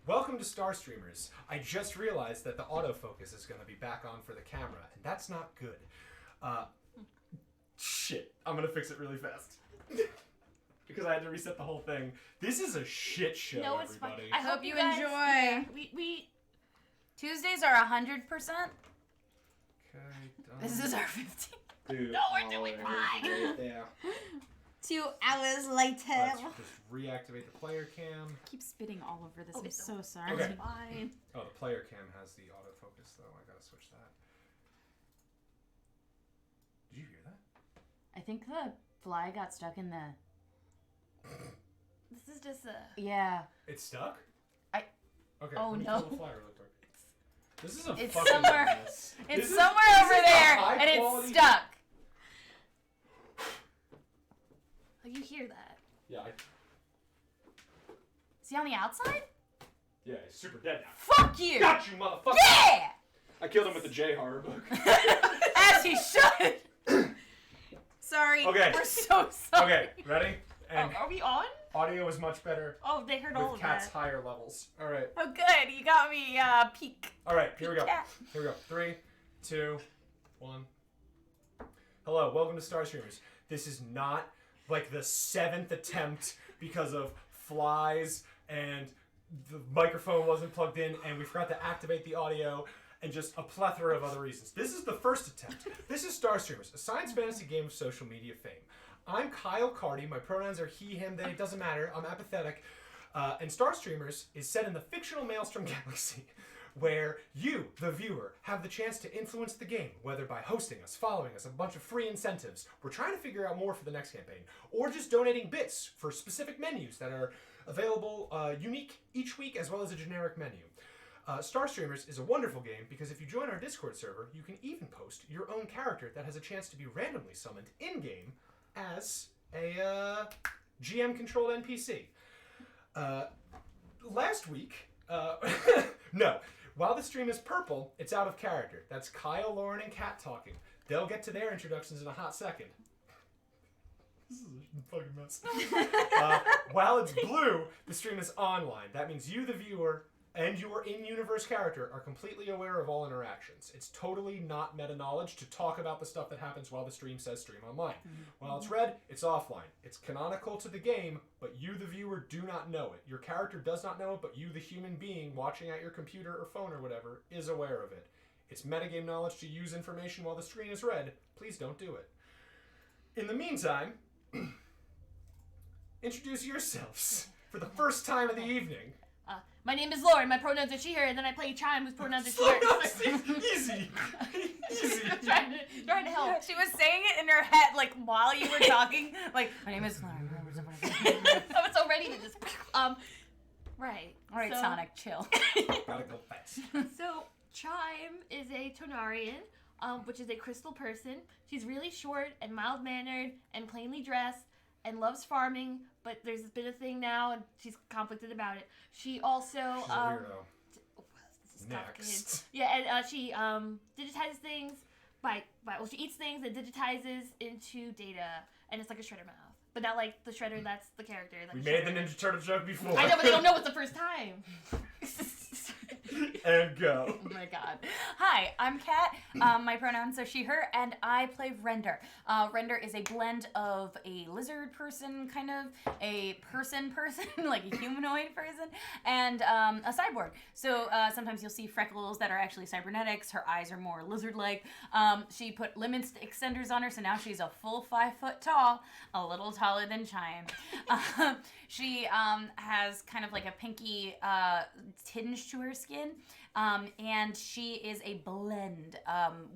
Welcome to StarStreamers. I just realized that the autofocus is going to be back on for the camera, and that's not good. Shit. I'm going to fix it really fast. Because I had to reset the whole thing. This is a shit show, no, it's everybody. Fine. I hope you enjoy. Yeah, we Tuesdays are 100%. Okay, done. This is our 15th. Dude, No, we're doing fine. Yeah. 2 hours later. Let's just reactivate the player cam. I keep spitting all over this. Oh, I'm it's so sorry. Okay. It's fine. Oh, the player cam has the autofocus, though. I gotta switch that. Did you hear that? I think the fly got stuck in the... This is just a... Yeah. It's stuck? I... Okay, Oh, let me no. kill the flyer really quick. This is a It's fucking somewhere- mess. It's somewhere over there, and it's stuck. Oh, you hear that? Yeah, Is he on the outside? yeah, he's super dead now. Fuck you! Got you, motherfucker! Yeah! I killed him with the J horror book. As he should! Sorry. Okay. We're so sorry. Okay, ready? And Are we on? audio is much better Oh, they heard all with of Cat's that. higher levels. All right. Oh, good. You got me peak. All right, here we go. Cat. Here we go. 3, 2, 1. Hello, welcome to StarStreamers. This is not like the 7th attempt because of flies and the microphone wasn't plugged in and we forgot to activate the audio and just a plethora of other reasons. This is the first attempt. This is StarStreamers, a science fantasy game of social media fame. I'm Kyle Carty. My pronouns are he, him, they. It doesn't matter. I'm apathetic. And StarStreamers is set in the fictional Maelstrom Galaxy, where you, the viewer, have the chance to influence the game, whether by hosting us, following us, a bunch of free incentives. We're trying to figure out more for the next campaign, or just donating bits for specific menus that are available unique each week, as well as a generic menu. StarStreamers is a wonderful game because if you join our Discord server, you can even post your own character that has a chance to be randomly summoned in-game as a GM-controlled NPC. Last week, no, while the stream is purple, it's out of character. That's Kyle, Lauren, and Kat talking. They'll get to their introductions in a hot second. This is a fucking mess. While it's blue, the stream is online. That means you, the viewer, and your in-universe character are completely aware of all interactions. It's totally not meta-knowledge to talk about the stuff that happens while the stream says stream online. While it's red, it's offline. It's canonical to the game, but you, the viewer, do not know it. Your character does not know it, but you, the human being watching at your computer or phone or whatever, is aware of it. It's metagame knowledge to use information while the screen is red. Please don't do it. In the meantime, introduce yourselves for the first time of the evening. My name is Lauren. My pronouns are she, her, and then I play Chime, whose pronouns are she, her. Easy. Easy. trying to help. She was saying it in her head, like, while you were talking. Like, my name is Lauren. I was so ready to just... Right. All right, so, Sonic, chill. Gotta go fast. So, Chime is a Tonarian, which is a crystal person. She's really short and mild-mannered and plainly dressed and loves farming, but there's been a thing now and she's conflicted about it. She also... She's a weirdo. This is Next. complicated. Yeah, and she digitizes things well, she eats things and digitizes into data, and it's like a shredder mouth. But not like the shredder that's the character. Like We a made the shredder. Ninja Turtle joke before. I know, but they don't know it's the first time. And go. Oh my god. Hi, I'm Kat. My pronouns are she, her, and I play Render. Render is a blend of a lizard person, kind of, a person, like a humanoid person, and a cyborg. So sometimes you'll see freckles that are actually cybernetics. Her eyes are more lizard-like. She put limits extenders on her, so now she's a full 5 foot tall, a little taller than Chime. She has kind of like a pinky tinge to her skin. And she is a blend,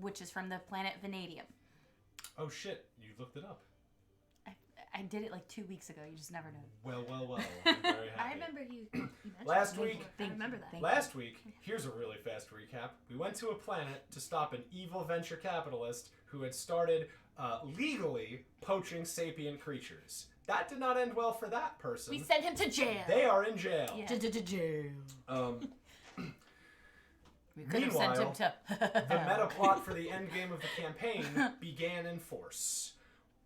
which is from the planet Vanadium. Oh shit, you looked it up. I did it like 2 weeks ago. You just never know. Well. I'm very happy. I remember you mentioned Last it. week- I remember that. Last week, here's a really fast recap. We went to a planet to stop an evil venture capitalist who had started legally poaching sapient creatures. That did not end well for that person. We sent him to jail. They are in jail. Yeah. Jail. We could have Meanwhile, sent him to... the meta plot for the end game of the campaign began in force.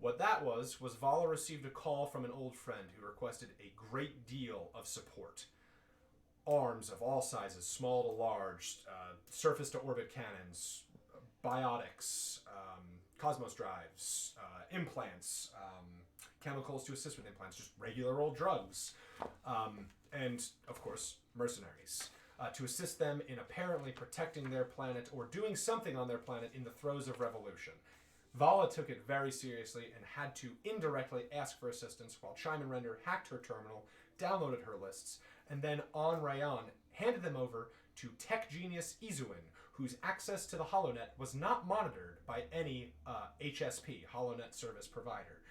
What that was Valla received a call from an old friend who requested a great deal of support. arms of all sizes, small to large, surface to orbit cannons, biotics, cosmos drives, implants, chemicals to assist with implants, just regular old drugs, and of course mercenaries to assist them in apparently protecting their planet or doing something on their planet in the throes of revolution. Valla took it very seriously and had to indirectly ask for assistance while Chime and Render hacked her terminal, downloaded her lists, and then on Rayon handed them over to tech genius Izuin, whose access to the HoloNet was not monitored by any HSP, HoloNet service provider,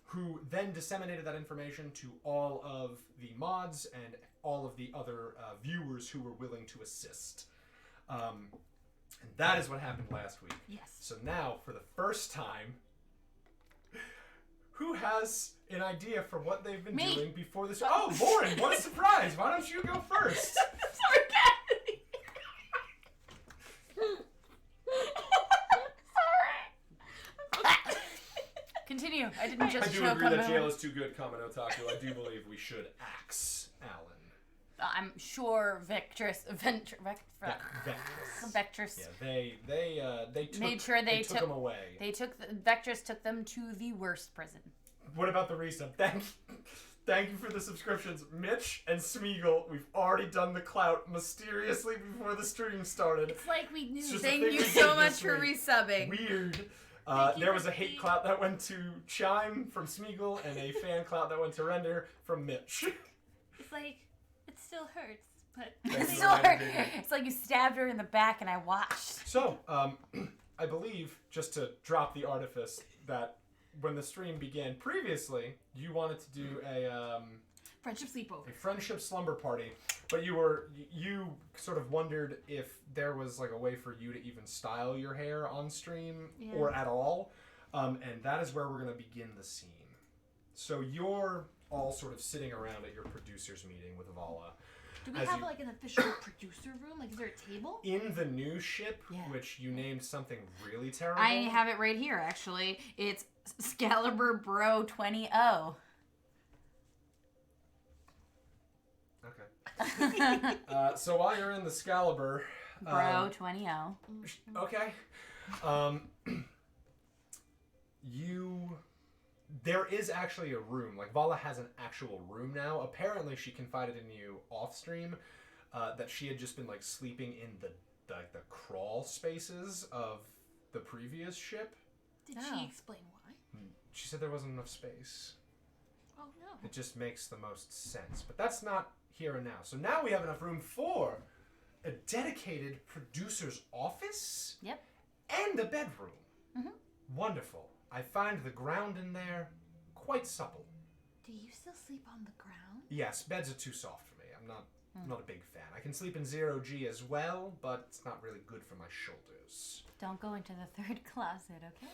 who then disseminated that information to all of the mods and all of the other viewers who were willing to assist. And that is what happened last week. Yes. So now, for the first time, who has an idea for what they've been doing before this? Oh, Lauren, what a surprise! Why don't you go first? Sorry, Kat. Sorry. Continue. I didn't just I do choke agree on that my jail own. is too good, Kamen Otaku. I do believe we should axe Alan. I'm sure Vectress. Vectress. Yeah, they took, Made sure they took them away. Vectress took them to the worst prison. What about the resub? Thank you for the subscriptions, Mitch and Smeagol. We've already done the clout mysteriously before the stream started. It's like we knew. It's just Thank a thing you we so did much this for week. resubbing. Weird. Thank you There for was a hate being- clout that went to Chime from Smeagol and a fan clout that went to Render from Mitch. It's like it still hurts, but Thank It's you so for hard. reminding me. It's like you stabbed her in the back and I watched. So, I believe, just to drop the artifice, that when the stream began previously, you wanted to do a friendship sleepover. friendship slumber party, but you sort of wondered if there was like a way for you to even style your hair on stream or at all, and that is where we're going to begin the scene. So you're all sort of sitting around at your producers meeting with Valla. Do we As have you- like an official producer room? Like, is there a table? In the new ship, Yeah. which you named something really terrible. I have it right here, actually. It's Excalibur Bro 20. Okay. So while you're in the Excalibur, Bro 20. okay, there is actually a room. Like Valla has an actual room now. Apparently, she confided in you off stream that she had just been like sleeping in the crawl spaces of the previous ship. Did Oh. she explain why? She said there wasn't enough space. Oh no. It just makes the most sense. But that's not here and now. So now we have enough room for a dedicated producer's office. Yep. And a bedroom. Mhm. Wonderful. I find the ground in there quite supple. Do you still sleep on the ground? Yes, beds are too soft for me. I'm not a big fan. I can sleep in 0G as well, but it's not really good for my shoulders. Don't go into the third closet, okay?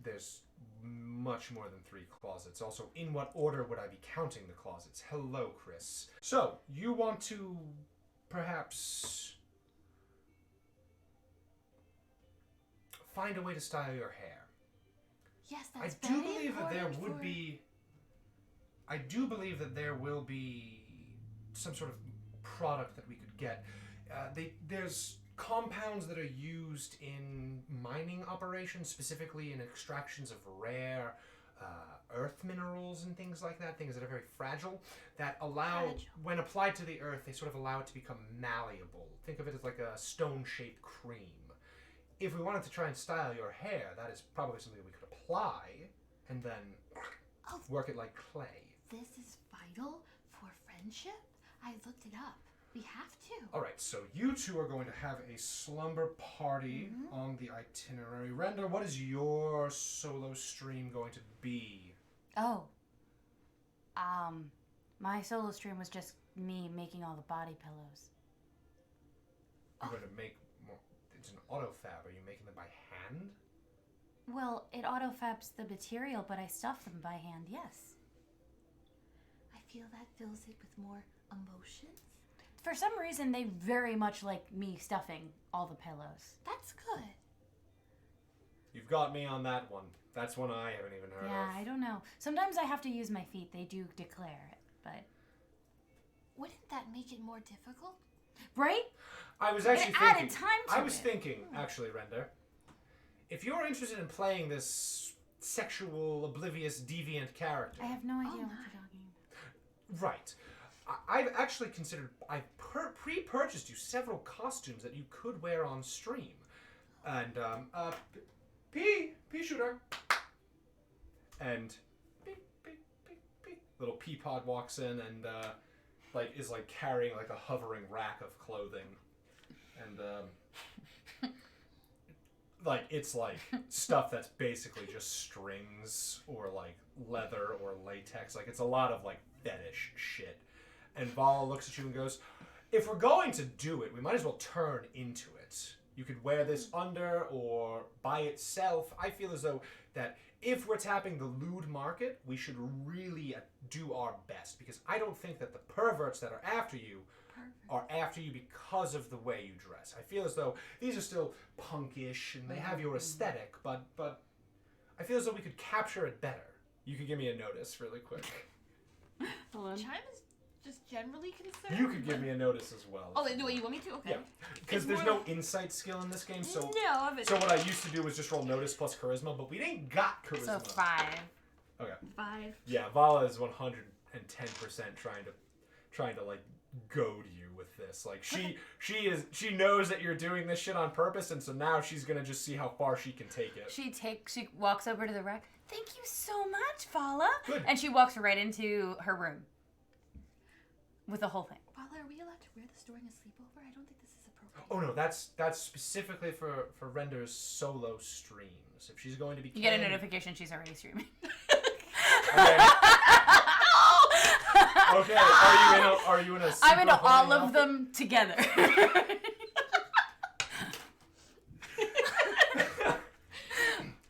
There's much more than 3 closets. Also, in what order would I be counting the closets? Hello, Chris. So, you want to perhaps find a way to style your hair. Yes, I that's do very believe that there important would for- be. I do believe that there will be some sort of product that we could get. There's compounds that are used in mining operations, specifically in extractions of rare earth minerals and things like that, things that are very fragile, that allow, Fragile. when applied to the earth, they sort of allow it to become malleable. Think of it as like a stone-shaped cream. If we wanted to try and style your hair, that is probably something we could apply and then Oh. work it like clay. This is vital for friendship. I looked it up. We have to. All right, so you two are going to have a slumber party on the itinerary. Render, what is your solo stream going to be? Oh. My solo stream was just me making all the body pillows. You're going to make more. It's an auto fab. Are you making them by hand? Well, it auto-fabs the material, but I stuff them by hand, yes. I feel that fills it with more emotions. For some reason, they very much like me stuffing all the pillows. That's good. You've got me on that one. That's one I haven't even heard Yeah, of. I don't know. Sometimes I have to use my feet. They do declare it, but make it more difficult? Right? I was actually It added thinking. time to I was it. thinking, actually, Render. If you're interested in playing this sexual, oblivious, deviant character, I have no idea Oh, what my. you're talking about. right? I've actually considered. I've pre-purchased you several costumes that you could wear on stream, and pea shooter, and little pea pod walks in and is carrying like a hovering rack of clothing, and it's stuff that's basically just strings or like leather or latex. Like it's a lot of like fetish shit. And Valla looks at you and goes, "If we're going to do it, we might as well turn into it. You could wear this under or by itself. I feel as though that if we're tapping the lewd market, we should really do our best, because I don't think that the perverts that are after you are after you because of the way you dress. I feel as though these are still punkish and they have your aesthetic, but I feel as though we could capture it better. You could give me a notice really quick. Hold on. Chime is just generally concerned. You could give me a notice as well. Oh, wait, you want me to? Okay. Yeah, because there's no insight skill in this game, so No, but so what I used to do was just roll notice plus charisma, but we ain't got charisma. So 5. Okay. 5. Yeah, Valla is 110% trying to like goad you with this. Like she knows that you're doing this shit on purpose, and so now she's gonna just see how far she can take it. She walks over to the rack. Thank you so much, Valla. Good. And she walks right into her room with the whole thing. Valla, are we allowed to wear this during a sleepover? I don't think this is appropriate. Oh no, that's specifically for Render's solo streams. If she's going to be You get a notification she's already streaming. Okay. Okay, are you in a super I'm into all horny of outfit? them together.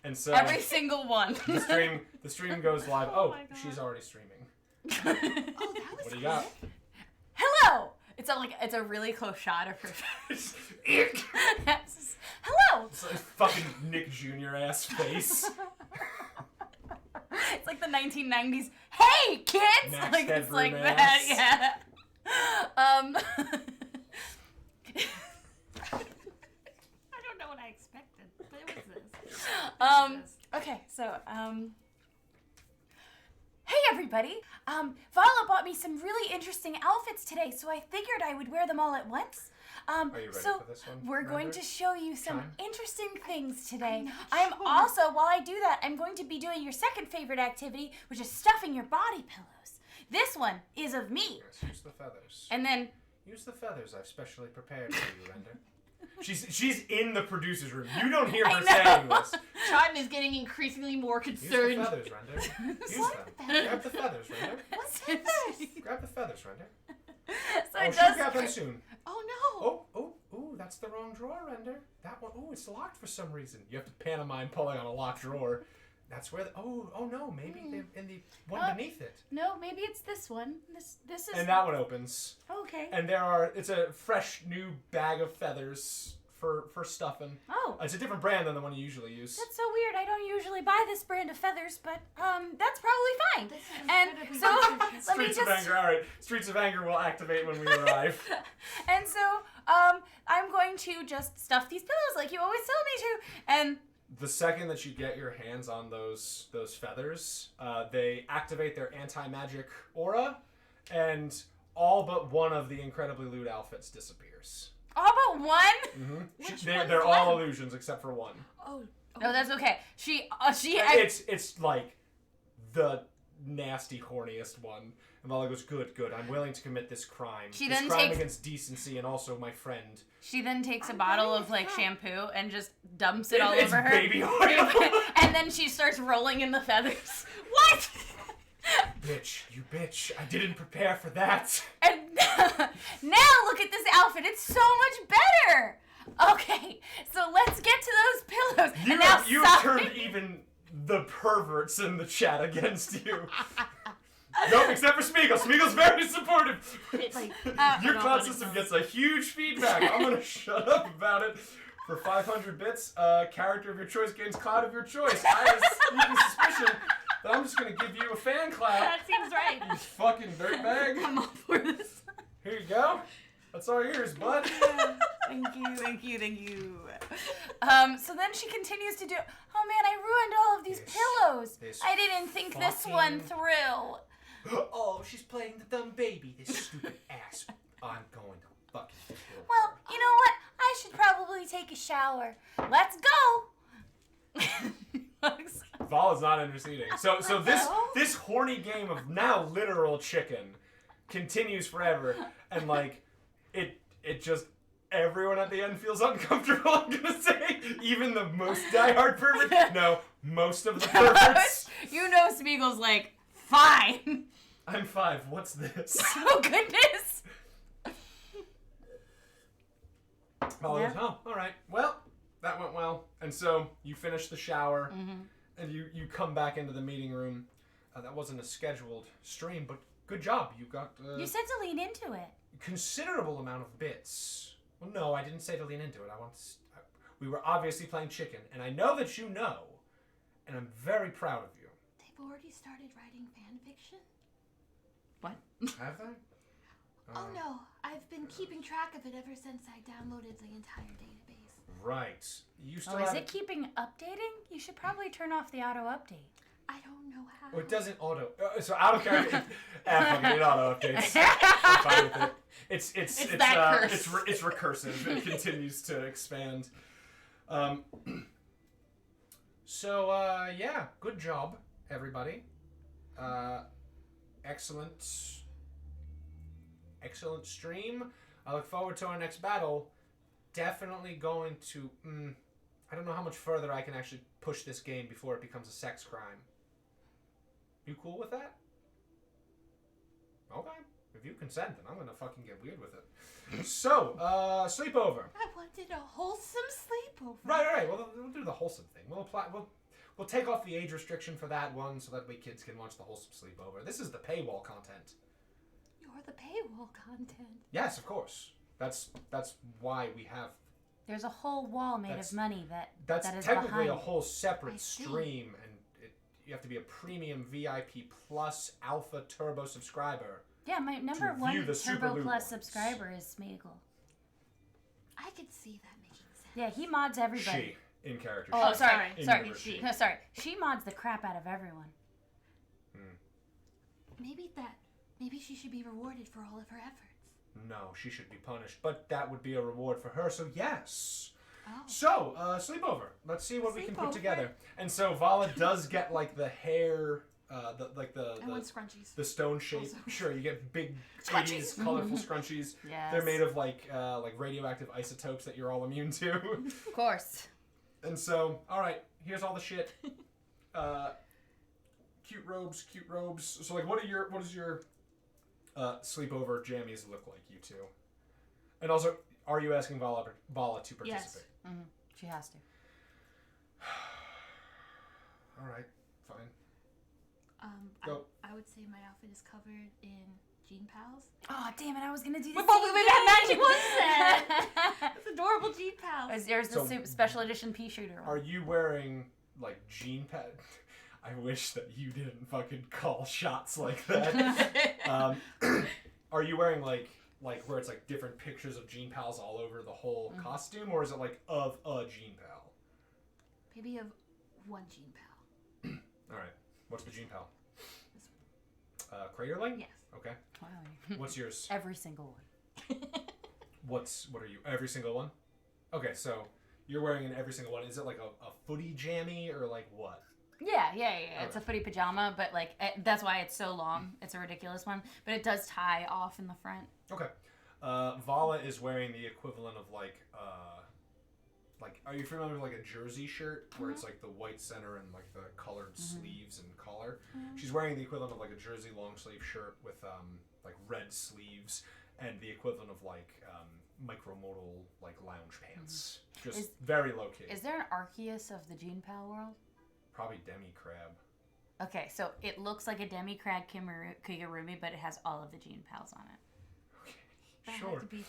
And so Every single one. the stream goes live. Oh, my God. she's already streaming. Oh, that was What do you got? Hello. It's a really close shot of her. It's Hello. like fucking Nick Jr. ass face. It's like the 1990s. Hey, kids! Max Like it's like Headroom that. ass. Yeah. I don't know what I expected, but it was this. Okay, so, hey everybody! Valla bought me some really interesting outfits today, so I figured I would wear them all at once. Are you ready so for this one? we're going Render? to show you some Chime? interesting things today. not I'm sure. also, while I do that, I'm going to be doing your second favorite activity, which is stuffing your body pillows. This one is of me. Yes, use the feathers. And then, Use the feathers I've specially prepared for you, Render. She's in the producer's room. You don't hear her I know. saying this. Chime is getting increasingly more Use the concerned. feathers, Render. Use them. Grab the feathers, Render. What's this? Grab the feathers, Render. so Oh, it she'll does. grab them soon. Oh no! Oh, that's the wrong drawer, Render. That one, oh, it's locked for some reason. You have to pantomime pulling on a locked drawer. That's where, oh no, maybe they're in the one beneath it. No, maybe it's this one. This is. And that one opens. Okay. And it's a fresh new bag of feathers for stuffing. Oh. It's a different brand than the one you usually use. That's so weird. I don't usually buy this brand of feathers, but that's probably fine. This is And incredibly so delicious. let me Streets of just. Anger, alright. Streets of Anger will activate when we arrive. And so I'm going to just stuff these pillows like you always tell me to. And The second that you get your hands on those feathers, they activate their anti-magic aura, and all but one of the incredibly lewd outfits disappears. all but one. Which They're one's all one? illusions except for one. Oh. No, that's okay. It's like the nasty, horniest one. And Valla goes, good, I'm willing to commit this crime. She this then crime takes- against decency and also my friend. She then takes a bottle of like shampoo and just dumps it all It's over her. baby oil. And then she starts rolling in the feathers. What? Bitch, you bitch. I didn't prepare for that. And now look at this outfit. It's so much better. Okay, so let's get to those pillows. You and now have turned even the perverts in the chat against you. Nope, except for Smeagol. Smeagol's very supportive. It's like, Your cloud system gets a huge feedback. I'm gonna shut up about it. For 500 bits, character of your choice gains cloud of your choice. I have a sneaky suspicion that I'm just gonna give you a fan cloud. that seems right. You fucking dirtbag. I'm all for this. Here you go. That's all yours, bud. Thank you. So then she continues to do, oh man, I ruined all of these pillows. I didn't think this one through. Oh, she's playing the dumb baby, this stupid ass. I'm going to fucking kill her. Well, you know what? I should probably take a shower. Let's go. Valla's not interceding. So this horny game of now literal chicken continues forever, and like it just everyone at the end feels uncomfortable. I'm gonna say even the most diehard pervert. No, most of the perverts. You know, Smeagol's like, fine. I'm 5. What's this? Oh goodness. Valla's, oh, all right. Well, that went well. And so you finish the shower, and you come back into the meeting room. That wasn't a scheduled stream, but good job. You got You said to lean into it. considerable amount of bits. Well, no, I didn't say to lean into it. We were obviously playing chicken, and I know that you know, and I'm very proud of you. They've already started writing fan fiction? What? Have they? Oh no, I've been keeping track of it ever since I downloaded the entire database. Right. You still Oh, is have it keeping updating? You should probably turn off the auto update. I don't know how. Oh, it doesn't auto. So auto character. Fucking it auto updates. I'm fine with it. It's that curse. it's recursive. It continues to expand. So yeah, good job, everybody. Excellent stream. I look forward to our next battle. Definitely going to. I don't know how much further I can actually push this game before it becomes a sex crime. You cool with that? Okay. If you consent, then I'm gonna fucking get weird with it. So, sleepover. I wanted a wholesome sleepover. Right. We'll do the wholesome thing. We'll take off the age restriction for that one, so that way kids can watch the wholesome sleepover. This is the paywall content. You're the paywall content. Yes, of course. That's why we have. There's a whole wall made of money That's that is technically behind. a whole separate I see. stream, and you have to be a premium VIP plus alpha turbo subscriber. Yeah, my number view one the Super Turbo Loot Plus ones. subscriber is Smeagol. I could see that making sense. Yeah, he mods everybody. She in character. Oh, she. sorry. In Sorry. universe, she. No, sorry. She mods the crap out of everyone. Maybe she should be rewarded for all of her efforts. No, she should be punished, but that would be a reward for her. So yes. Oh. So sleepover. Let's see what we can put Sleepover. together. And so Valla does get like the hair, I want scrunchies. the stone shape. Also. Sure, you get big Scrunchies. 80s colorful scrunchies. Yes. They're made of like radioactive isotopes that you're all immune to. Of course. And so, all right, here's all the shit. Cute robes. So like, what does your sleepover jammies look like, you two? And also, are you asking Valla to participate? Yes. Mm-hmm. She has to. All right, fine. Go. I would say my outfit is covered in Jean Pals. Oh, damn it. I was going to do this. We had magic ones set. It's adorable Jean Pals. There's the special edition pea shooter Are one. you wearing like jean pad? I wish that you didn't fucking call shots like that. Are you wearing like where it's like different pictures of Jean Pals all over the whole costume, or is it like of a Jean Pal? Maybe of one Jean Pal. All right. What's the Jean Pal? Craterling? Yes. Okay. Wow. What's yours? Every single one. What are you? Every single one? Okay, so you're wearing in every single one. Is it like a footy jammy or like what? Yeah. It's a footy pajama, but like that's why it's so long. It's a ridiculous one, but it does tie off in the front. Okay. Valla is wearing the equivalent of like are you familiar with like a jersey shirt where it's like the white center and like the colored sleeves and collar? She's wearing the equivalent of like a jersey long sleeve shirt with like red sleeves and the equivalent of like micromodal like lounge pants. Just very low key. Is there an Arceus of the Jean Pal world? Probably demi crab. Okay, so it looks like a demi crab kigurumi, but it has all of the Jean Pals on it. That Sure. had to be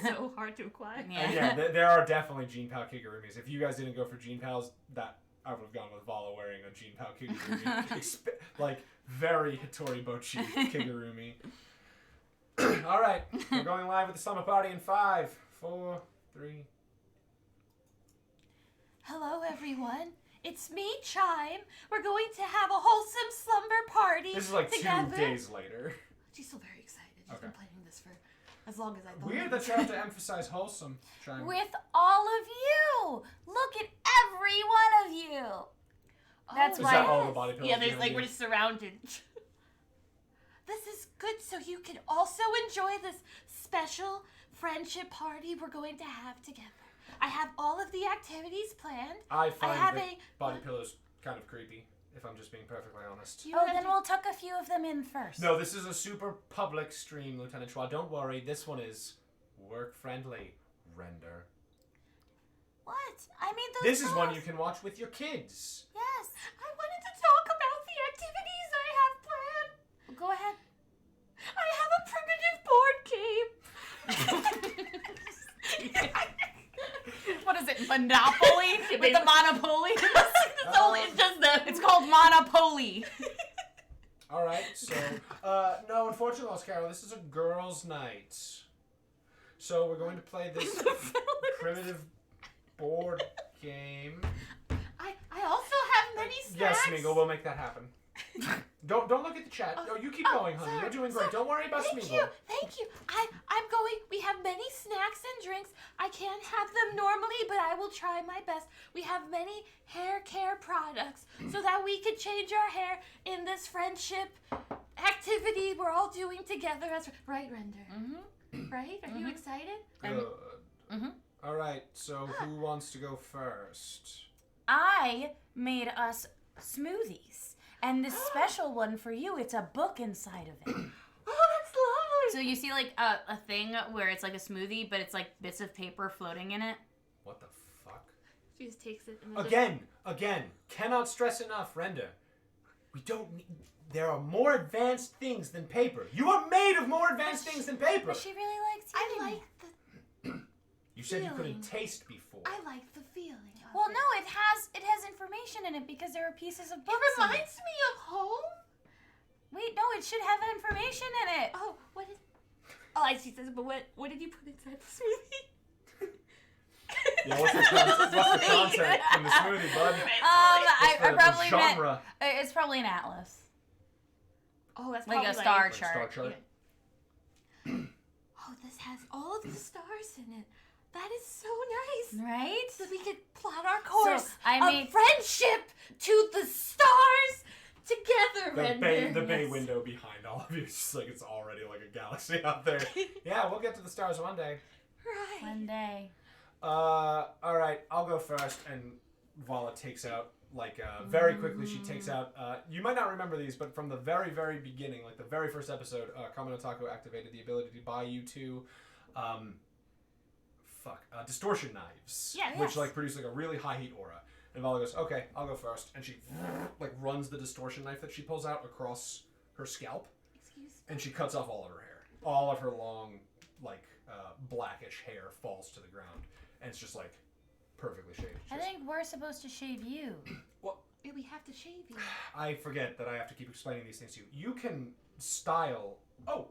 so hard to acquire. Yeah. There are definitely Jean Pal kigurumis. If you guys didn't go for Jean Pals, that I would have gone with Valla wearing a Jean Pal kigurumi. Like very Hitori Bochi kigurumi. All right, we're going live with the slumber party in 5, 4, 3. Hello, everyone. It's me, Chime. We're going to have a wholesome slumber party This is like together. 2 days later. She's so very excited. She's Okay. been planning this for as long as I thought. Weird that you have to emphasize wholesome, Chime. With all of you. Look at every one of you. That's Is why. that all the body pillows? Yeah, there's behind like you? we're just surrounded. This is good, so you can also enjoy this special friendship party we're going to have together. I have all of the activities planned. I find have the a- body pillows kind of creepy, if I'm just being perfectly honest. You Oh, have then to- we'll tuck a few of them in first. No, this is a super public stream, Lieutenant Schwa. Don't worry, this one is work-friendly. Render. What? I made those. This is one dolls. you can watch with your kids. Yes. I wanted to talk about the activities I have planned. Go ahead. I have a primitive board game. What is it? Monopoly? With the Monopoly? It's only it's just them. It's called Monopoly. All right, so no, unfortunately, Lost Carol, this is a girls' night. So we're going to play this primitive board game. I also have many Yes, snacks. Smeagol, we'll make that happen. Don't look at the chat. No, you keep going, honey. sorry, You're doing great. sorry. Don't worry about Thank Smeagol. you, thank you. I'm going. We have many snacks and drinks. I can't have them normally, but I will try my best. We have many hair care products so that we can change our hair in this friendship activity we're all doing together. As right, Render. Mm-hmm. Right? Are you excited? Good. Mhm. All right, so who wants to go first? I made us smoothies. And this special one for you, it's a book inside of it. Oh, that's lovely. So you see like a thing where it's like a smoothie, but it's like bits of paper floating in it. What the fuck? She just takes it and then Again, cannot stress enough, Render. We don't need... There are more advanced things than paper. You are made of more advanced things than paper. But she really likes I eating like it. the You said you couldn't feeling. taste before. I like the feeling. Of Well, it. no, it has information in it because there are pieces of books. It in reminds me of home. Wait, no, it should have information in it. Oh, what is? Oh, I see. Says, but what did you put inside the smoothie? Yeah, what's the content in the smoothie, bud? I What's the probably meant genre? it's probably an atlas. Oh, that's Like a probably star Like chart. Star chart. Oh, this has all of the stars in it. That is so nice. Right? So we could plot our course I of made- friendship to the stars together, Render. The bay Yes. window behind all of you. It's just like it's already like a galaxy out there. Yeah, we'll get to the stars one day. Right. One day. All right, I'll go first, and Valla takes out very quickly. She takes out. You might not remember these, but from the very, very beginning, like the very first episode, Kamen Otaku activated the ability to buy you two, distortion knives, Yes. which like produce like a really high heat aura. And Valla goes, "Okay, I'll go first," and she like runs the distortion knife that she pulls out across her scalp, Excuse me. and she cuts off all of her hair. All of her long, blackish hair falls to the ground, and it's just like perfectly shaved. It's I just- think we're supposed to shave you. Yeah, we have to shave you. I forget that I have to keep explaining these things to you. You can style. Oh,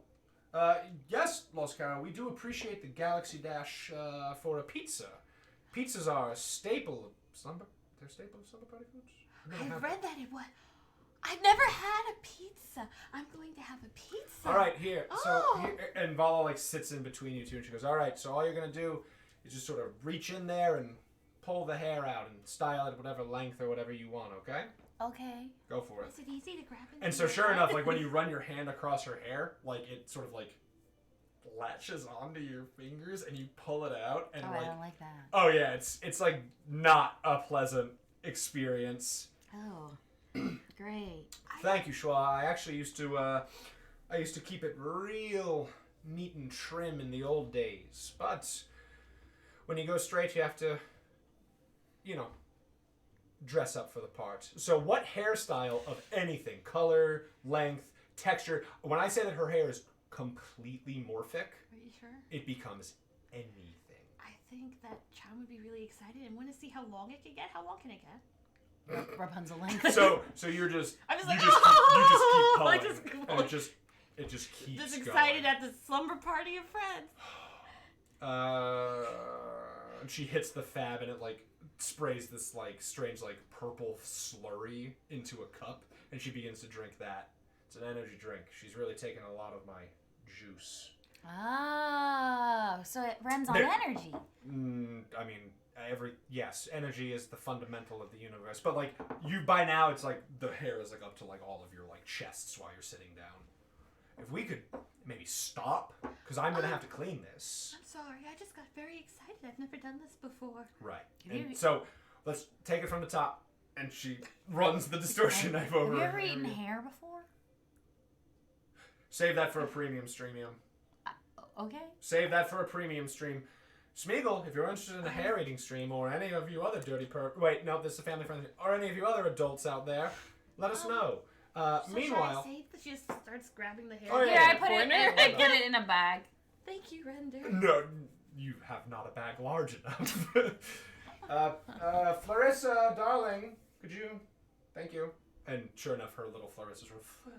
yes, Los Caro, we do appreciate the Galaxy Dash for a pizza. Pizzas are a staple of slumber. They're a staple of slumber party foods. I've read that it was. I've never had a pizza. I'm going to have a pizza. All right, here. Oh. So, here, and Valla sits in between you two, and she goes, "All right. So all you're gonna do is just sort of reach in there and pull the hair out and style it whatever length or whatever you want. Okay? Okay. Go for it." Is it easy to grab it? And so sure enough, like when you run your hand across her hair, like it sort of like latches onto your fingers and you pull it out and Oh, like I don't like that. oh yeah, it's like not a pleasant experience. Oh. Great. Thank you, Schwa. I actually used to keep it real neat and trim in the old days. But when you go straight, you have to, dress up for the part. So what hairstyle of anything, color, length, texture, when I say that her hair is completely morphic, Are you sure? it becomes anything. I think that Chime would be really excited and want to see how long it can get. How long can it get? Rapunzel length. So you're just I'm just you like, just keep I pulling, just keep and pulling. it just it just keeps Just going. excited at the slumber party of friends. And she hits the fab and it like sprays this like strange like purple slurry into a cup and she begins to drink that. It's an energy drink. She's really taken a lot of my juice. Oh, so it runs on There- energy. I mean, yes, energy is the fundamental of the universe. But like you, by now, it's like the hair is like up to like all of your like chests while you're sitting down. If we could maybe stop, because I'm gonna have to clean this. I'm sorry, I just got very excited. I've never done this before. Right. You- And so let's take it from the top. And she runs the distortion knife over. Have you her ever eaten area. hair before? Save that for a premium stream. Okay. Save that for a premium stream. Smeagol, if you're interested in a hair eating stream, or any of you other dirty wait, no, this is a family friendly. Or any of you other adults out there, let us know. So Meanwhile, should I save that? She just starts grabbing the hair. Oh, Yeah, I yeah. put it. Corner. I put it in a bag. Thank you, Render. no, you have not a bag large enough. Clarissa, darling, could you? Thank you. And sure enough, her little Clarissa sort of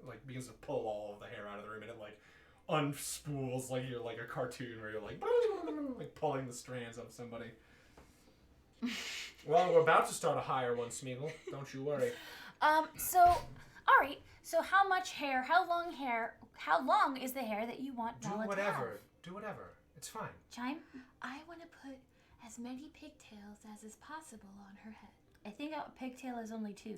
like begins to pull all of the hair out of the room, and it like unspools like you're like a cartoon where you're like pulling the strands of somebody. Well, we're about to start a higher one, Smeagol. Don't you worry. So, all right. So, how much hair? How long is the hair that you want Do Valla to have? whatever. Do whatever. It's fine. Chime? I want to put as many pigtails as is possible on her head. I think a pigtail is only 2.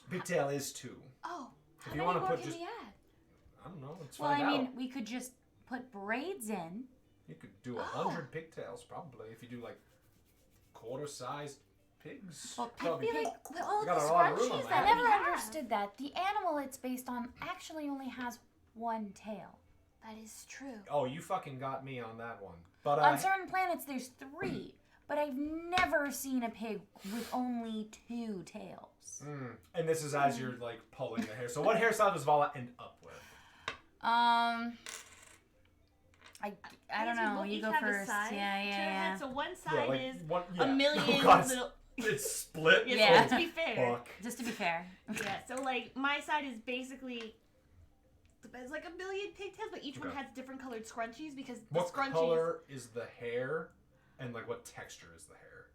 Pigtail is 2. Oh, If how you many wanna more put can just- we add? I don't know. Let's Well, find I mean, out. we could just put braids in. You could do 100 pigtails probably if you do like quarter-sized pigs. Well, That'll I be- feel like all We got the a lot of room on scrunchies that. I never Yeah. understood that. The animal it's based on actually only has 1 tail. That is true. Oh, you fucking got me on that one. But On certain planets, there's 3, but I've never seen a pig with only 2 tails. and this is as you're like pulling the hair. So what hairstyle does Valla end up with? I don't know. You go first. Yeah. So one side like is one, a million Oh, God, little. it's split. Yeah. To be fair. Fuck. Just to be fair. Yeah. So like my side is basically. It's like a million pigtails, but each one Okay. has different colored scrunchies because What the scrunchies. color is the hair, and like what texture is the hair?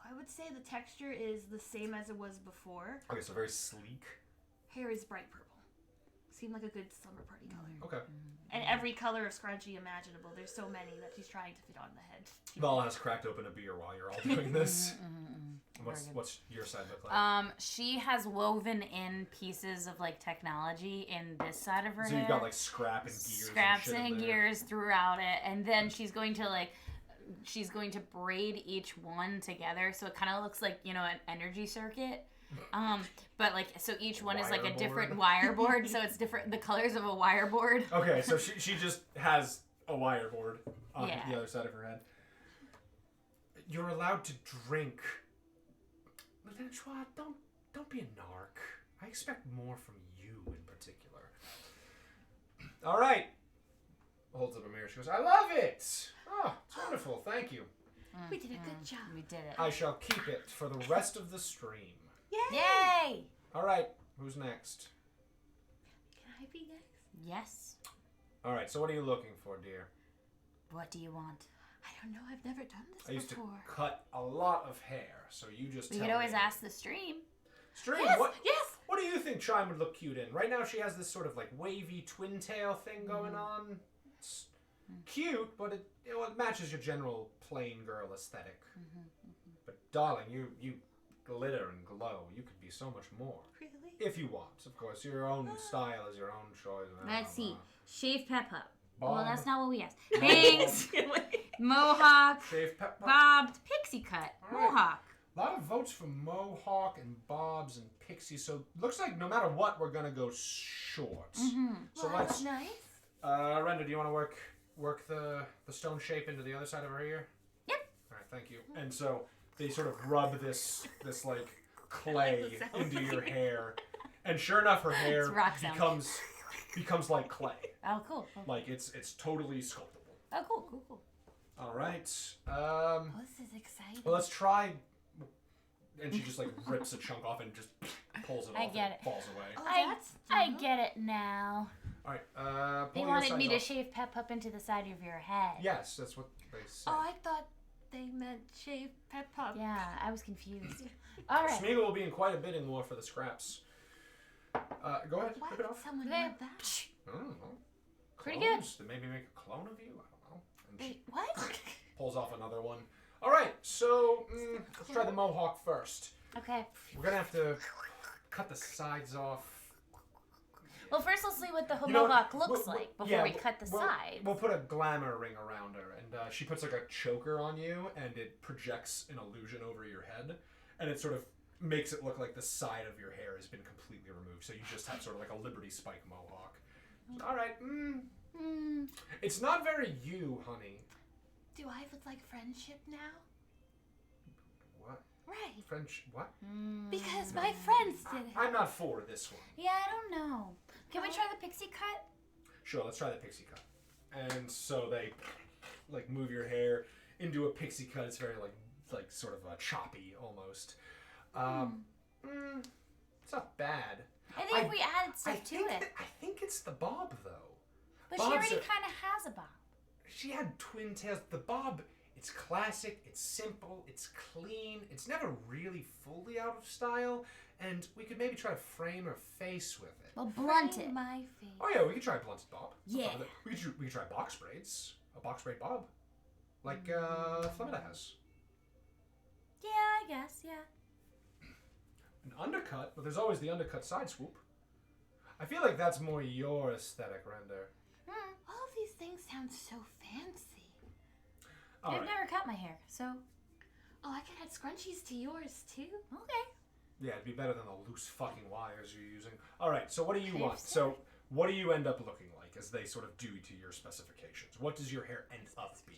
I would say the texture is the same as it was before. Okay, so very sleek. Hair is bright purple. Seemed like a good slumber party color. Okay. And every color of scrunchie imaginable. There's so many that she's trying to fit on the head. Valla has cracked open a beer while you're all doing this. Very good. What's your side look like? She has woven in pieces of like technology in this side of her So hair. you've got like scrap and gears. Scraps and, shit in and there. gears throughout it, and then she's going to braid each one together, so it kind of looks like, you know, an energy circuit. But like, so each one is like a different wire board, so it's different, the colors of a wire board. Okay, so she just has a wire board on Yeah. the other side of her head. You're allowed to drink. Lieutenant Schwa, don't be a narc. I expect more from you in particular. All right. Holds up a mirror. She goes, I love it. Oh, it's wonderful. Thank you. We did a good job. We did it. I shall keep it for the rest of the stream. Yay! Yay! All right. Who's next? Can I be next? Yes. All right. So what are you looking for, dear? What do you want? I don't know. I've never done this I used before. to cut a lot of hair, so you just We tell could always me. ask the stream. Stream, Yes! what? Yes! What do you think Chime would look cute in? Right now she has this sort of like wavy twin tail thing going on. It's cute, but it matches your general plain girl aesthetic. But darling, you glitter and glow. You could be so much more. Really? If you want, of course. Your own style is your own choice. Let's see. Shave pepper. Bob. Well, that's not what we asked. Bangs, mohawk, Shave pepper. bobbed, pixie cut, All right. mohawk. A lot of votes for Mohawk and Bobs and Pixie, so looks like no matter what, we're gonna go shorts. So Well, let's. that's nice. Render, do you want to work the stone shape into the other side of her ear? Yep. All right, thank you. And so they sort of rub this like clay the sound. into your hair, and sure enough, her hair It's rock sound. becomes like clay. Oh, cool. Like it's totally sculptable. Oh, cool. All right. Oh, this is exciting. Well, let's try. And she just like rips a chunk off and just pulls it I off get and it. falls away. Oh, I that's I get it now. All right. They Pull your wanted me sides to off. shave Pep up into the side of your head. Yes, that's what they said. Oh, I thought they meant shave Pep Pop. Yeah, I was confused. All right. Smeagol will be in quite a bit in more for the scraps. Go ahead. Why Rip would it off. someone Okay. want that? I don't know. Pretty Clones? Did maybe make a clone of you? I don't know. And she Wait, what? pulls off another one. All right, so let's try the mohawk first. Okay. We're gonna have to cut the sides off. Well, first let's see what the You know what? mohawk looks We'll- like before yeah, we cut the sides. We'll put a glamour ring around her, and she puts like a choker on you, and it projects an illusion over your head, and it sort of makes it look like the side of your hair has been completely removed, so you just have sort of like a Liberty Spike mohawk. All right, it's not very you, honey. Do I look like friendship now? What? Right. French? What? Because my friends did it. I'm not for this one. Yeah, I don't know. Can we try the pixie cut? Sure, let's try the pixie cut. And so they like move your hair into a pixie cut. It's very like sort of choppy almost. It's not bad. I think we added stuff to it. I think it's the bob though. But Bob's she already a- kind of has a bob. She had twin tails. The bob, it's classic, it's simple, it's clean, it's never really fully out of style, and we could maybe try to frame her face with it. Well, blunt it. My face. Oh yeah, we could try a blunted bob. Yeah. We could try box braids. A box braid bob. Like Flemita has. Yeah, I guess, yeah. An undercut, but there's always the undercut side swoop. I feel like that's more your aesthetic, Render. All of these things sound so fancy. All I've right. never cut my hair, so Oh, I could add scrunchies to yours too. okay. Yeah, it'd be better than the loose fucking wires you're using. All right, so what do you They've want? said So what do you end up looking like as they sort of do to your specifications? What does your hair end up being?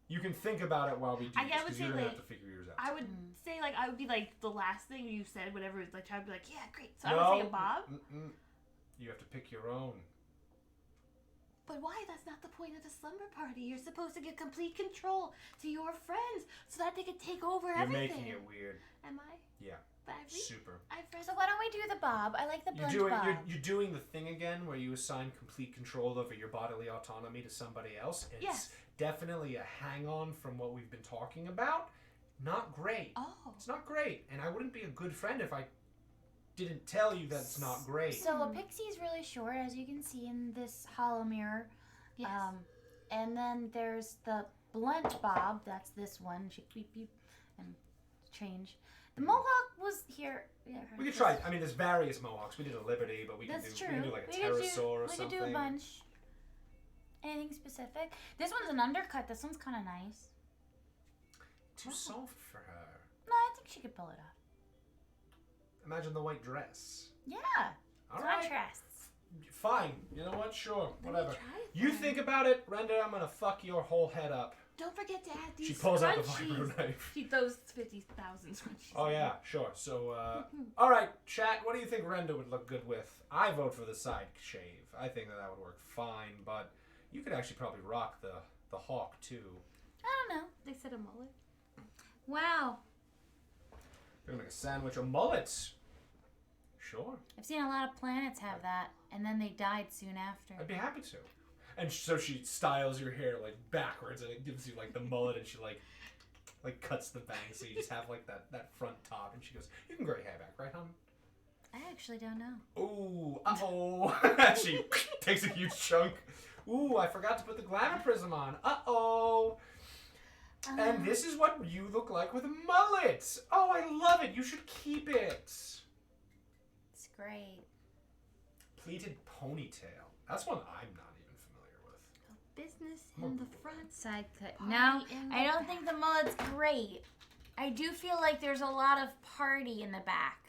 You can think about it while we do I this, would because say, you're going to like, have to figure yours out. I would say like I would be like the last thing you said, whatever it's like. I'd be like, yeah, great. So no, I would say a bob. You have to pick your own. But why? That's not the point of the slumber party. You're supposed to give complete control to your friends so that they can take over You're everything. making it weird. Am I? Yeah, But super. I've read. So why don't we do the bob? I like the You're blunt doing bob. you're doing the thing again where you assign complete control over your bodily autonomy to somebody else. It's Yes. definitely a hang-on from what we've been talking about. Not great. Oh. It's not great, and I wouldn't be a good friend if I didn't tell you that it's not great. So a pixie's really short, as you can see in this hollow mirror. Yes. And then there's the blunt bob. That's this one. She beep beep and change. The mohawk was here. Yeah, We could try. I mean, there's various mohawks. We did a Liberty, but we can That's do true. we can do like a We could pterosaur or we something. could do a bunch. Anything specific? This one's an undercut. This one's kind of nice. Too soft for her. No, I think she could pull it off. Imagine the white dress. Yeah. All right. Contrasts. Fine. You know what? Sure. Let me Whatever. try it You then. think about it, Render. I'm gonna fuck your whole head up. Don't forget to add these. She pulls out the scrunchies. vibro knife. She throws 50,000 scrunchies. Oh yeah, sure. So, all right, chat. What do you think Render would look good with? I vote for the side shave. I think that would work fine. But you could actually probably rock the hawk too. I don't know. They said a mullet. Wow. You're gonna make a sandwich of mullets. Sure, I've seen a lot of planets have that, and then they died soon after. I'd be happy to. And so she styles your hair like backwards, and it gives you like the mullet, and she like cuts the bangs, so you just have like that front top. And she goes, "You can grow your hair back, right, hon?" I actually don't know. Ooh, uh-oh. She takes a huge chunk. Ooh, I forgot to put the glamour prism on. Uh-oh. And this is what you look like with a mullet. Oh, I love it. You should keep it. It's great. Pleated ponytail. That's one I'm not even familiar with. Business in the front. Side cut. Party No, in the I don't back. think the mullet's great. I do feel like there's a lot of party in the back.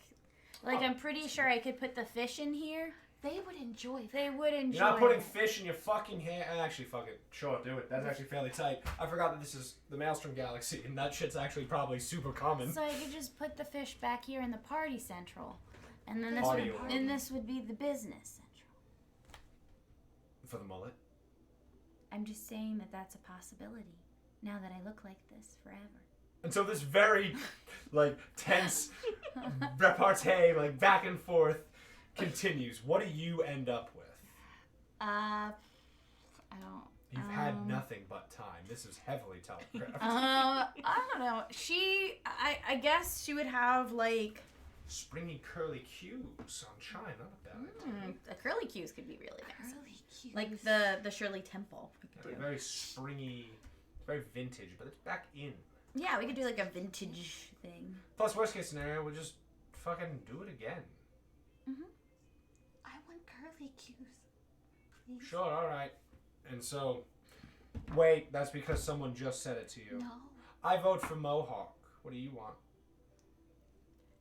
Like, I'm pretty sure I could put the fish in here. They would enjoy that. They would enjoy You're not putting it. fish in your fucking hair. Actually, fuck it. Sure, do it. That's actually fairly tight. I forgot that this is the Maelstrom Galaxy, and that shit's actually probably super common. So I could just put the fish back here in the party central. And then Party order. this would be the business central. For the mullet. I'm just saying that that's a possibility. Now that I look like this forever. And so this very, like, tense repartee, like, back and forth, continues. What do you end up with? I don't. You've had nothing but time. This is heavily telegraphed. I don't know. I guess she would have like Springy curly cues on Chime. Not a bad idea. the curly cues could be really nice. Curly cues. Like the Shirley Temple. We could do. Very springy, very vintage, but it's back in. Yeah, we could do like a vintage thing. Plus, worst case scenario, we'll just fucking do it again. I want curly cues. Please. Sure, alright. And so, wait, that's because someone just said it to you. No. I vote for Mohawk. What do you want?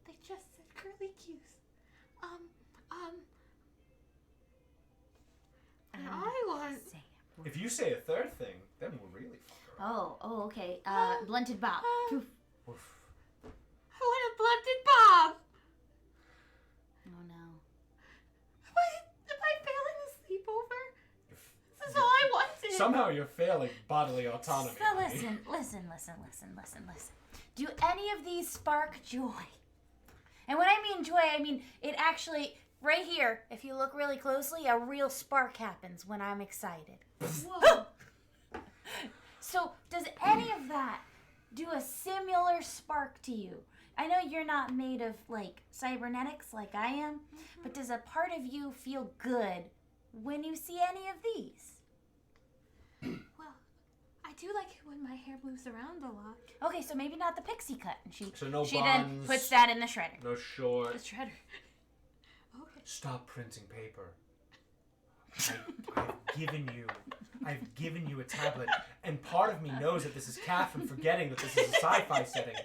They just said curly cues. And I want. Say it. If you say a third thing, then we'll really fuck around. Oh, okay. Blunted Bob. Poof. Oof. I want a blunted Bob. Oh no. Am I failing the sleepover? This is all I wanted. Somehow you're failing bodily autonomy. So listen. Do any of these spark joy? And when I mean joy, I mean it actually, right here, if you look really closely, a real spark happens when I'm excited. Whoa. So does any of that do a similar spark to you? I know you're not made of like cybernetics like I am, but does a part of you feel good when you see any of these? Well, I do like it when my hair moves around a lot. Okay, so maybe not the pixie cut. And So no she then buns. puts that in the shredder. No The short. shredder. Okay. Stop printing paper. I've given you a tablet, and part of me knows that this is Kat from forgetting that this is a sci-fi setting.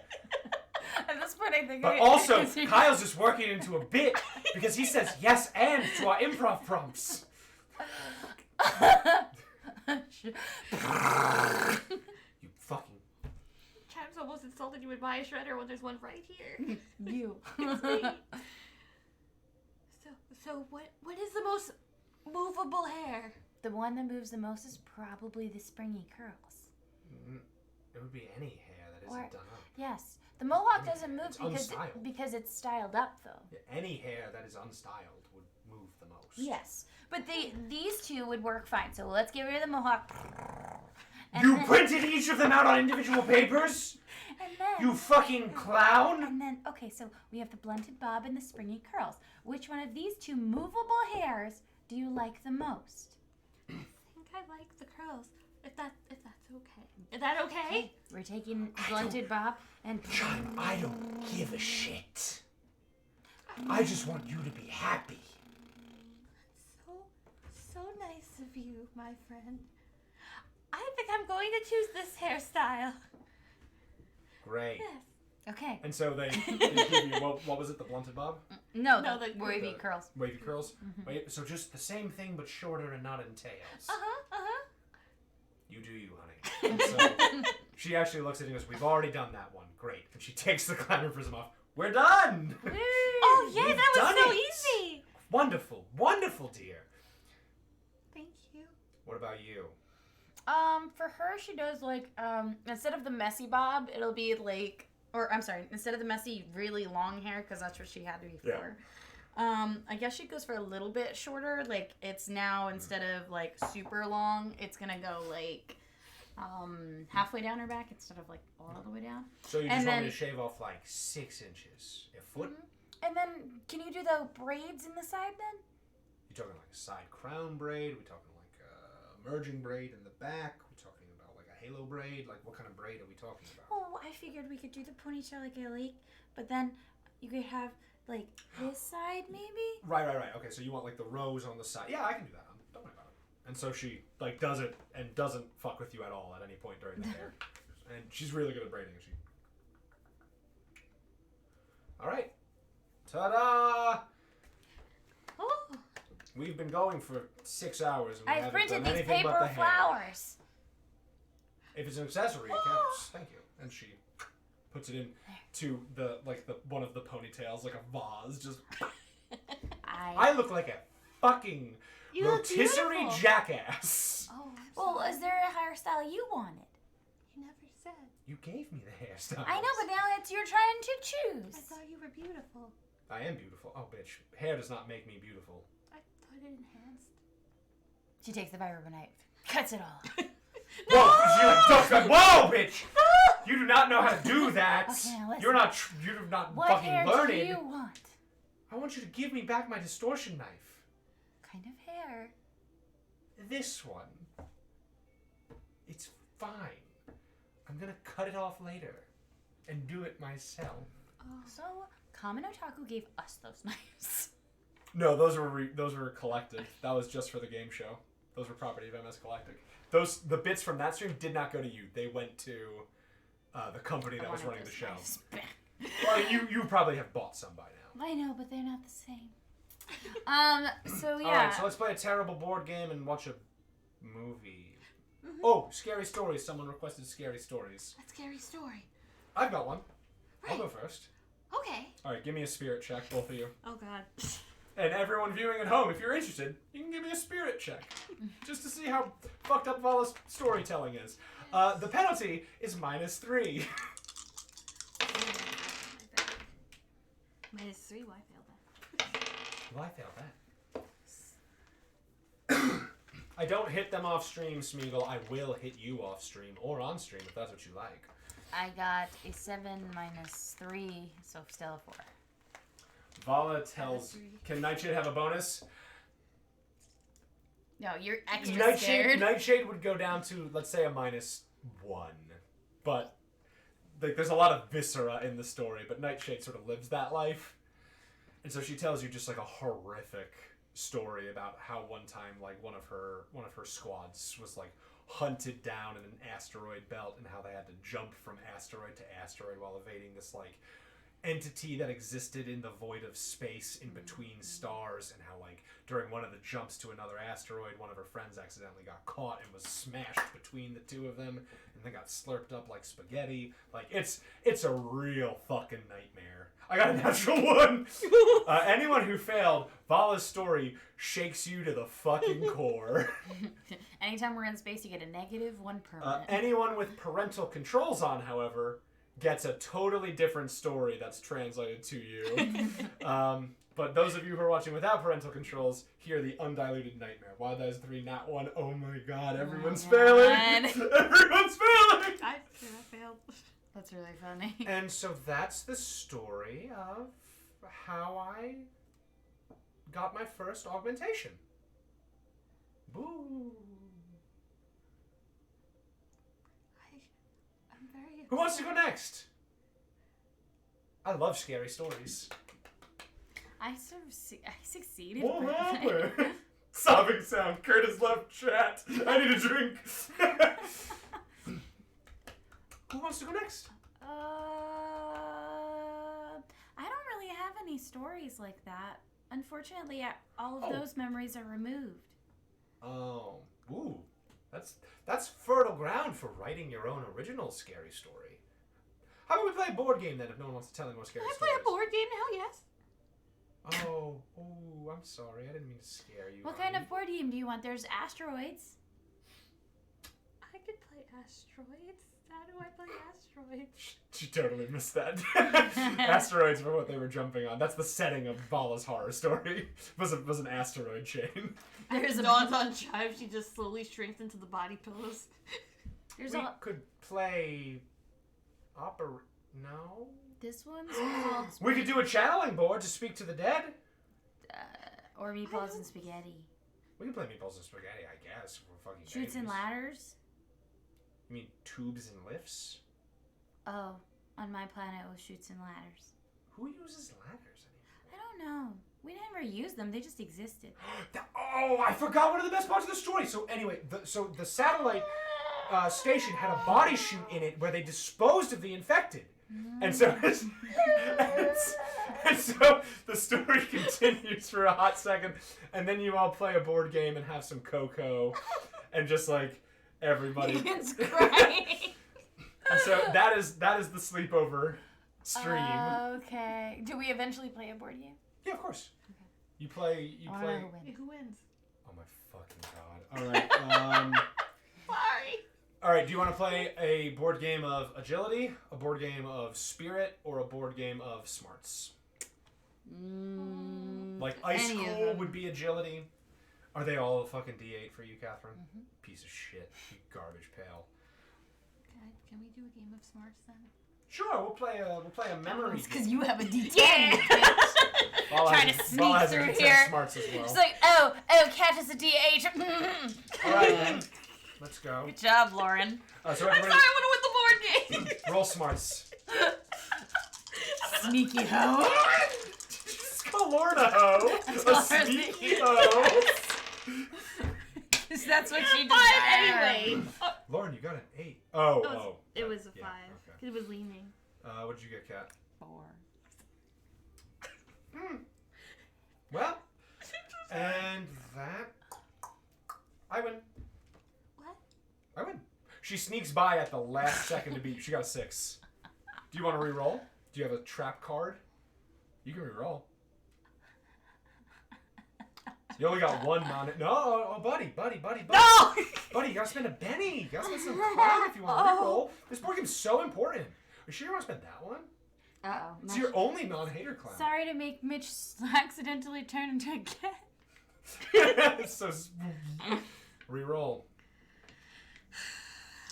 At this point, I think. But also, Kyle's just working it into a bit because he says yes and to our improv prompts. You fucking. Chime's almost insulted you would buy a shredder when there's one right here. You. It's me. So what is the most movable hair? The one that moves the most is probably the springy curls. It would be any hair that isn't Or- done up. Yes. The mohawk Any doesn't hair. move It's unstyled. because it's styled up, though. Yeah, any hair that is unstyled would move the most. Yes. But these two would work fine. So let's get rid of the mohawk. And You then- printed each of them out on individual papers? And then, You fucking clown? And then, okay, so we have the blunted bob and the springy curls. Which one of these two movable hairs do you like the most? I think I like the curls. If that's okay. Is that okay? We're taking blunted bob and... Chime, I don't give a shit. I just want you to be happy. So nice of you, my friend. I think I'm going to choose this hairstyle. Great. Yes. Okay. And so they give you, what was it, the blunted bob? No, No, the the- wavy the- curls. Wavy curls? Wait, so just the same thing but shorter and not in tails. Uh-huh. You do you, honey. And so she actually looks at it and goes, we've already done that one. Great. And she takes the glamour prism off. We're done! Oh, yeah, We've that was done so it. easy. Wonderful. Wonderful, dear. Thank you. What about you? For her, she does like, instead of the messy bob, it'll be like, or I'm sorry, instead of the messy, really long hair, because that's what she had before. I guess she goes for a little bit shorter. Like, it's now, instead of like super long, it's gonna go like, halfway down her back instead of like all the way down. So you And just want me then- to shave off like 6 inches? A foot? And then, can you do the braids in the side then? You talking like a side crown braid? We talking like a merging braid in the back? We talking about like a halo braid? Like what kind of braid are we talking about? Oh, I figured we could do the ponytail like I like, but then you could have like this side maybe. Right. Okay, so you want like the rose on the side? Yeah, I can do that. Don't worry about it. And so she like does it and doesn't fuck with you at all at any point during the hair. And she's really good at braiding. She. All right. Ta-da! Oh, We've been going for 6 hours and we I've haven't printed done these anything but the paper hair. flowers. If it's an accessory, it counts. Thank you. And she puts it in to the one of the ponytails, like a vase. Just I look like a fucking you look rotisserie beautiful. jackass. Oh, I'm Well, sorry. is there a hairstyle you wanted? You never said. You gave me the hairstyle. I know, but now it's your turn to I choose. thought you were beautiful. I am beautiful. Oh, bitch. Hair does not make me beautiful. I thought it enhanced. She takes the fiber knife, cuts it all. Whoa, bitch! You do not know how to do that. Okay, now listen. You're not What fucking hair learned. do you want? I want you to give me back my distortion knife. Kind of hair. This one. It's fine. I'm gonna cut it off later and do it myself. So, Kamen Otaku gave us those knives. No, those were collected. That was just for the game show. Those were property of MS Galactic. The bits from that stream did not go to you. They went to the company that was running the show. Well, you probably have bought some by now. I know, but they're not the same. So yeah. Alright, so let's play a terrible board game and watch a movie. Oh, scary stories. Someone requested scary stories. A scary story. I've got one. I'll Right. go first. Okay. Alright, give me a spirit check, both of you. Oh god. And everyone viewing at home, if you're interested, you can give me a spirit check. Just to see how fucked up Valla's storytelling is. The penalty is -3. -3. Why fail that? Well, I failed that. I don't hit them off stream, Smeagol. I will hit you off stream or on stream if that's what you like. I got a 7 minus 3, so still a 4. Valla tells... Can Nightshade have a bonus? No, you're extra scared. Nightshade would go down to, let's say, a -1. But like, there's a lot of viscera in the story, but Nightshade sort of lives that life. And so she tells you just like a horrific story about how one time like one of her squads was like hunted down in an asteroid belt, and how they had to jump from asteroid to asteroid while evading this like entity that existed in the void of space in between stars, and how like during one of the jumps to another asteroid, one of her friends accidentally got caught and was smashed between the two of them, and then got slurped up like spaghetti. Like it's a real fucking nightmare. I got a natural 1. Anyone who failed, Valla's story shakes you to the fucking core. Anytime we're in space, you get a -1 permanent. Anyone with parental controls on, however, gets a totally different story that's translated to you. But those of you who are watching without parental controls hear the undiluted nightmare. Wild Eyes 3, not 1. Oh my god, everyone's failing! Everyone's failing! I failed. That's really funny. And so that's the story of how I got my first augmentation. Boo! I'm very... Who wants to go next? I love scary stories. I succeeded. What but- happened? Sobbing sound. Curtis left chat. I need a drink. Who wants to go next? I don't really have any stories like that. Unfortunately, all of Oh. those memories are removed. Oh, ooh, that's fertile ground for writing your own original scary story. How about we play a board game then, if no one wants to tell any more scary Can I stories? play a board game now? Yes. Oh, I'm sorry. I didn't mean to scare you. What kind honey. of board game do you want? There's asteroids. I could play asteroids. How do I play asteroids? She totally missed that. Asteroids were what they were jumping on. That's the setting of Valla's horror story. Was an asteroid chain. There's a dawns on Chime. She just slowly shrinks into the body pillows. There's We all. could play No? This one's called We could do a channeling board to speak to the dead. or meatballs and spaghetti. We can play meatballs and spaghetti, I guess. If we're fucking Shoots and babies. ladders. You mean tubes and lifts? Oh, on my planet it was shoots and ladders. Who uses ladders anymore? I don't know. We never used them. They just existed. Oh, I forgot one of the best parts of the story. So anyway, the satellite station had a body chute in it where they disposed of the infected. And so, and so the story continues for a hot second, and then you all play a board game and have some cocoa, and just like everybody. It's crying. And so that is the sleepover stream. Okay. Do we eventually play a board game? Yeah, of course. Okay. You play. I wanna know who wins. Who wins? Oh my fucking god! All right. Sorry. All right. Do you want to play a board game of agility, a board game of spirit, or a board game of smarts? Like ice Any of cool them. would be agility. Are they all a fucking D8 for you, Catherine? Piece of shit. You garbage pail. Can we do a game of smarts then? Sure, we'll play a memory It's because game. you have a D10. Balla trying has to a- sneak Balla has a through D10 here. smarts as well. She's like, oh, Cat is a D8. All right, then. Let's go. Good job, Lauren. So I'm everybody, sorry, I want to win the board game. roll smarts. Sneaky hoe. Just call Lauren a hoe. That's A all her sneaky hoe. That's what she does. Five anyway. Lauren, you got an 8. Oh. It was a 5. Yeah, okay. It was leaning. What did you get, Kat? 4. Well, and that... I win. What? I win. She sneaks by at the last second to beat. She got a 6. Do you want to re-roll? Do you have a trap card? You can re-roll. You only got one non... No, buddy. No! Buddy, you gotta spend a penny. You gotta spend some coin if you want to re-roll. This board game's so important. Are you sure you want to spend that one? Uh-oh. It's your only non-hater clown. Sorry to make Mitch accidentally turn into a cat. So, re-roll.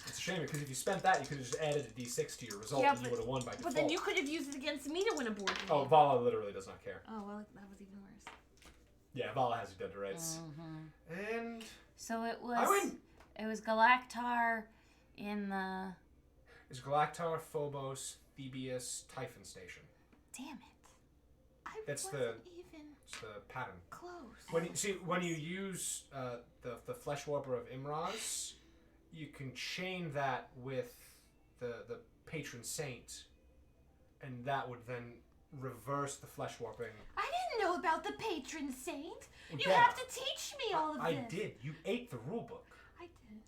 It's a shame because if you spent that, you could have just added a d6 to your result Yeah, and you would have won by default. But then you could have used it against me to win a board game. Oh, Valla literally does not care. Oh, well, that was even worse. Yeah, Valla has you dead to rights. And So it was. I win. It was Galactar in the. It's Galactar, Phobos, Thebius, Typhon Station. Damn it. I That's wasn't even It's the pattern. close. When you use the Flesh Warper of Imraz, you can chain that with the patron saint, and that would then reverse the flesh warping. I didn't know about the patron saint. You Yeah. have to teach me all of I this. did. You ate the rule book. I did.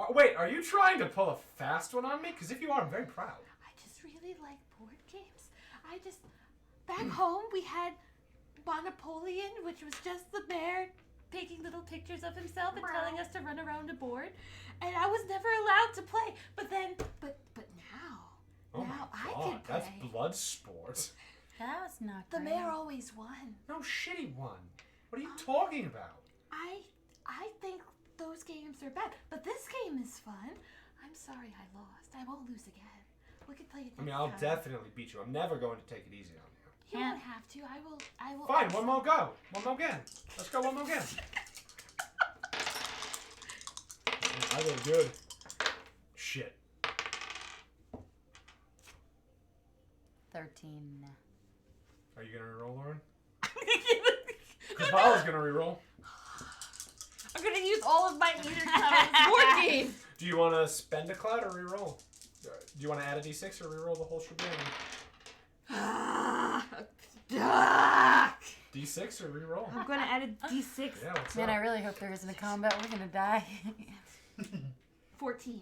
Oh, wait, are you trying to pull a fast one on me? Because if you are, I'm very proud. I just really like board games. Back home we had Monopolian, which was just the mayor taking little pictures of himself and telling us to run around a board. And I was never allowed to play. But now, Oh now my I god, can that's play. blood sport. That was not The great. mayor always won. No shitty one. What are you talking about? I think those games are bad, but this game is fun. I'm sorry I lost. I won't lose again. We could play it next I mean, I'll time. definitely beat you. I'm never going to take it easy on you. You don't have to. I will. Fine, one more go. One more again. Let's go one more again. I did good. Shit. 13. Are you gonna reroll, Lauren? Because Valla's gonna reroll. I'm gonna use all of my meter on this board game. Do you want to spend a cloud or reroll? Do you want to add a d6 or reroll the whole shebang? D6 or reroll? I'm gonna add a d6. Yeah, what's Man, up? I really hope there isn't a combat. We're gonna die. 14.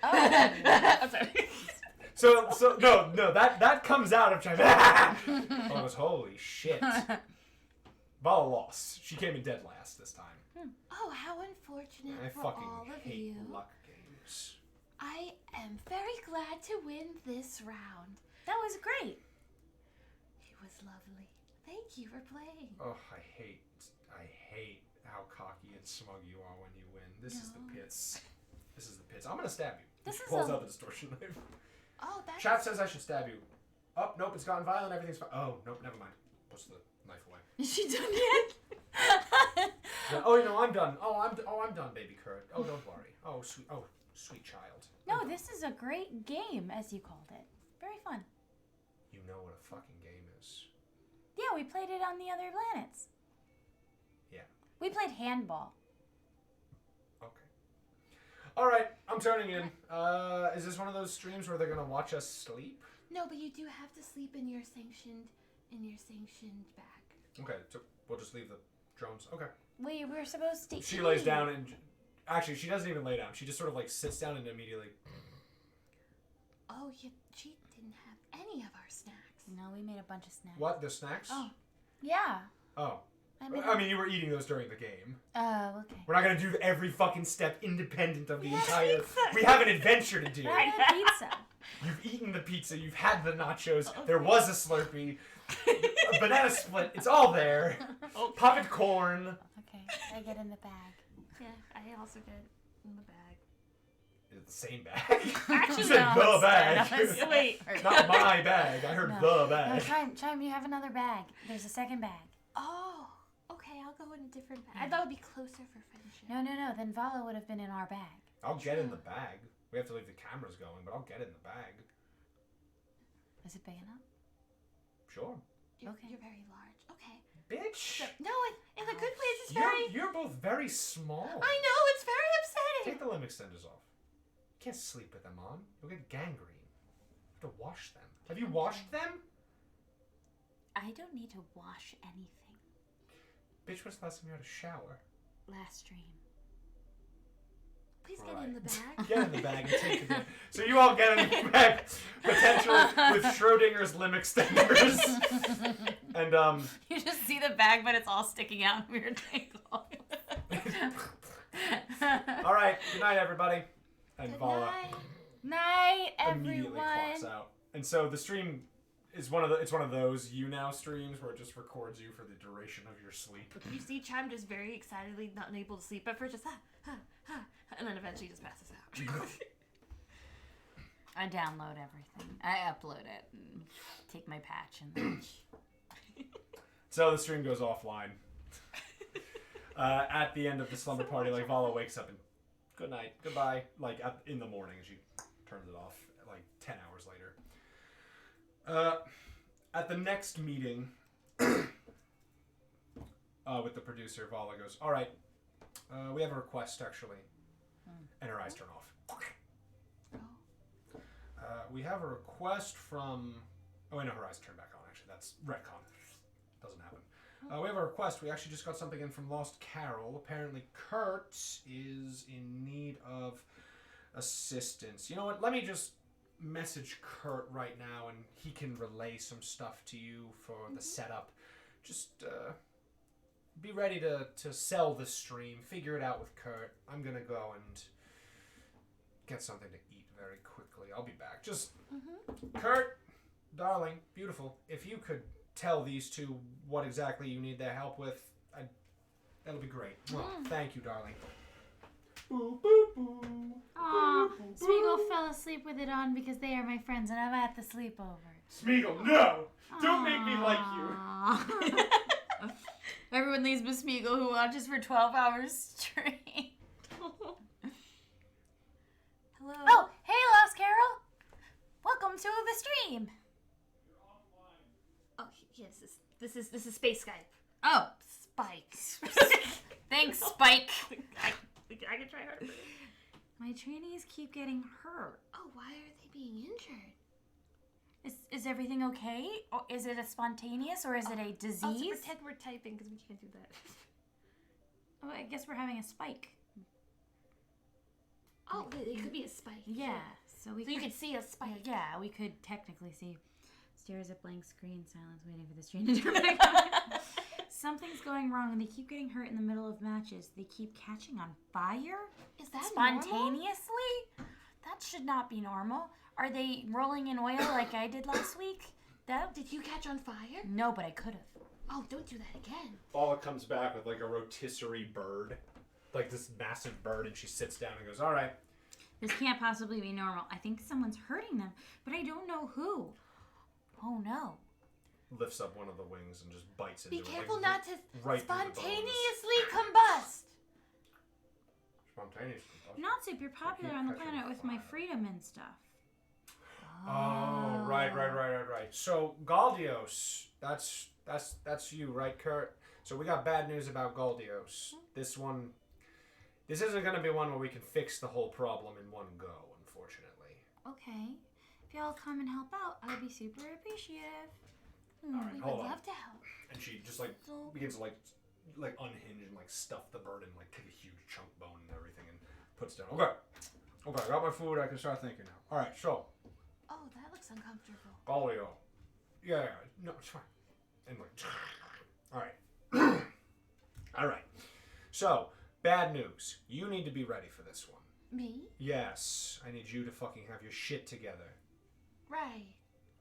Oh. I'm sorry. So no, that comes out of Chime. Oh, it was holy shit. Valla lost. She came in dead last this time. Oh, how unfortunate I for fucking all of hate you. luck games. I am very glad to win this round. That was great. It was lovely. Thank you for playing. Oh, I hate how cocky and smug you are when you win. This is the pits. This is the pits. I'm gonna stab you. This She is pulls a- out the distortion knife. Oh, that's... Chat says I should stab you. Oh, nope, it's gotten violent. Everything's fine. Oh, nope, never mind. Push the knife away. Is she done yet? Yeah, oh, no, I'm done. I'm done, baby Kurt. Oh, don't worry. Oh, sweet child. No, this is a great game, as you called it. Very fun. You know what a fucking game is. Yeah, we played it on the other planets. Yeah. We played handball. Okay. All right, I'm turning in. Is this one of those streams where they're gonna watch us sleep? No, but you do have to sleep in your sanctioned bag. Okay, so we'll just leave the drones. Okay. We were supposed to She eat. lays down and actually she doesn't even lay down. She just sort of like sits down and immediately. Oh, she didn't have any of our snacks. No, we made a bunch of snacks. What? The snacks? Oh. Yeah. Oh. I I mean, you were eating those during the game. Oh, okay. We're not gonna do every fucking step independent of the We had entire. pizza. We have an adventure to do. I had pizza. You've eaten the pizza. You've had the nachos. There was a Slurpee. A banana split. It's all there. Popped corn. Okay, I get in the bag. Yeah, I also get in the bag. Is it the same bag? Actually, You said no, the bag. instead. Wait. Not my bag. I heard the No, bag. Chime, you have another bag. There's a second bag. Oh, okay, I'll go in a different bag. I thought it would be closer for friendship. No. Then Valla would have been in our bag. I'll get in the bag. We have to leave the cameras going, but I'll get in the bag. Is it big enough? Sure. Okay. You're very large. Okay. Bitch. No, in a good way. It's very. You're both very small. I know. It's very upsetting. Take the limb extenders off. You can't sleep with them on. You'll get gangrene. You have to wash them. Have you washed them? I don't need to wash anything. Bitch, when's the last time you had a shower? Last stream. Please All get right. in the bag. Get in the bag and take the bag. So you all get in the bag, potentially with Schrodinger's limb extenders. And, You just see the bag, but it's all sticking out in weird angles. all right, good night, everybody. And Good Valla Night, immediately clocks everyone. out. And so the stream is one of those you now streams where it just records you for the duration of your sleep. You see Chime just very excitedly not able to sleep at first, just and then eventually just passes out. I download everything. I upload it and take my patch and So the stream goes offline. At the end of the slumber party, like Valla wakes up and good night, goodbye, like in the morning. She turns it off like 10 hours later. At the next meeting with the producer, Valla goes, all right, we have a request actually. And her eyes turn off. We have a request from... Oh, wait, no, her eyes turn back on, actually. That's retcon. Doesn't happen. We have a request. We actually just got something in from Lost Carol. Apparently, Kurt is in need of assistance. You know what? Let me just message Kurt right now, and he can relay some stuff to you for the setup. Just be ready to sell the stream. Figure it out with Kurt. I'm going to go and get something to eat very quickly. I'll be back. Just, Kurt, darling, beautiful, if you could tell these two what exactly you need their help with, that'll be great. Well, thank you, darling. Boo, boo, boo. Aw, Smeagol fell asleep with it on because they are my friends and I'm at the sleepover. Smeagol, no! Don't make me like you. Everyone leaves but Smeagol, who watches for 12 hours straight. Hello. Oh, hey, Lost Carol. Welcome to the stream. Oh, yes. This is Space Skype. Oh, Spike. thanks, Spike. I can try harder. My trainees keep getting hurt. Oh, why are they being injured? Is everything okay? Or is it a spontaneous or is it a disease? Oh, so pretend we're typing because we can't do that. Oh, I guess we're having a spike. Oh, it could be a spike. Yeah, so you could see a spike. Yeah, we could technically see. Stares at blank screen, silence, waiting for the stream to turn. Something's going wrong, and they keep getting hurt in the middle of matches. They keep catching on fire? Is that spontaneously? That should not be normal. Are they rolling in oil like I did last week? Did you catch on fire? No, but I could have. Oh, don't do that again. Paula comes back with like a rotisserie bird. Like this massive bird, and she sits down and goes, all right. This can't possibly be normal. I think someone's hurting them, but I don't know who. Oh no. Lifts up one of the wings and just bites into Be it. careful like, not to right through the bones. spontaneously combust. Spontaneous. Not super popular on the planet with my freedom and stuff. Oh, right. So Galdios, that's you, right, Kurt? So we got bad news about Galdios. This isn't going to be one where we can fix the whole problem in one go, unfortunately. Okay. If y'all come and help out, I would be super appreciative. All right, We hold would on. love to help. And she just like begins to like unhinge and like stuff the bird and like take a huge chunk bone and everything and puts down. Okay, I got my food. I can start thinking now. All right, so Oh, that looks uncomfortable. Galio. Yeah, no, it's fine. And like, all right. All right. So, bad news. You need to be ready for this one. Me? Yes, I need you to fucking have your shit together. Right.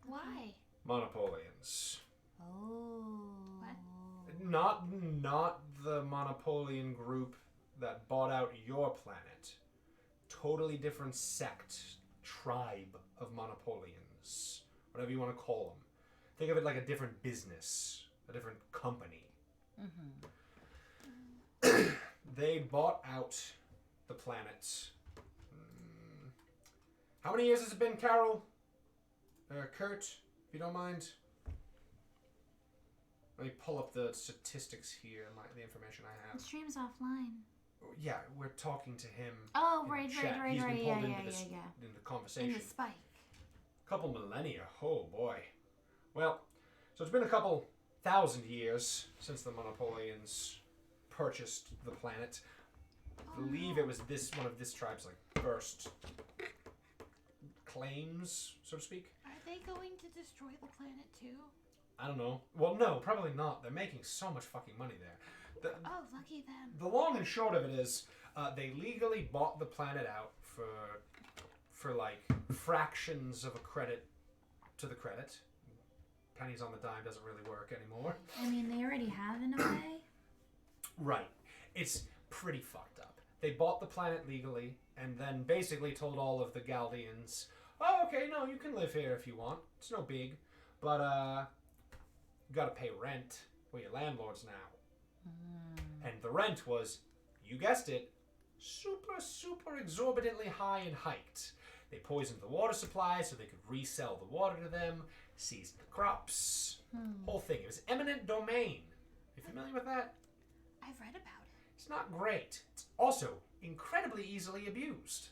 Why? Monopolians. Oh. What? Not the Monopolian group that bought out your planet. Totally different sect, tribe of Monopolians. Whatever you want to call them. Think of it like a different business, a different company. They bought out the planet. How many years has it been, Carol? Kurt, if you don't mind. Let me pull up the statistics here, the information I The have. stream's offline. Yeah, we're talking to him. Oh, in right. chat. He's been pulled Yeah, into yeah, this yeah, in the In conversation. the spike. Couple millennia. Oh boy. Well, so it's been a couple thousand years since the Monopolians purchased the planet. I believe it was one of this tribe's like first claims, so to speak. Are they going to destroy the planet too? I don't know. Well, no, probably not. They're making so much fucking money there. Oh, lucky them. The long and short of it is, they legally bought the planet out for like fractions of a credit to the credit. Pennies on the dime doesn't really work anymore. I mean, they already have in a way. Right. It's pretty fucked up. They bought the planet legally and then basically told all of the Galdians, oh, okay, no, you can live here if you want. It's no big. But, you gotta pay rent. We're your landlords now. And the rent was, you guessed it, super exorbitantly high and hiked. They poisoned the water supply so they could resell the water to them, seized the crops. Whole thing. It was eminent domain. You familiar with that? I've read about it. It's not great. It's also incredibly easily abused.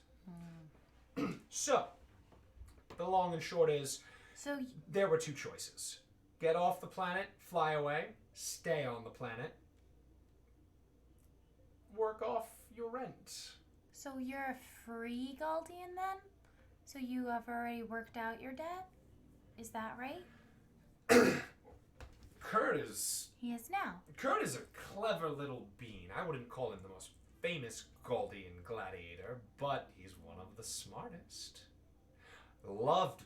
So, the long and short is, So there were two choices. Get off the planet, fly away, stay on the planet, work off your rent. So you're a free Galdian then? So you have already worked out your debt? Is that right? Kurt is He is now. a clever little bean. I wouldn't call him the most famous Galdian gladiator, but he's one of the smartest. Loved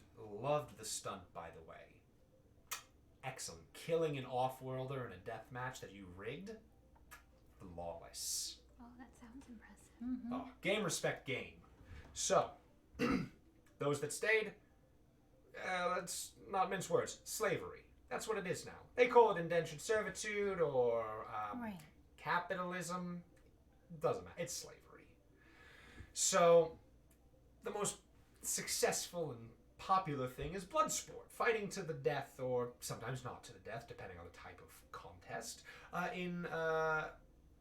the stunt, by the way. Excellent. Killing an off-worlder in a death match that you rigged? Flawless. Oh, that sounds impressive. Oh, game, respect, game. So, those that stayed, let's not mince words. Slavery. That's what it is now. They call it indentured servitude or Right. capitalism. Doesn't matter. It's slavery. So, the most successful and popular thing is blood sport. Fighting to the death, or sometimes not to the death, depending on the type of contest, in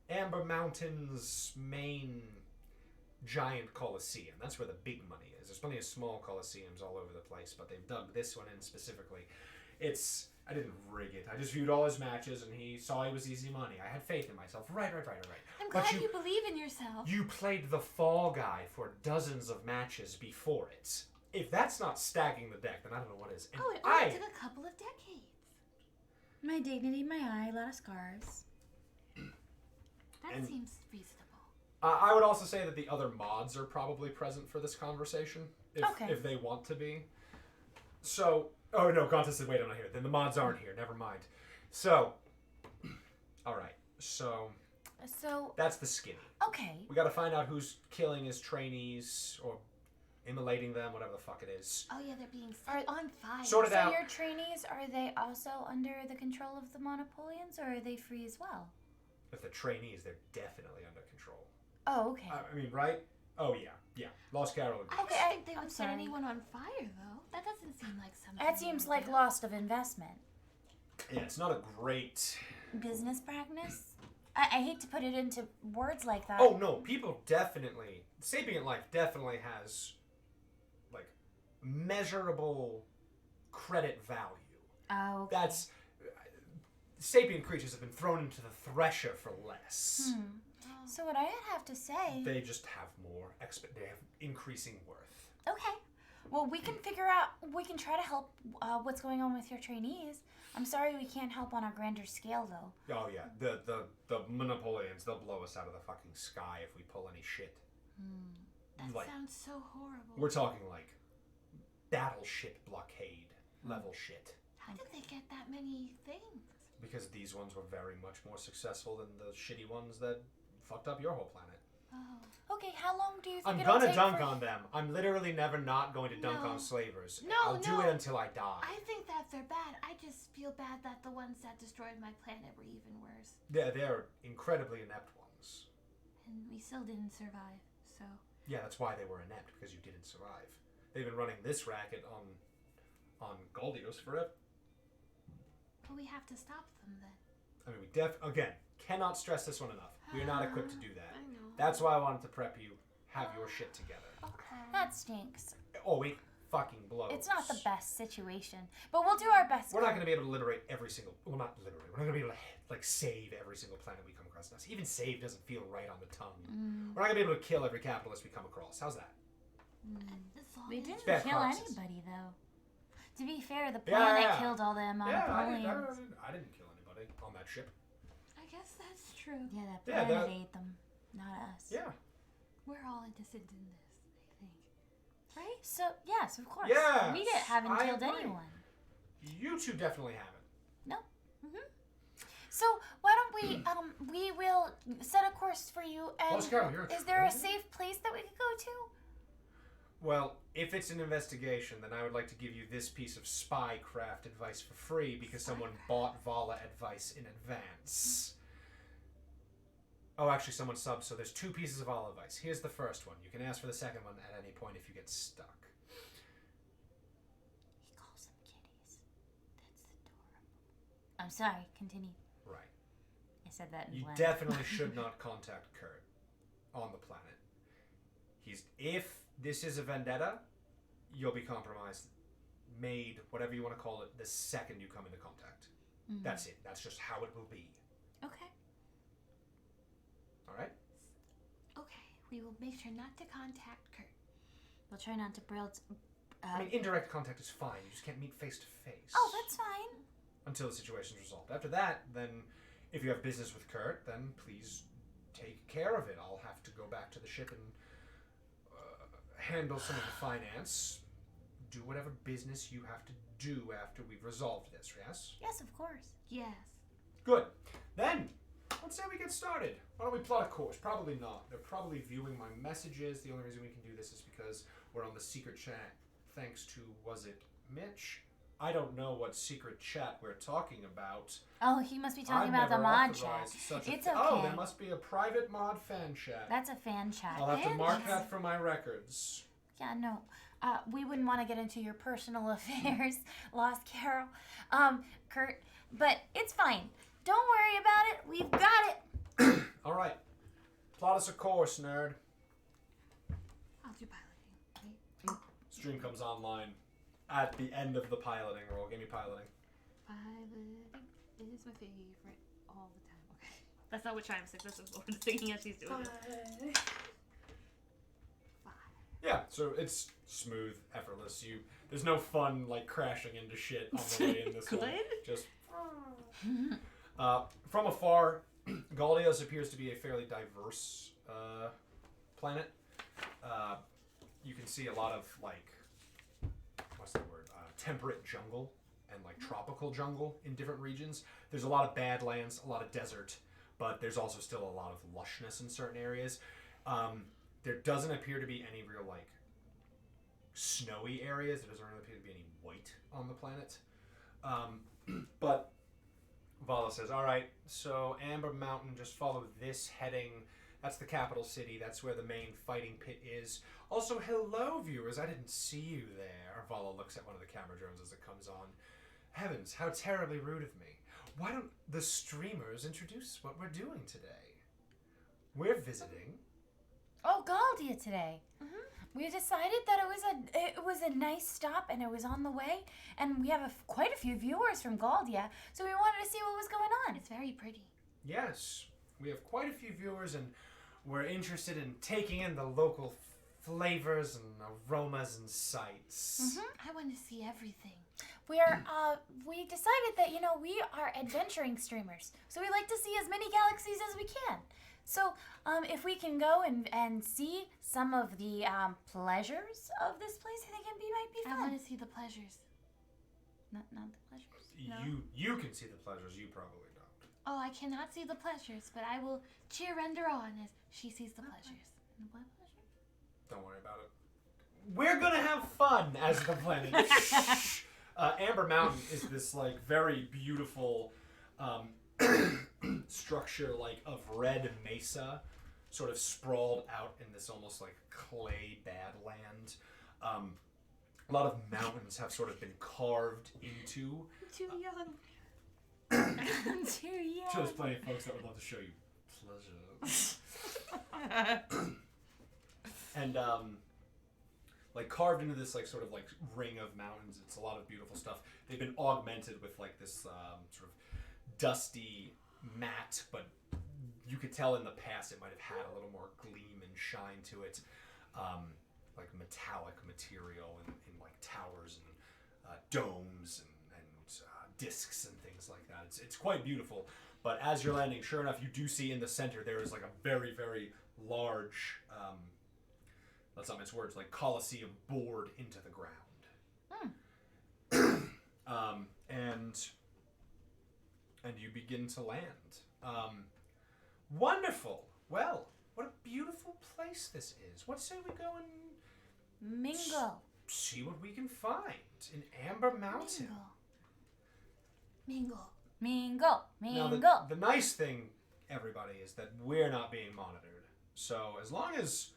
Amber Mountain's main giant coliseum. That's where the big money is. There's plenty of small coliseums all over the place, but they've dug this one in specifically. I didn't rig it. I just viewed all his matches, and he saw it was easy money. I had faith in myself. Right. I'm But glad you believe in yourself. You played the fall guy for dozens of matches before it. If that's not stacking the deck, then I don't know what is. And Oh, it only took a couple of decades. My dignity, my eye, a lot of scars. That And- seems reasonable. I would also say that the other mods are probably present for this conversation, if they want to be. So, oh no, Gonta said, wait, I'm not here. Then the mods aren't here. Never mind. So, all right. So that's the skinny. Okay. We got to find out who's killing his trainees or immolating them, whatever the fuck it is. Oh yeah, they're being set on fire. Sort it So out. your trainees, are they also under the control of the Monopolians, or are they free as well? If the trainees, they're definitely under control. Oh, okay. I mean, right? Oh yeah. Lost Carol agrees. I don't think they I'm would set sorry. anyone on fire though. That doesn't seem like something. That they seems would like do. loss of investment. Yeah, it's not a great. Business practice? I hate to put it into words like that. Oh no, people definitely. Sapient life definitely has like measurable credit value. Oh, okay. That's sapient creatures have been thrown into the thresher for less. So what I'd have to say... They just have more they have increasing worth. Okay. Well, we can figure out... We can try to help what's going on with your trainees. I'm sorry we can't help on a grander scale, though. Oh yeah, the Monopolians, they'll blow us out of the fucking sky if we pull any shit. That Like, sounds so horrible. we're talking like battleship blockade level shit. How did they get that many things? Because these ones were very much more successful than the shitty ones that fucked up your whole planet. Oh. Okay, how long do you think I'm it'll gonna take dunk for... on them. I'm literally never not going to dunk No. on slavers. No, I'll do no. it until I die. I think that they're bad. I just feel bad that the ones that destroyed my planet were even worse. They're incredibly inept ones. And we still didn't survive, so... Yeah, that's why they were inept, because you didn't survive. They've been running this racket on Goldios forever. But we have to stop them then. I mean, we again, cannot stress this one enough. We are not equipped to do that. I know. That's why I wanted to prep you, have your shit together. Okay. That stinks. Oh, it fucking blows. It's not the best situation, but we'll do our best. We're not going to be able to liberate every single... Well, not liberate. We're not going to be able to, like, save every single planet we come across. Even save doesn't feel right on the tongue. We're not going to be able to kill every capitalist we come across. How's that? As long We as- didn't bad kill proxies. anybody, though. To be fair, the Yeah, planet yeah. killed all them Yeah, Napoleons. I didn't kill anybody on that ship. I guess that's true. Yeah, that Yeah, planet that- ate them, not us. Yeah. We're all innocent in this, I think. Right? So, yes, of course. Yes, We haven't I killed agree. anyone. You two definitely haven't. No. So, why don't we will set a course for you, and Well, Carol, you're a is there a traitor. safe place that we could go to? Well, if it's an investigation, then I would like to give you this piece of spy craft advice for free because someone bought Valla advice in advance. Oh, actually, someone subbed, so there's 2 pieces of Valla advice. Here's the first one. You can ask for the second one at any point if you get stuck. He calls them kitties. That's adorable. I'm sorry, continue. Right. I said that in You Latin. definitely should not contact Kurt on the planet. If this is a vendetta, you'll be compromised, made, whatever you want to call it, the second you come into contact. That's it. That's just how it will be. Okay. All right? Okay, we will make sure not to contact Kurt. We'll try not to build... I mean, indirect contact is fine. You just can't meet face to face. Oh, that's fine. Until the situation's resolved. After that, then, if you have business with Kurt, then please take care of it. I'll have to go back to the ship and handle some of the finance. Do whatever business you have to do after we've resolved this, yes? Yes, of course. Yes. Good. Then, let's say we get started. Why don't we plot a course? Probably not. They're probably viewing my messages. The only reason we can do this is because we're on the secret chat thanks to, was it Mitch? I don't know what secret chat we're talking about. Oh, he must be talking I've about the never mod authorized chat. such a It's Oh, okay. there must be a private mod fan chat. That's a fan chat. I'll have to fan mark chat. that for my records. Yeah, no. We wouldn't want to get into your personal affairs, Lost Carol. Kurt, but it's fine. Don't worry about it. We've got it. All right. Plot us a course, nerd. I'll do piloting. Right? Stream comes online at the end of the piloting roll. Give me piloting. Piloting is my favorite all the time. Okay. That's not what Chime sings. That's what Lauren's singing as she's doing it. 5. Yeah, so it's smooth, effortless. There's no fun like crashing into shit on the way in this one. Good. Just from afar, Goldios appears to be a fairly diverse planet. You can see a lot of like what's the word? Temperate jungle and like tropical jungle in different regions. There's a lot of badlands, a lot of desert, but there's also still a lot of lushness in certain areas. There doesn't appear to be any real like snowy areas. There doesn't really appear to be any white on the planet. But Valla says, all right, so Amber Mountain, just follow this heading. That's the capital city. That's where the main fighting pit is. Also, hello, viewers. I didn't see you there. Valla looks at one of the camera drones as it comes on. Heavens, how terribly rude of me. Why don't the streamers introduce what we're doing today? We're visiting... Oh, Galdia today. We decided that it was a nice stop and it was on the way, and we have quite a few viewers from Galdia, so we wanted to see what was going on. It's very pretty. Yes, we have quite a few viewers, and we're interested in taking in the local flavors and aromas and sights. I want to see everything. We decided that we are adventuring streamers, so we like to see as many galaxies as we can. So, if we can go and see some of the pleasures of this place, I think might be I fun. want to see the pleasures. Not the pleasures. No. You can see the pleasures. You probably don't. Oh, I cannot see the pleasures, but I will cheer Render on as she sees the pleasures. And what pleasure? Don't worry about it. We're gonna have fun as the planet. Amber Mountain is this like very beautiful structure like of red mesa, sort of sprawled out in this almost like clay badland. A lot of mountains have sort of been carved into. I'm too young. I'm too young. So there's plenty of folks that would love to show you pleasure. And like carved into this like sort of like ring of mountains. It's a lot of beautiful stuff. They've been augmented with like this sort of dusty matte, but you could tell in the past it might have had a little more gleam and shine to it. Like metallic material in like towers and domes and discs and things like that. It's quite beautiful. But as you're landing, sure enough, you do see in the center there is like a very, very large, let's not mince words, like Colosseum bored into the ground. And you begin to land. Wonderful. Well, what a beautiful place this is. What say we go and Mingle. see what we can find in Amber Mountain? Mingle. Mingle. Now, Mingle. the nice thing, everybody, is that we're not being monitored. So as long as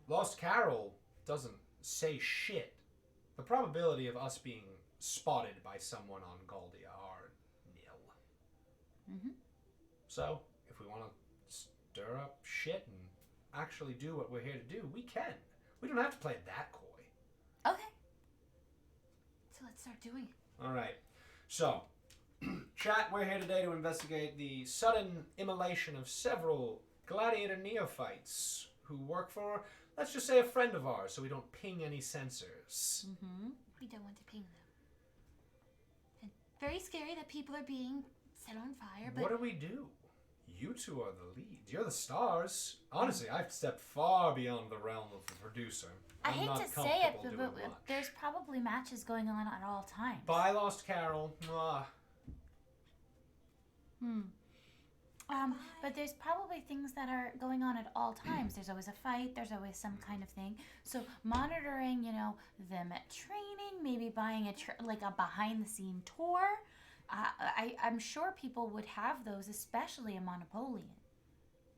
Lost Carol doesn't say shit, the probability of us being spotted by someone on Galdia are nil. Mm-hmm. So if we want to stir up shit and actually do what we're here to do, we can. We don't have to play it that coy. Okay. So let's start doing it. All right. So, chat, we're here today to investigate the sudden immolation of several gladiator neophytes who work for, let's just say, a friend of ours, so we don't ping any sensors. Mm-hmm. We don't want to ping them. And very scary that people are being set on fire, but What do we do? You two are the leads. You're the stars. Honestly, I've stepped far beyond the realm of the producer. I I'm hate not to say it, comfortable but doing much. there's probably matches going on at all times. Bye, Lost Carol. Mwah. But there's probably things that are going on at all times. There's always a fight. There's always some kind of thing. So monitoring, them at training, maybe buying a behind-the-scene tour. I'm sure people would have those, especially a Monopolian.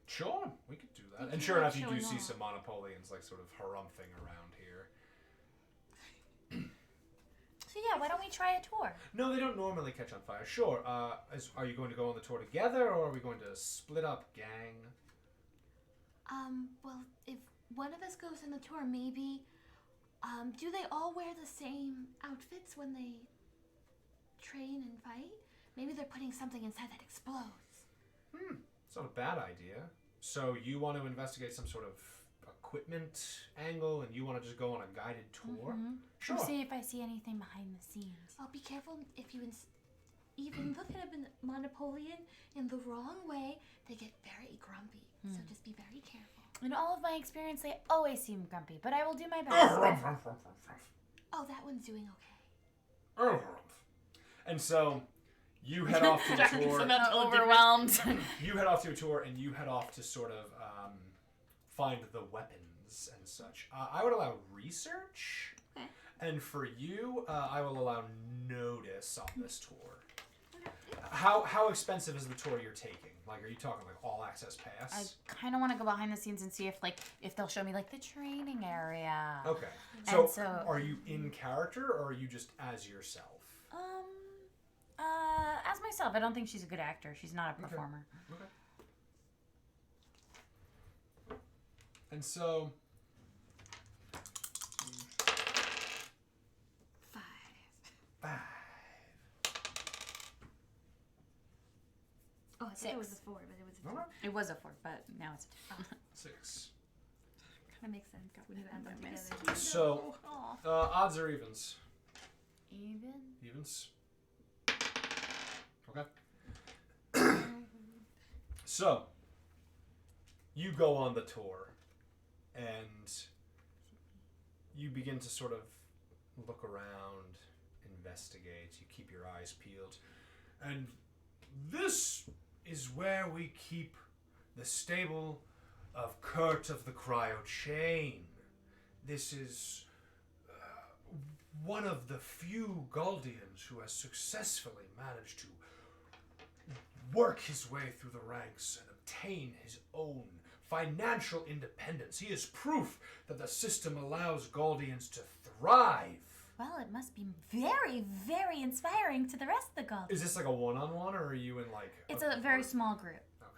Sure, we could do that. They And do sure like enough, you do showing see off. some Monopolians like sort of harumphing around here. So yeah, why don't we try a tour? No, they don't normally catch on fire. Sure. Are you going to go on the tour together, or are we going to split up, gang? well, if one of us goes on the tour, maybe, do they all wear the same outfits when they train and fight? Maybe they're putting something inside that explodes. It's not a bad idea. So you want to investigate some sort of equipment angle, and you want to just go on a guided tour? Sure. To see if I see anything behind the scenes. Oh, be careful if you even look at a Monopolian in the wrong way, they get very grumpy. So just be very careful. In all of my experience, they always seem grumpy, but I will do my best. Oh, that one's doing okay. And so you head off to a tour. Overwhelmed. You head off to a tour, and you head off to sort of find the weapons and such. I would allow research, Okay. and for you, I will allow notice on this tour. How expensive is the tour you're taking? Like, are you talking like all access I pass? kind of want to go behind the scenes and see if they'll show me the training area. Okay. And So, so- are you in character, or are you just as yourself? As myself, I don't think she's a good actor. She's not a performer. Okay. And so, 5. 5. Oh, I said it was a 6. 4, but it was a 4. Okay. It was a 4, but now it's a 6. Kind of makes sense when you add them together. So, odds or evens? even. Evens. Okay. So, you go on the tour, and you begin to sort of look around, investigate. You keep your eyes peeled, and this is where we keep the stable of Kurt of the Cryo Chain. This is one of the few Galdians who has successfully managed to work his way through the ranks and obtain his own financial independence. He is proof that the system allows Galdians to thrive. Well, it must be very, very inspiring to the rest of the Galdians. Is this like a one-on-one, or are you in like... It's a very small group. Okay.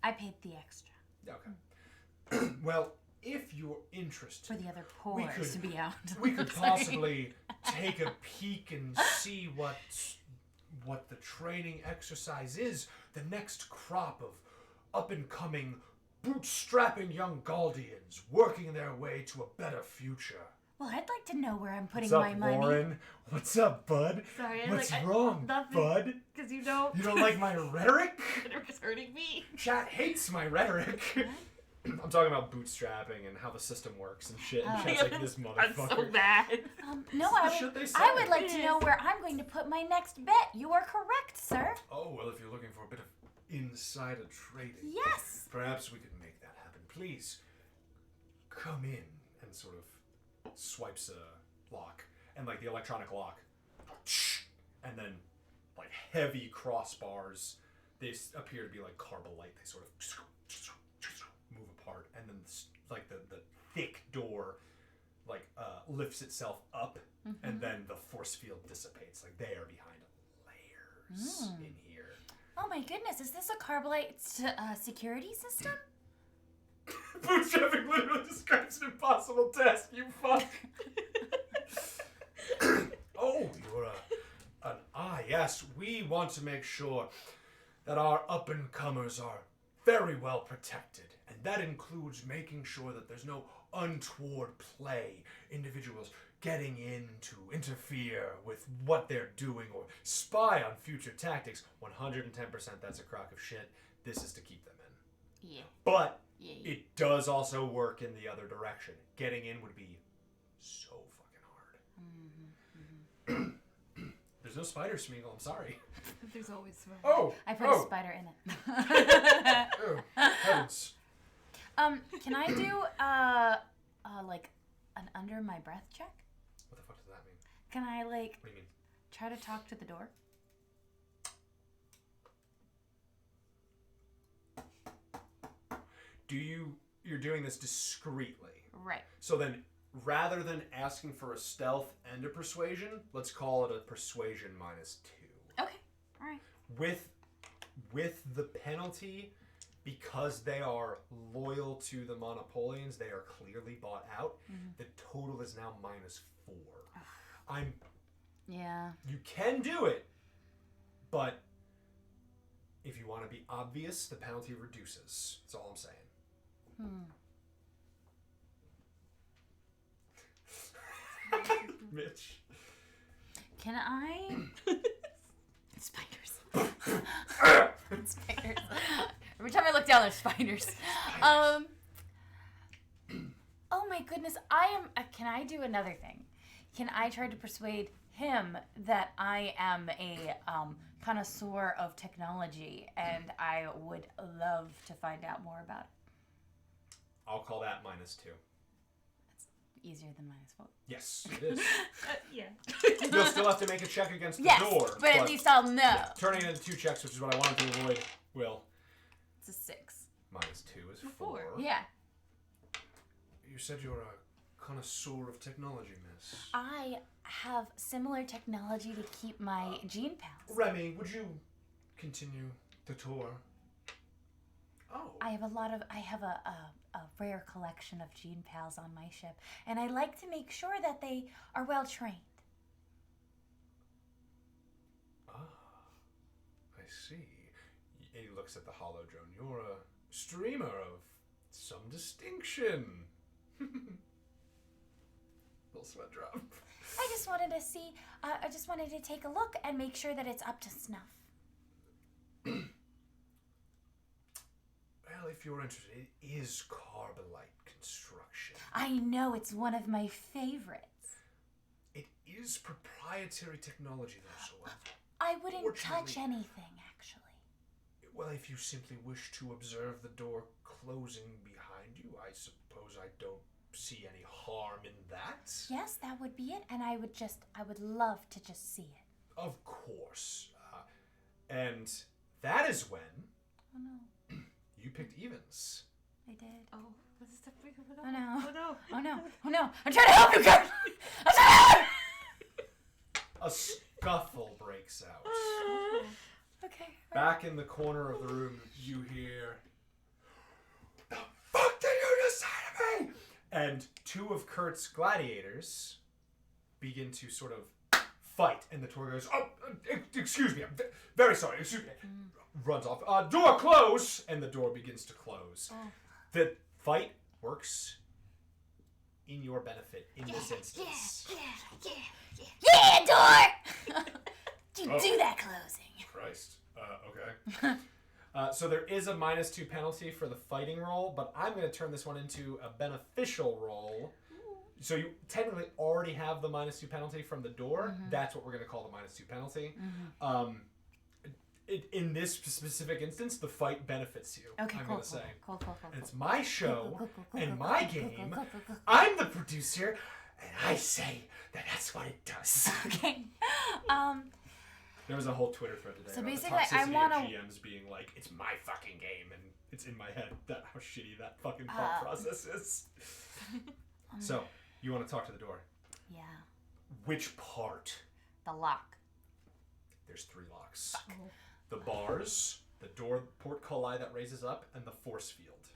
I paid the extra. Okay. Well, if you're interested... For the other poor to be out. We could possibly take a peek and see what the training exercise is. The next crop of up-and-coming, bootstrapping young Galdians working their way to a better future. Well, I'd like to know where I'm putting What's my up, money. Lauren? What's up, bud? Sorry, What's wrong, nothing. bud? Because you don't. You don't like my rhetoric? It's hurting me. Chat hates my rhetoric. I'm talking about bootstrapping and how the system works and shit. And chat's like, this motherfucker. I'm so bad. No, That's the shit they say. I would like to know where I'm going to put my next bet. You are correct, sir. Oh, well, if you're looking for a bit of insider trading, Yes. perhaps we could make that happen. Please, come in. And sort of swipes a lock. And, like, the electronic lock. And then, like, heavy crossbars. They appear to be, like, Carbolite. They sort of move apart. And then, like, the thick door, like, lifts itself up. And then the force field dissipates. Like, they are behind layers in here. Oh my goodness, is this a Carbolite security system? Bootstrapping literally describes an impossible task, you fuck. Oh, you're yes. We want to make sure that our up-and-comers are very well protected. And that includes making sure that there's no untoward play. Individuals getting in to interfere with what they're doing or spy on future tactics. 110% that's a crock of shit. This is to keep them in. Yeah. But it does also work in the other direction. Getting in would be so fucking hard. There's no spider, Smeagol. I'm sorry. There's always one. Oh! I put a spider in it. Oh, heavens. Can I do like an under my breath check? What the fuck does that mean? Can I like What do you mean? try to talk to the door? You're doing this discreetly. Right. So then, rather than asking for a stealth and a persuasion, let's call it a persuasion -2. Okay. All right. With the penalty, because they are loyal to the Monopolians, they are clearly bought out. The total is now -4. Yeah. You can do it, but if you want to be obvious, the penalty reduces. That's all I'm saying. Mitch. Can I? Spiders. Spiders. Every time I look down, there's spiders. Oh my goodness! Can I do another thing? Can I try to persuade him that I am a connoisseur of technology and I would love to find out more about it? I'll call that -2. Easier than -4. Yes, it is. Yeah. You'll still have to make a check against the Yes, door. but at least I'll know. Turning it into 2 checks, which is what I wanted to avoid, will. It's a 6. -2 is 4. 4. Yeah. You said you're a connoisseur of technology, miss. I have similar technology to keep my gene pals. Remy, would you continue the tour? Oh. I have a rare collection of gene pals on my ship, and I like to make sure that they are well trained. I see. And he looks at the hollow drone. You're a streamer of some distinction. Little sweat drop. I just wanted to see, I just wanted to take a look and make sure that it's up to snuff. Well, if you're interested, it is carbonite construction. I know, it's one of my favorites. It is proprietary technology, though, so I wouldn't Fortunately- touch anything, actually. well, if you simply wish to observe the door closing behind you, I suppose I don't see any harm in that. Yes, that would be it, and I would love to just see it. Of course. And that is when Oh no, you picked evens. I did. Oh, what's the freak? Oh no. Oh no. Oh no, oh no, I'm trying to help you, Kurt! I'm trying to help you! A scuffle breaks out. Okay. Back in the corner of the room, you hear, "The fuck did you just say to me?" And two of Kurt's gladiators begin to sort of fight, and the tour goes, "Oh, excuse me, I'm very sorry, excuse me." Runs off. Door close! And the door begins to close. Oh. The fight works in your benefit in this instance. Yeah, door! You Oh. do that closing. Christ. Okay. So there is a -2 penalty for the fighting roll, but I'm going to turn this one into a beneficial roll. So you technically already have the -2 penalty from the door. That's what we're going to call the -2 penalty. In this specific instance, the fight benefits you. Okay, I'm cool, going to say. cool. And it's my show Cool, and my game. I'm the producer, and I say that that's what it does. Okay. There was a whole Twitter thread today So about basically, the I toxicity wanna- of GMs being like, it's my fucking game, and it's in my head that how shitty that fucking thought process is. So, you want to talk to the door. Yeah. Which part? The lock. There's 3 locks. The bars, the door portcullis that raises up, and the force field.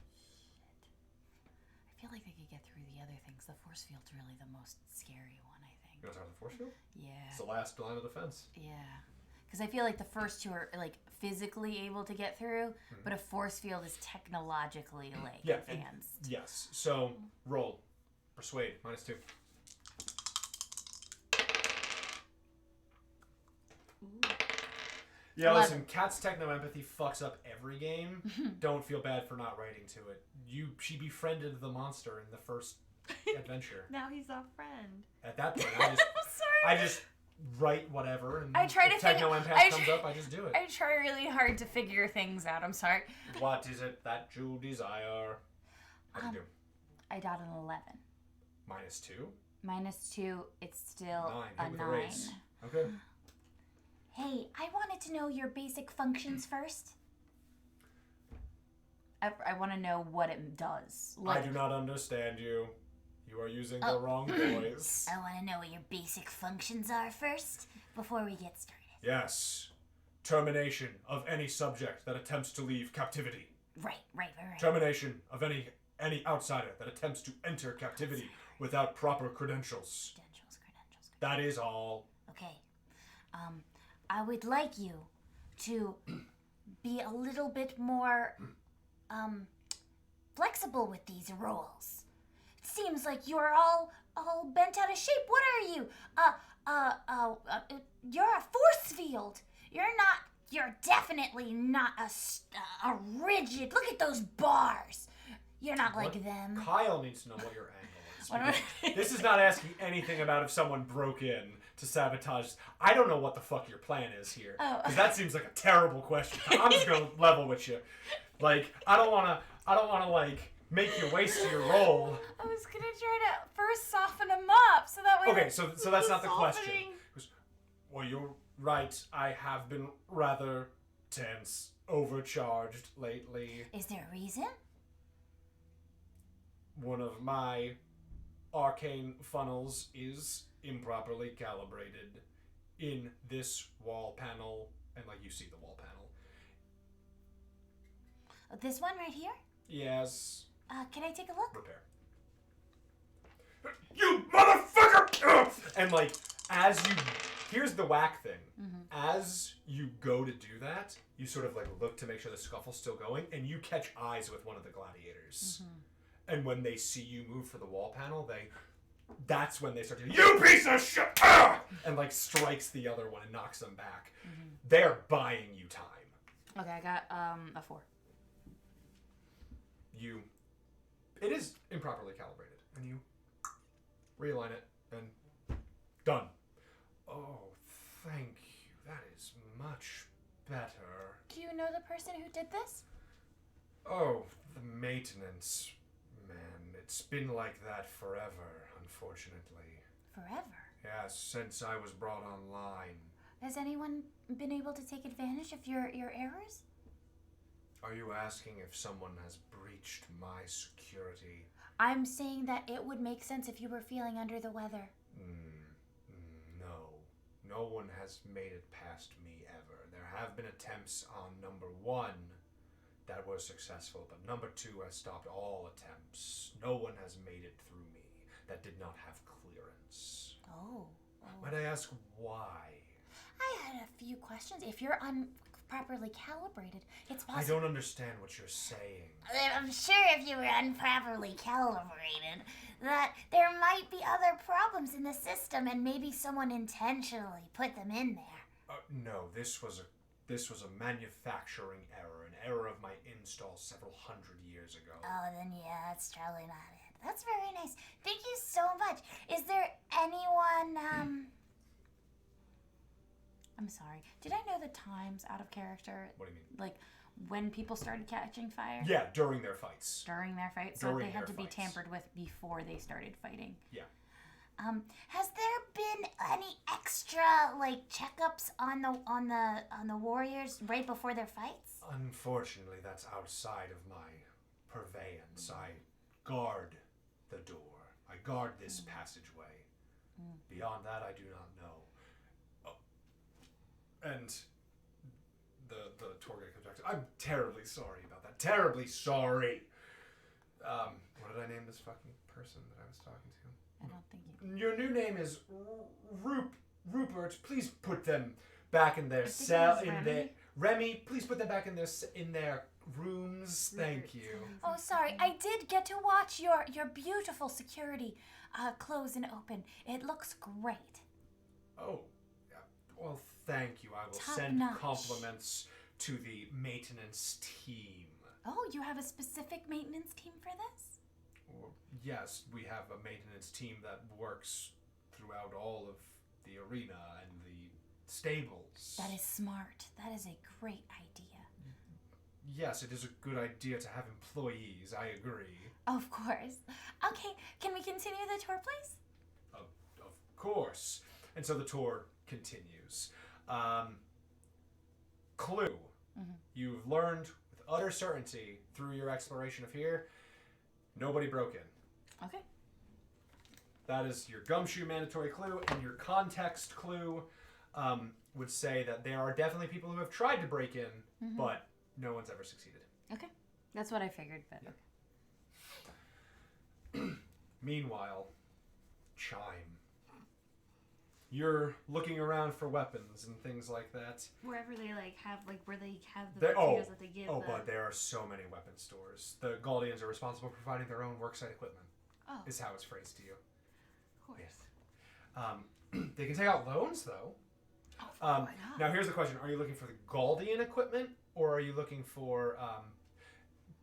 I feel like they could get through the other things. The force field's really the most scary one, I think. You want to talk to the force field? Yeah. It's the last line of defense. Yeah. Because I feel like the first two are like physically able to get through, but a force field is technologically like Yeah, advanced. Yes. So, roll. Persuade, -2. Yeah, 11. listen, Kat's techno-empathy fucks up every game. Don't feel bad for not writing to it. She befriended the monster in the first adventure. Now he's our friend. At that point, I just write whatever, and I try to if think- techno-empath I comes tr- up, I just do it. I try really hard to figure things out. I'm sorry. What is it that you desire? What do you do? I got an 11. -2? -2, it's still 9. a Hit with a 9. raise. Okay. Hey, I wanted to know your basic functions first. I want to know what it does. I do not understand you. You are using the wrong voice. I want to know what your basic functions are first before we get started. Yes. Termination of any subject that attempts to leave captivity. Right. Termination of any outsider that attempts to enter captivity without proper credentials. Credentials. That is all. Okay. I would like you to be a little bit more, flexible with these rolls. It seems like you're all bent out of shape. What are you? You're a force field. You're definitely not a rigid, look at those bars. You're not like What- them. Kyle needs to know what your angle is. What am I- because This is not asking anything about if someone broke in to sabotage. I don't know what the fuck your plan is here. Oh. Because that seems like a terrible question. I'm just gonna level with you. Like, I don't wanna like make you waste your roll. I was gonna try to first soften them up so that way. Okay, so that's not the question. Softening. Well, you're right. I have been rather tense, overcharged lately. Is there a reason? One of my arcane funnels is improperly calibrated in this wall panel, and like you see the wall panel. This one right here? Yes. Can I take a look? Repair. You motherfucker! Ugh! And like, here's the whack thing. As you go to do that, you sort of like look to make sure the scuffle's still going, and you catch eyes with one of the gladiators. And when they see you move for the wall panel, that's when they start to, you piece of shit! Ah! And like strikes the other one and knocks them back. They're buying you time. Okay, I got a 4. it is improperly calibrated, and you realign it, and done. Oh, thank you. That is much better. Do you know the person who did this? Oh, the maintenance man. It's been like that forever, unfortunately. Forever. Yes, since I was brought online. Has anyone been able to take advantage of your errors? Are you asking if someone has breached my security? I'm saying that it would make sense if you were feeling under the weather. No. No one has made it past me ever. There have been attempts on number 1 that were successful, but number 2 has stopped all attempts. No one has made it through me that did not have clearance. Oh. Might I ask why? I had a few questions. If you're properly calibrated, it's possible. I don't understand what you're saying. I'm sure if you were improperly calibrated, that there might be other problems in the system, and maybe someone intentionally put them in there. No, this was a manufacturing error, an error of my install several hundred years ago. Oh, then yeah, that's probably not it. That's very nice. Thank you so much. Is there anyone, I'm sorry. Did I know the times out of character? What do you mean? Like, when people started catching fire? Yeah, during their fights. During their fights? So During they had their to be fights. tampered with before they started fighting. Yeah. Has there been any extra, like, checkups on the warriors right before their fights? Unfortunately, that's outside of my purveyance. I guard the door. I guard this passageway. Beyond that, I do not know. Oh. And the tour guide comes back to, I'm terribly sorry about that. Terribly sorry. What did I name this fucking person that I was talking to? I don't think you... Your new name is Rupert. Please put them back in their I think cell. it was In Remy. their Remy. Please put them back in their rooms. Thank you. Oh, sorry. I did get to watch your beautiful security close and open. It looks great. Oh, yeah. Well, thank you. I will Top send notch. compliments to the maintenance team. Oh, you have a specific maintenance team for this? Yes, we have a maintenance team that works throughout all of the arena and the stables. That is smart. That is a great idea. Yes, it is a good idea to have employees. I agree. Of course. Okay, can we continue the tour, please? Of course. And so the tour continues. Clue. You've learned with utter certainty through your exploration of here, nobody broke in. Okay. That is your gumshoe mandatory clue, and your context clue would say that there are definitely people who have tried to break in, but no one's ever succeeded. Okay. That's what I figured, but okay. Meanwhile, Chime. You're looking around for weapons and things like that. Wherever they have where they have the There- materials that they give. But there are so many weapon stores. The Galdians are responsible for providing their own worksite equipment. Oh, Is how it's phrased to you. of course. Yes. They can take out loans, though. Oh, why not? Now, here's the question. Are you looking for the Galdian equipment, or are you looking for...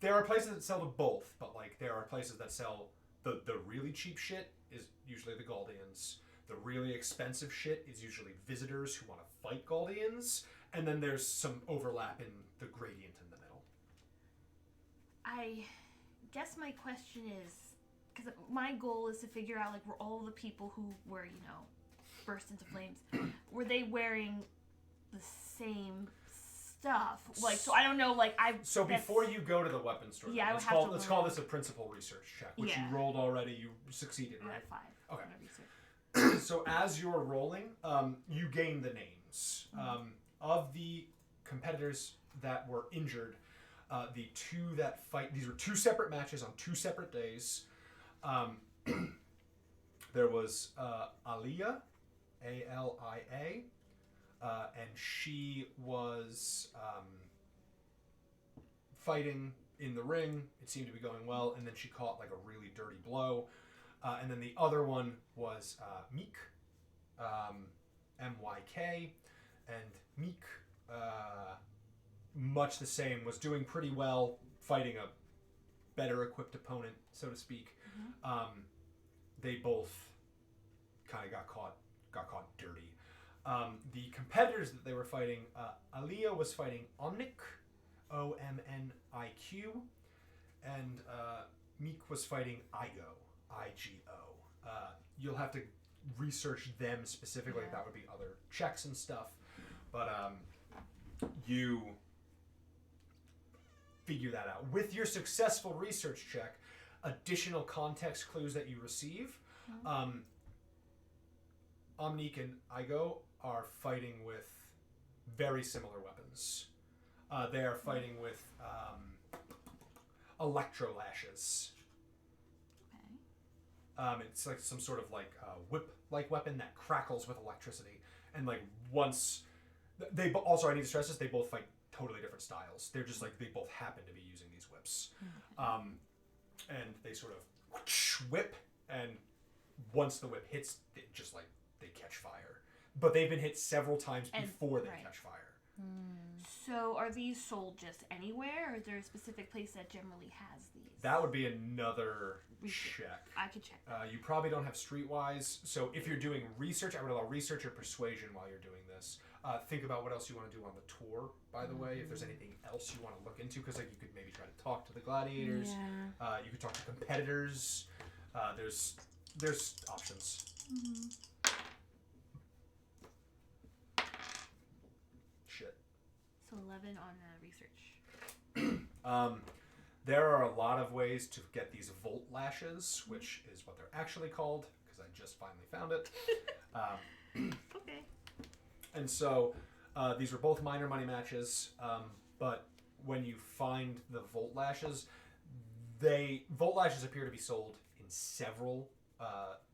there are places that sell to both, but, like, there are places that sell... The really cheap shit is usually the Galdians. The really expensive shit is usually visitors who want to fight Galdians. And then there's some overlap in the gradient in the middle. I guess my question is, because my goal is to figure out were all the people who were burst into flames, were they wearing the same stuff? So I don't know. So before you go to the weapon store, Yeah, I would let's have call to let's learn. call this a principal research check, which Yeah. you rolled already. You succeeded, I right? had 5. Okay. on my research. So as you're rolling, you gain the names of the competitors that were injured. The two that fight. These were 2 separate matches on 2 separate days. There was Alia, Alia, and she was fighting in the ring. It seemed to be going well, and then she caught a really dirty blow. And then the other one was Meek, M-Y-K, and Meek, much the same, was doing pretty well, fighting a better equipped opponent, so to speak. They both kind of got caught dirty. The competitors that they were fighting, Aliyah was fighting Omnic, Omniq, and Meek was fighting Igo, Igo. You'll have to research them specifically. That would be other checks and stuff. But you figure that out. With your successful research check, additional context clues that you receive, Omniq and Igo are fighting with very similar weapons. They are fighting with electro lashes. Okay. It's like some sort of like whip-like weapon that crackles with electricity. And like once they also, I need to stress this, they both fight totally different styles. They're just like they both happen to be using these whips. And they sort of whip, and once the whip hits, it just like they catch fire. But they've been hit several times before they catch fire. So are these sold just anywhere, or is there a specific place that generally has these? That would be another check. I could check that. You probably don't have streetwise, so if you're doing research, I would allow research or persuasion while you're doing this. Think about what else you want to do on the tour, by the way, if there's anything else you want to look into, because like you could maybe try to talk to the gladiators, you could talk to competitors, there's options. Shit. So 11 on research. There are a lot of ways to get these volt lashes, which is what they're actually called, because I just finally found it. Okay. And so these were both minor money matches, but when you find the volt lashes appear to be sold in several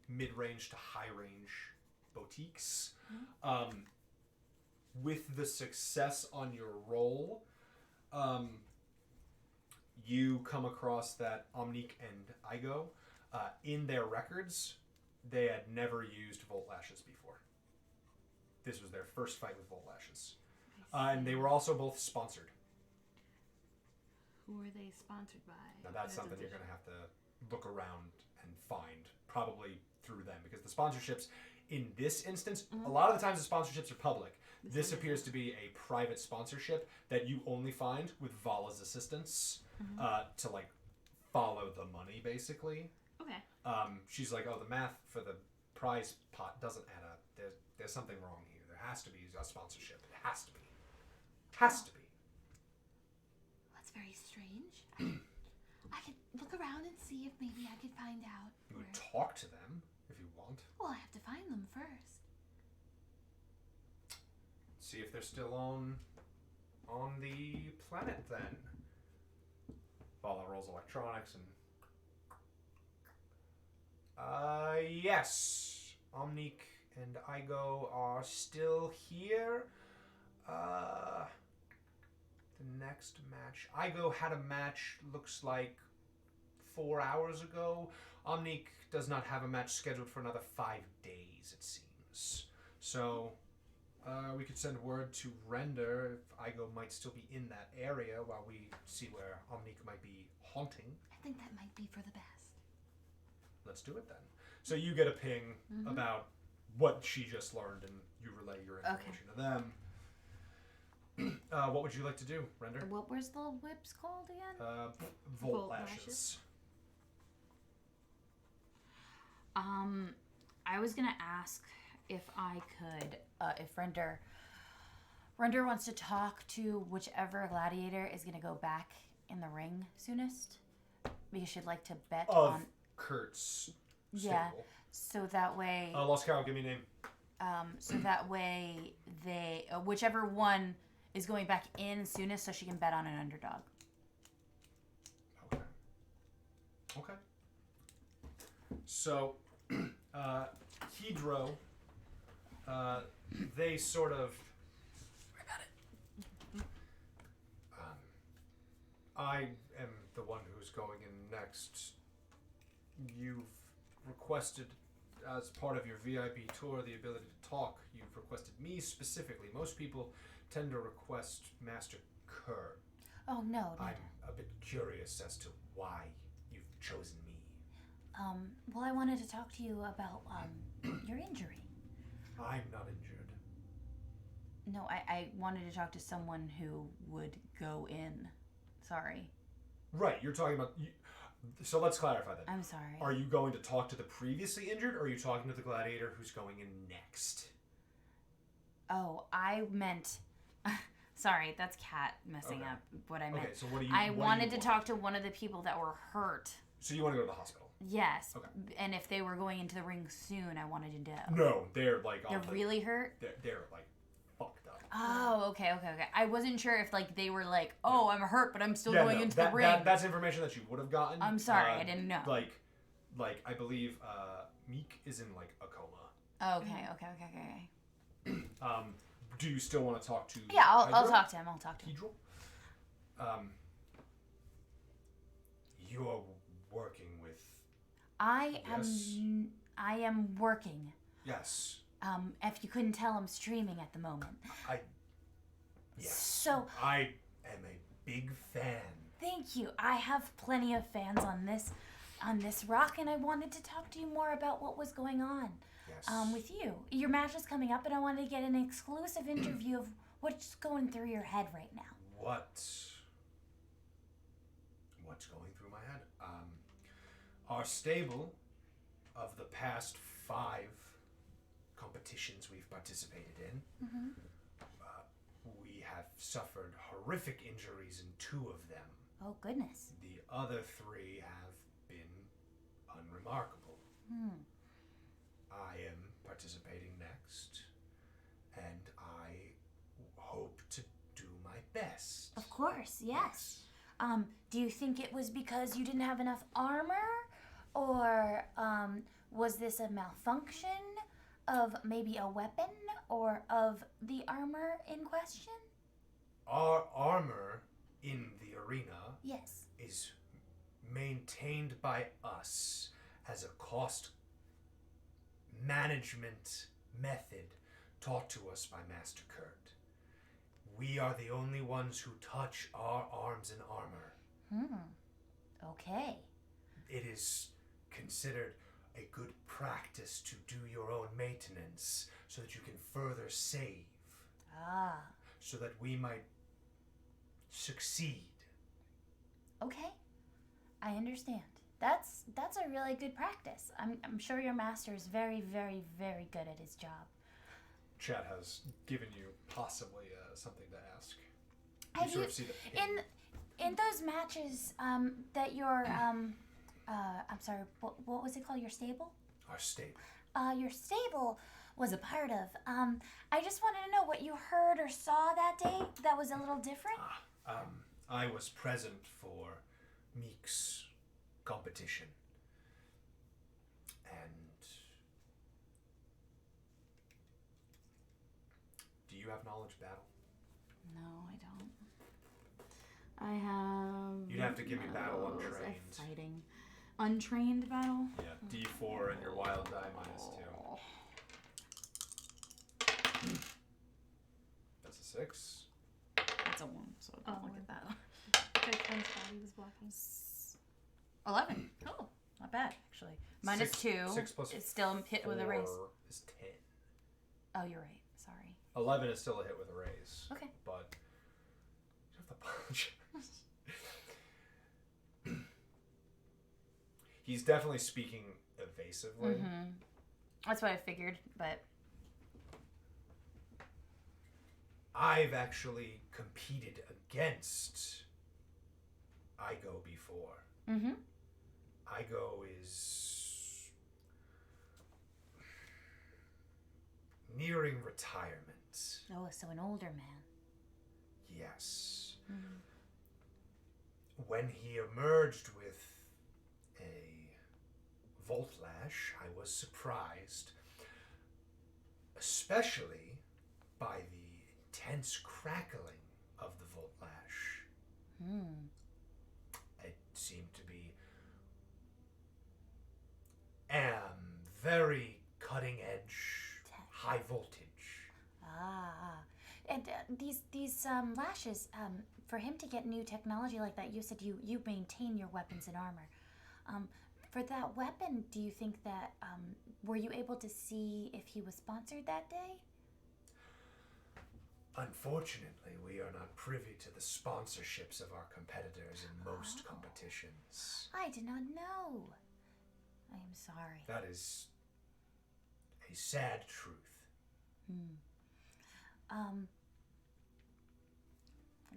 mid-range to high-range boutiques. With the success on your roll, you come across that Omniq and Igo, in their records, they had never used volt lashes before. This was their first fight with volt lashes. And they were also both sponsored. Who are they sponsored by? Now that's something you're going to have to look around and find, probably through them, because the sponsorships, in this instance, a lot of the times the sponsorships are public. This appears to be a private sponsorship that you only find with Valla's assistance to like follow the money, basically. Okay. She's like, oh, the math for the prize pot doesn't add up. There's something wrong here. There has to be a sponsorship. It has to be. Has to be. That's very strange. I could look around and see if maybe I could find out. You would talk to them if you want. Well, I have to find them first. See if they're still on the planet then. Valla rolls electronics and yes. Omniq and Igo are still here. The next match. Igo had a match, looks like 4 hours ago. Omniq does not have a match scheduled for another 5 days, it seems. So, we could send word to Render if Igo might still be in that area while we see where Omniq might be haunting. I think that might be for the best. Let's do it then. So you get a ping about what she just learned, and you relay your information to them. What would you like to do, Render? What was the whips called again? Volt lashes. I was gonna ask if I could, if Render wants to talk to whichever gladiator is gonna go back in the ring soonest, because she'd like to bet on Kurt's stable. Yeah, so that way. Lost Carol, give me a name. So that way they, whichever one is going back in soonest, so she can bet on an underdog. Okay. So, Hedro, they sort of. I got it. I am the one who's going in next. You've requested, as part of your VIP tour, the ability to talk. You've requested me specifically. Most people tend to request Master Kerr. Oh no. I'm a bit curious as to why you've chosen me. Well, I wanted to talk to you about your injury. I'm not injured. No, I wanted to talk to someone who would go in. Sorry. Right, you're talking about... So let's clarify that. I'm sorry. Are you going to talk to the previously injured, or are you talking to the gladiator who's going in next? Oh, I meant... Sorry, that's Kat messing up what I meant. Okay, so what do you I wanted want? to talk to one of the people that were hurt. So you want to go to the hospital? Yes. Okay. And if they were going into the ring soon, I wanted to know. No, they're like... They're really hurt? They're like fucked up. Oh, okay. I wasn't sure if like they were like, oh, I'm hurt, but I'm still going into the ring. That's information that you would have gotten. I'm sorry, I didn't know. Like I believe Meek is in like a coma. Okay. Do you still want to talk to? Yeah, I'll Hydro? talk to him. I'll talk to him. Hydro? You're working with. I Yes. am working. Yes. If you couldn't tell, I'm streaming at the moment. Yes. So I am a big fan. thank you. I have plenty of fans on this rock, and I wanted to talk to you more about what was going on. Yes. With you. Your match is coming up, and I wanted to get an exclusive interview of what's going through your head right now. What's going through my head? Our stable of the past 5 competitions we've participated in, we have suffered horrific injuries in 2 of them. Oh, goodness. The other 3 have been unremarkable. I am participating next, and I hope to do my best. Of course, yes. Do you think it was because you didn't have enough armor? Or was this a malfunction of maybe a weapon or of the armor in question? Our armor in the arena Yes. is maintained by us as a cost management method taught to us by Master Kurt. We are the only ones who touch our arms and armor. Okay. It is considered a good practice to do your own maintenance so that you can further save, so that we might succeed. Okay. I understand. That's a really good practice. I'm sure your master is very, very, very good at his job. Chad has given you possibly something to ask. Have sort you, of see the in those matches that your I'm sorry, what was it called? Your stable? Our stable. Your stable was a part of. I just wanted to know what you heard or saw that day that was a little different. I was present for Meek's competition, and do you have knowledge battle? No, I don't. I have. You'd have to give me battle of untrained. Fighting. Untrained battle? Yeah, D4 and your wild die -2. That's a 6. That's a 1, so don't look at that. Friend's body was blocking. 11. Oh, not bad, actually. Minus 2. 6 plus It's still hit with a raise. 4 is 10. Oh, you're right. Sorry. 11 is still a hit with a raise. Okay. But you have to punch. He's definitely speaking evasively. That's what I figured, but I've actually competed against Igo before. Igo is nearing retirement. Oh, so an older man. Yes. When he emerged with a Volt Lash, I was surprised, especially by the intense crackling of the Volt Lash. It seemed to be very cutting edge, high voltage. And these lashes, for him to get new technology like that, you said you maintain your weapons and armor. For that weapon, do you think that, were you able to see if he was sponsored that day? Unfortunately, we are not privy to the sponsorships of our competitors in most competitions. I did not know. I am sorry. That is a sad truth. 1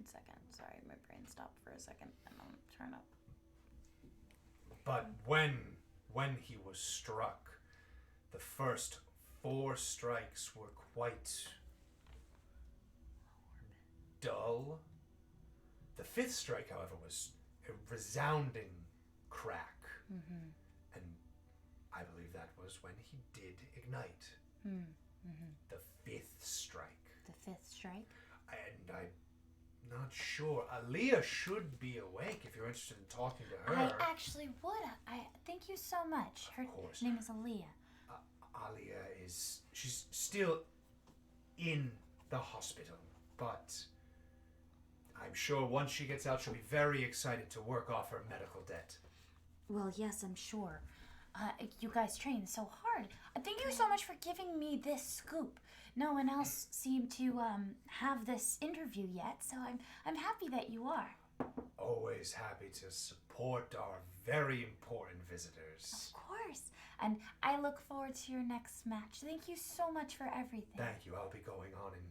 second. Sorry, my brain stopped for a second, and I'm trying to. But when he was struck, the first 4 strikes were quite dull. The 5th strike, however, was a resounding crack. And I believe that was when he did ignite. The 5th strike. The 5th strike? And I'm not sure. Aaliyah should be awake if you're interested in talking to her. I actually would. I thank you so much. Her course. name is Aaliyah. Aaliyah she's still in the hospital, but I'm sure once she gets out, she'll be very excited to work off her medical debt. Well, yes, I'm sure. You guys trained so hard. Thank you so much for giving me this scoop. No one else seemed to have this interview yet, so I'm happy that you are. Always happy to support our very important visitors. Of course. And I look forward to your next match. Thank you so much for everything. Thank you. I'll be going on in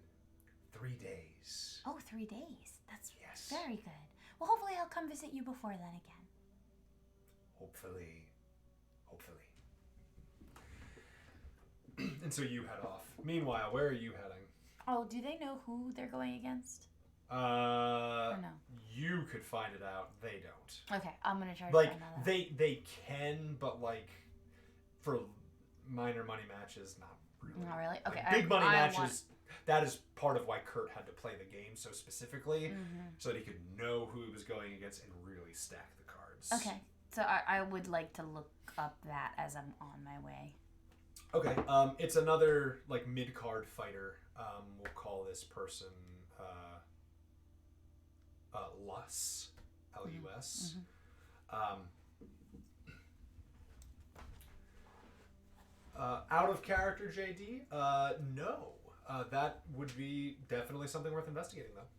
3 days. Oh, 3 days. That's Yes. very good. Well, hopefully I'll come visit you before then again. Hopefully. And so you head off. Meanwhile, where are you heading? Oh, do they know who they're going against? Or no? You could find it out. They don't. Okay, I'm gonna try to Like find that out. they can, but like for minor money matches, not really. Not really? Okay. Like, big money matches. That is part of why Kurt had to play the game so specifically, so that he could know who he was going against and really stack the cards. Okay, so I would like to look up that as I'm on my way. Okay, it's another like mid-card fighter. We'll call this person Lus, Lus. Out of character, JD? No. That would be definitely something worth investigating, though.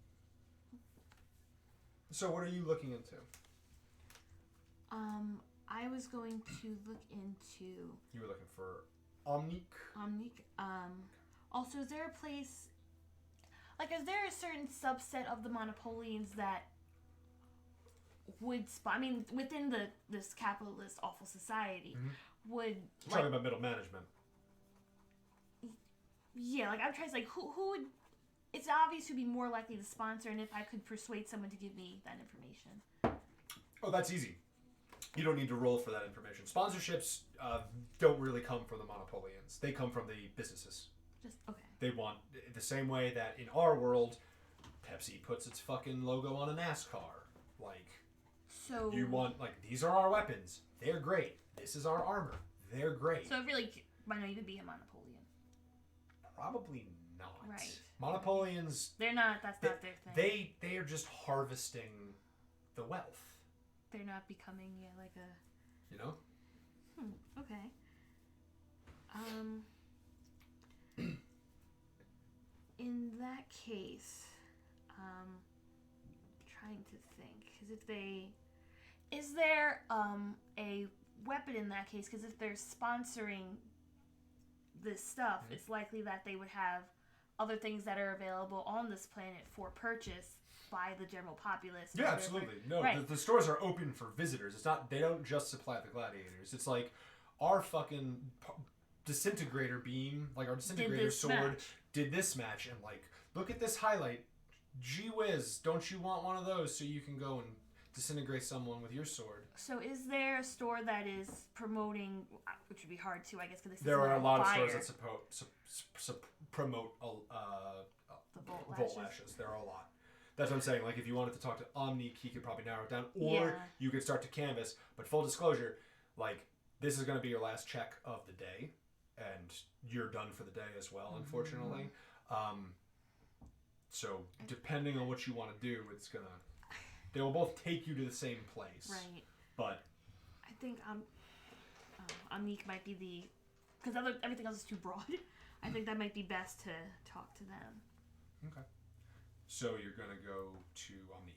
So, what are you looking into? I was going to look into You were looking for Omnique. Also, is there a place, like, is there a certain subset of the Monopolians that would within this capitalist awful society, would You're talking about middle management. Yeah, like I'm trying to who would. It's obvious who'd be more likely to sponsor, and if I could persuade someone to give me that information. Oh, that's easy. You don't need to roll for that information. Sponsorships don't really come from the Monopolians. They come from the businesses. Just okay. They want the same way that in our world, Pepsi puts its fucking logo on a NASCAR. Like, so you want these are our weapons. They're great. This is our armor. They're great. So it really might not even be a Monopolian. Probably not. Right. Monopolians. They're not. That's not their thing. They are just harvesting the wealth. They're not becoming like a. You know. Okay. In that case, trying to think, because is there a weapon in that case? Because if they're sponsoring this stuff, it's likely that they would have other things that are available on this planet for purchase by the general populace. Yeah, absolutely. No, right. the stores are open for visitors. It's not. They don't just supply the gladiators. It's like our fucking disintegrator beam, like our disintegrator sword, did this match, and look at this highlight. Gee whiz, don't you want one of those so you can go and disintegrate someone with your sword? So is there a store that is promoting, which would be hard to, I guess, because there are a lot of stores that promote the Volt lashes. There are a lot. That's what I'm saying. Like, if you wanted to talk to Omnique, he could probably narrow it down, or you could start to canvas. But full disclosure, this is going to be your last check of the day, and you're done for the day as well, unfortunately. So depending on what you want to do, they will both take you to the same place. Right. But I think Amik might be because everything else is too broad. I think that might be best to talk to them. okay. So you're gonna go to Amik.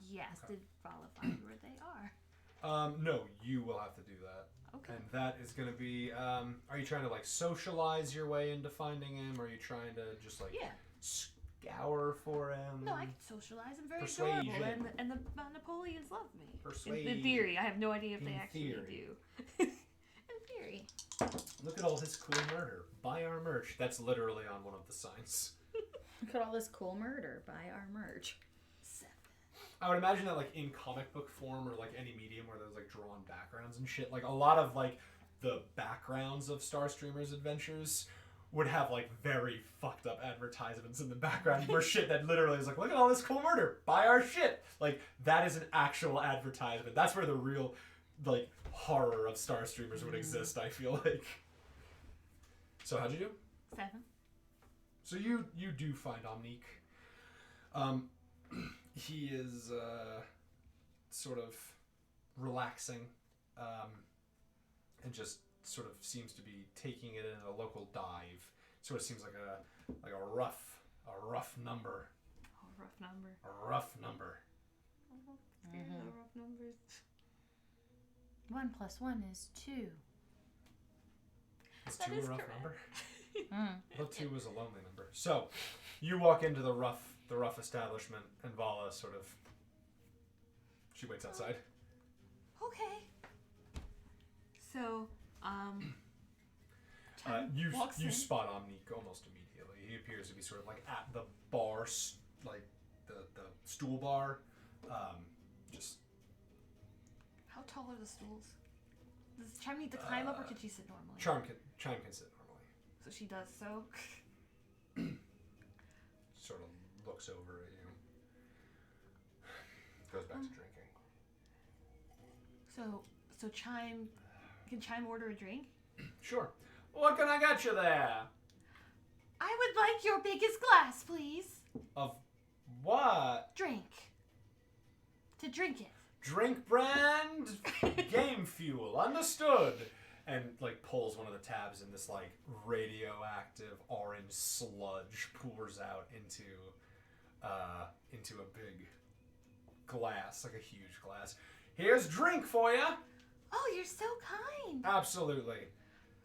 Yes. Okay. Did Valla find where they are? No, you will have to do that. Okay. And that is going to be, are you trying to, like, socialize your way into finding him? Or are you trying to just, like, Yeah. scour for him? No, I can socialize. I'm very Persuasion. adorable, and the Napoleons love me. Persuade. In theory, I have no idea if they In actually theory. do. In theory. Look at all this cool murder. Buy our merch. That's literally on one of the signs. Look at all this cool murder. Buy our merch. 7. I would imagine that, like, in comic book form or, like, any medium where there's, like, drawn backgrounds and shit, like, a lot of, like, the backgrounds of StarStreamer's adventures would have, like, very fucked up advertisements in the background where shit that literally is like, look at all this cool murder. Buy our shit. Like, that is an actual advertisement. That's where the real, like, horror of StarStreamers would exist, I feel like. So how'd you do? 7. So you do find Omnique. He is sort of relaxing and just sort of seems to be taking it in a local dive. Sort of seems like a rough number. Oh, rough number. A rough number. Oh, scared of rough numbers. 1 + 1 is 2. Is That 2 is a rough correct. number? Mm. Well, 2 was a lonely number. So you walk into the rough establishment, and Valla sort of she waits outside. Okay. So, You walks in. spot Omnique almost immediately. He appears to be sort of like at the bar, like the stool bar. Just How tall are the stools? Does Chime need to climb up, or can she sit normally? Chime can sit normally. So she does so. Sort of looks over at you. Goes back to drinking. So Chime, can Chime order a drink? Sure. What can I get you there? I would like your biggest glass, please. Of what? Drink. To drink it. Drink brand game fuel. Understood. And like pulls one of the tabs, and this like radioactive orange sludge pours out into a big glass, like a huge glass. Here's drink for you. Oh, you're so kind. Absolutely.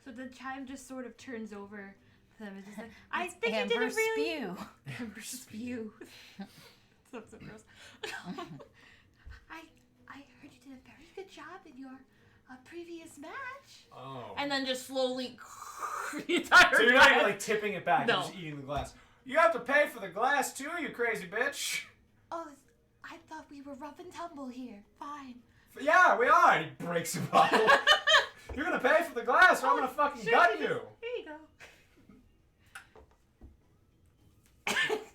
So the Chime just sort of turns over to them and just like, I It's think you did Amber a really Spew. Amber spew. Sounds so gross. I heard you did a very good job in your previous match. Oh. And then just slowly the entire So you're not even glass. like tipping it back. No. You're just eating the glass. You have to pay for the glass too, you crazy bitch. Oh, I thought we were rough and tumble here. Fine. Yeah, we are. He breaks a bottle. You're gonna pay for the glass, or I'm gonna fucking Sure, gut just- you. Here you go.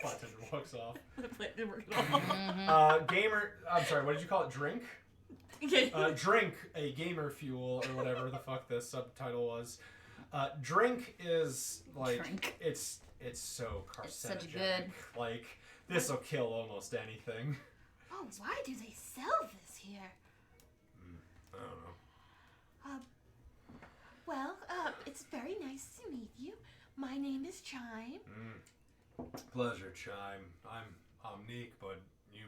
Bartender walks off. The plate didn't work at all. Gamer. I'm sorry. What did you call it? Drink. Okay. Drink a gamer fuel or whatever the fuck the subtitle was. Drink is like Drink. it's so carcinogenic. It's such a good- Like this will kill almost anything. Oh, why do they sell this here? I don't know. Well, it's very nice to meet you. My name is Chime. Pleasure, Chime. I'm Omnique, but you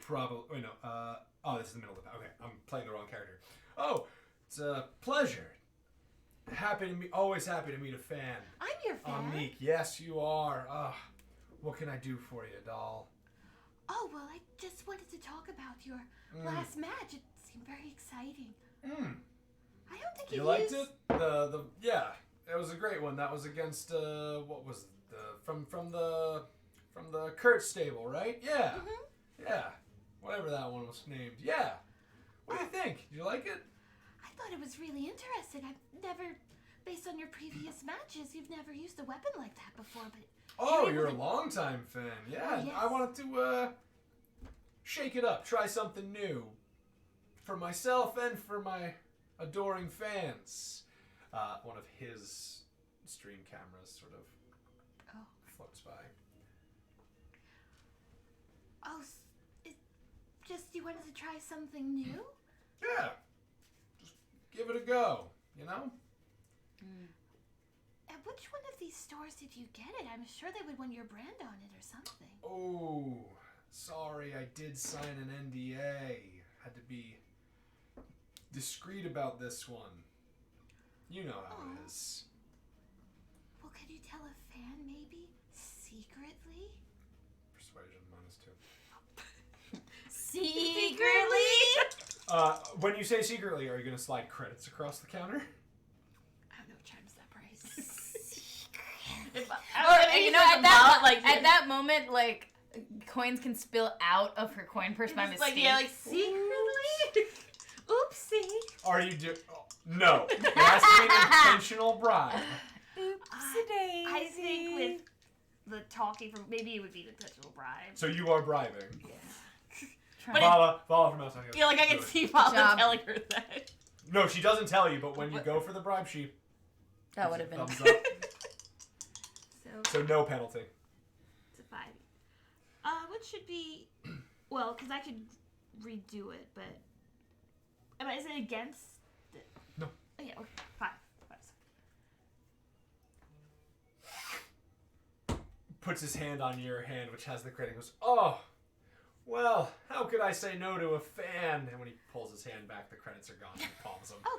probably. Wait, no. Oh, this is the middle of it. Okay, I'm playing the wrong character. Oh, it's a pleasure. Always happy to meet a fan. I'm your fan. Omnique, yes, you are. What can I do for you, doll? Oh, well, I just wanted to talk about your last match. It seemed very exciting. I don't think You liked it? Yeah, it was a great one. That was against what was from the Kurt stable, right? Yeah, yeah. Whatever that one was named. Yeah. What do you think? Did you like it? I thought it was really interesting. I've never, based on your previous matches, you've never used a weapon like that before, but... Oh, able you're a to- longtime fan. Yeah, Oh, yes. I wanted to shake it up, try something new for myself and for my adoring fans. One of his stream cameras sort of Oh. floats by. Oh, just you wanted to try something new? Yeah. Just give it a go, you know? At which one of these stores did you get it? I'm sure they would want your brand on it or something. Oh, sorry, I did sign an NDA. Had to be discreet about this one. You know how it is. Well, could you tell a fan maybe? Secretly? Persuasion -2. Secretly? When you say secretly, are you going to slide credits across the counter? I don't know what charms that price. At that moment, like, coins can spill out of her coin purse by mistake. Secretly? Oopsie. Are you no. It has to be an intentional bribe. I think with the talking from maybe it would be an intentional bribe. So you are bribing. Yeah. Valla from outside. Yeah, like I can see Valla telling her that. No, she doesn't tell you, but when you go for the bribe, she that would have been thumbs up. So no penalty. It's a 5. What should be? Well, because I could redo it, but is it against? No. Oh yeah, okay, 5. Puts his hand on your hand, which has the credit, and goes, "Oh, well, how could I say no to a fan?" And when he pulls his hand back, the credits are gone. He palms them. Oh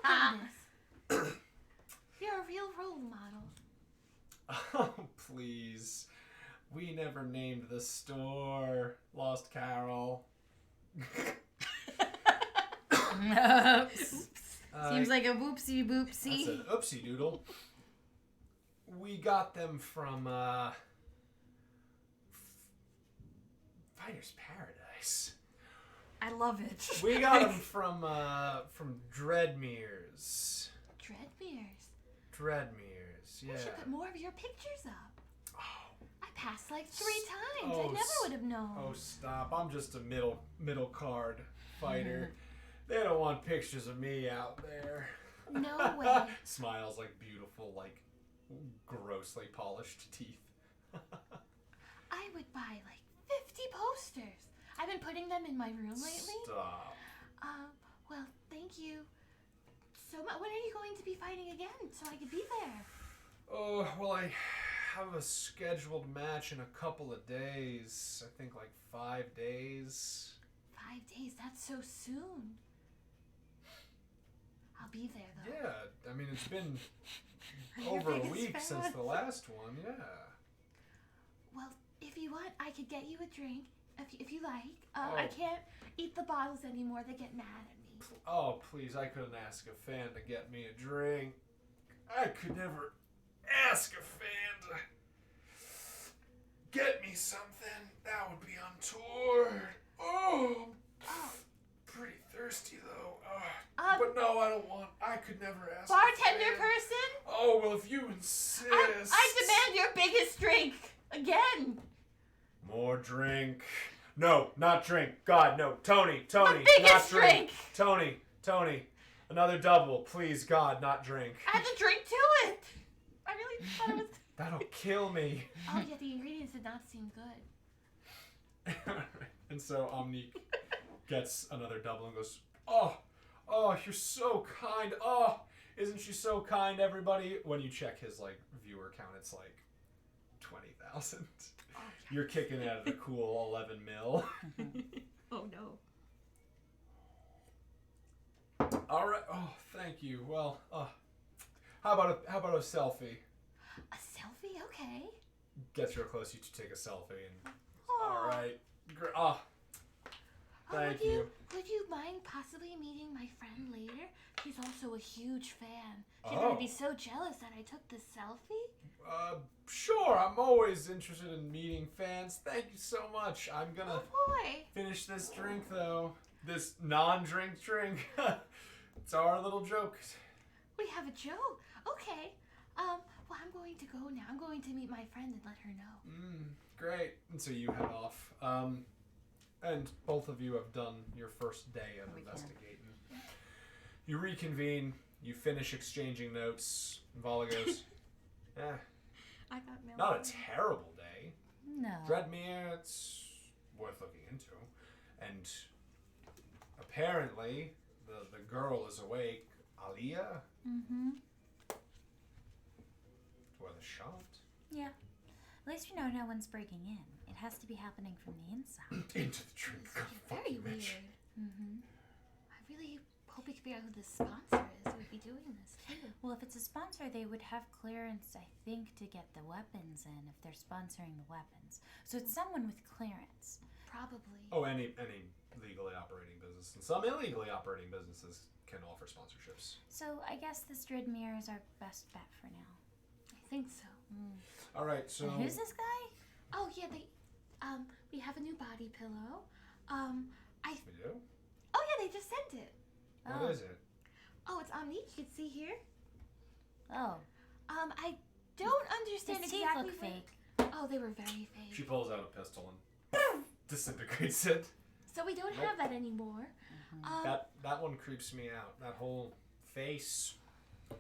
goodness. You're a real role model. Oh, please. We never named the store Lost Carol. Seems like a whoopsie boopsie. That's an oopsie doodle. We got them from, Fighter's Paradise. I love it. We got them from Dreadmere's. Dreadmere's, yeah. I should put more of your pictures up. Oh. I passed like 3 times. Oh, I never would have known. Oh, stop. I'm just a middle card fighter. They don't want pictures of me out there. No way. Smiles like beautiful, like grossly polished teeth. I would buy like 50 posters. I've been putting them in my room lately. Stop. Well, thank you so much. When are you going to be fighting again so I could be there? Oh, well, I have a scheduled match in a couple of days. I think like 5 days. 5 days? That's so soon. I'll be there, though. Yeah, I mean, it's been Your over a biggest week fan. since the last one, yeah. Well, if you want, I could get you a drink, if you like. Oh. I can't eat the bottles anymore. They get mad at me. Oh, please, I couldn't ask a fan to get me a drink. I could never ask a fan to get me something. That would be untoward. Oh, pretty thirsty, though. But no, I could never ask Bartender a fan. person? Oh, well, if you insist. I demand your biggest drink. Again. More drink. No, not drink. God, no. Tony, My not biggest drink. drink. Tony. Another double. Please, God, not drink. Add the drink to it. I really thought it was... That'll kill me. Oh, yeah, the ingredients did not seem good. And so Omni gets another double and goes, oh, you're so kind. Oh, isn't she so kind, everybody? When you check his, like, viewer count, it's like 20,000. Oh, You're kicking it at a cool 11 mil. Oh, no. All right. Oh, thank you. Well, how about a selfie? A selfie? Okay. Gets real close. You two take a selfie and. Aw. All right. Thank would you. Would you mind possibly meeting my friend later? She's also a huge fan. She's Oh. gonna be so jealous that I took this selfie. Sure. I'm always interested in meeting fans. Thank you so much. I'm gonna Oh boy. finish this drink though. This non-drink drink. It's our little joke. We have a joke. Okay. Well, I'm going to go now. I'm going to meet my friend and let her know. Great. And so you head off. And both of you have done your first day of investigating. You reconvene. You finish exchanging notes. Valla goes, I got mail. not a terrible day. No. Dreadmere, it's worth looking into. And apparently, the girl is awake. Aliyah? Mm-hmm. Where the shot? Yeah. At least we know no one's breaking in. It has to be happening from the inside. Into the drink. God, fuck Very you, weird. Mitch. Mm-hmm. I really hope we can figure out who the sponsor is who would be doing this too. Well, if it's a sponsor, they would have clearance, I think, to get the weapons in if they're sponsoring the weapons. So it's someone with clearance. Probably. Oh, any legally operating business. And some illegally operating businesses can offer sponsorships. So I guess the Stridmere is our best bet for now. I think so. All right, so... And who's this guy? Oh yeah, we have a new body pillow. We do? Oh yeah, they just sent it. What is it? Oh, it's Omni. You can see here. Oh. I don't understand His teeth exactly. look fake. Oh, they were very fake. She pulls out a pistol and disintegrates it. So we don't have that anymore. That one creeps me out. That whole face.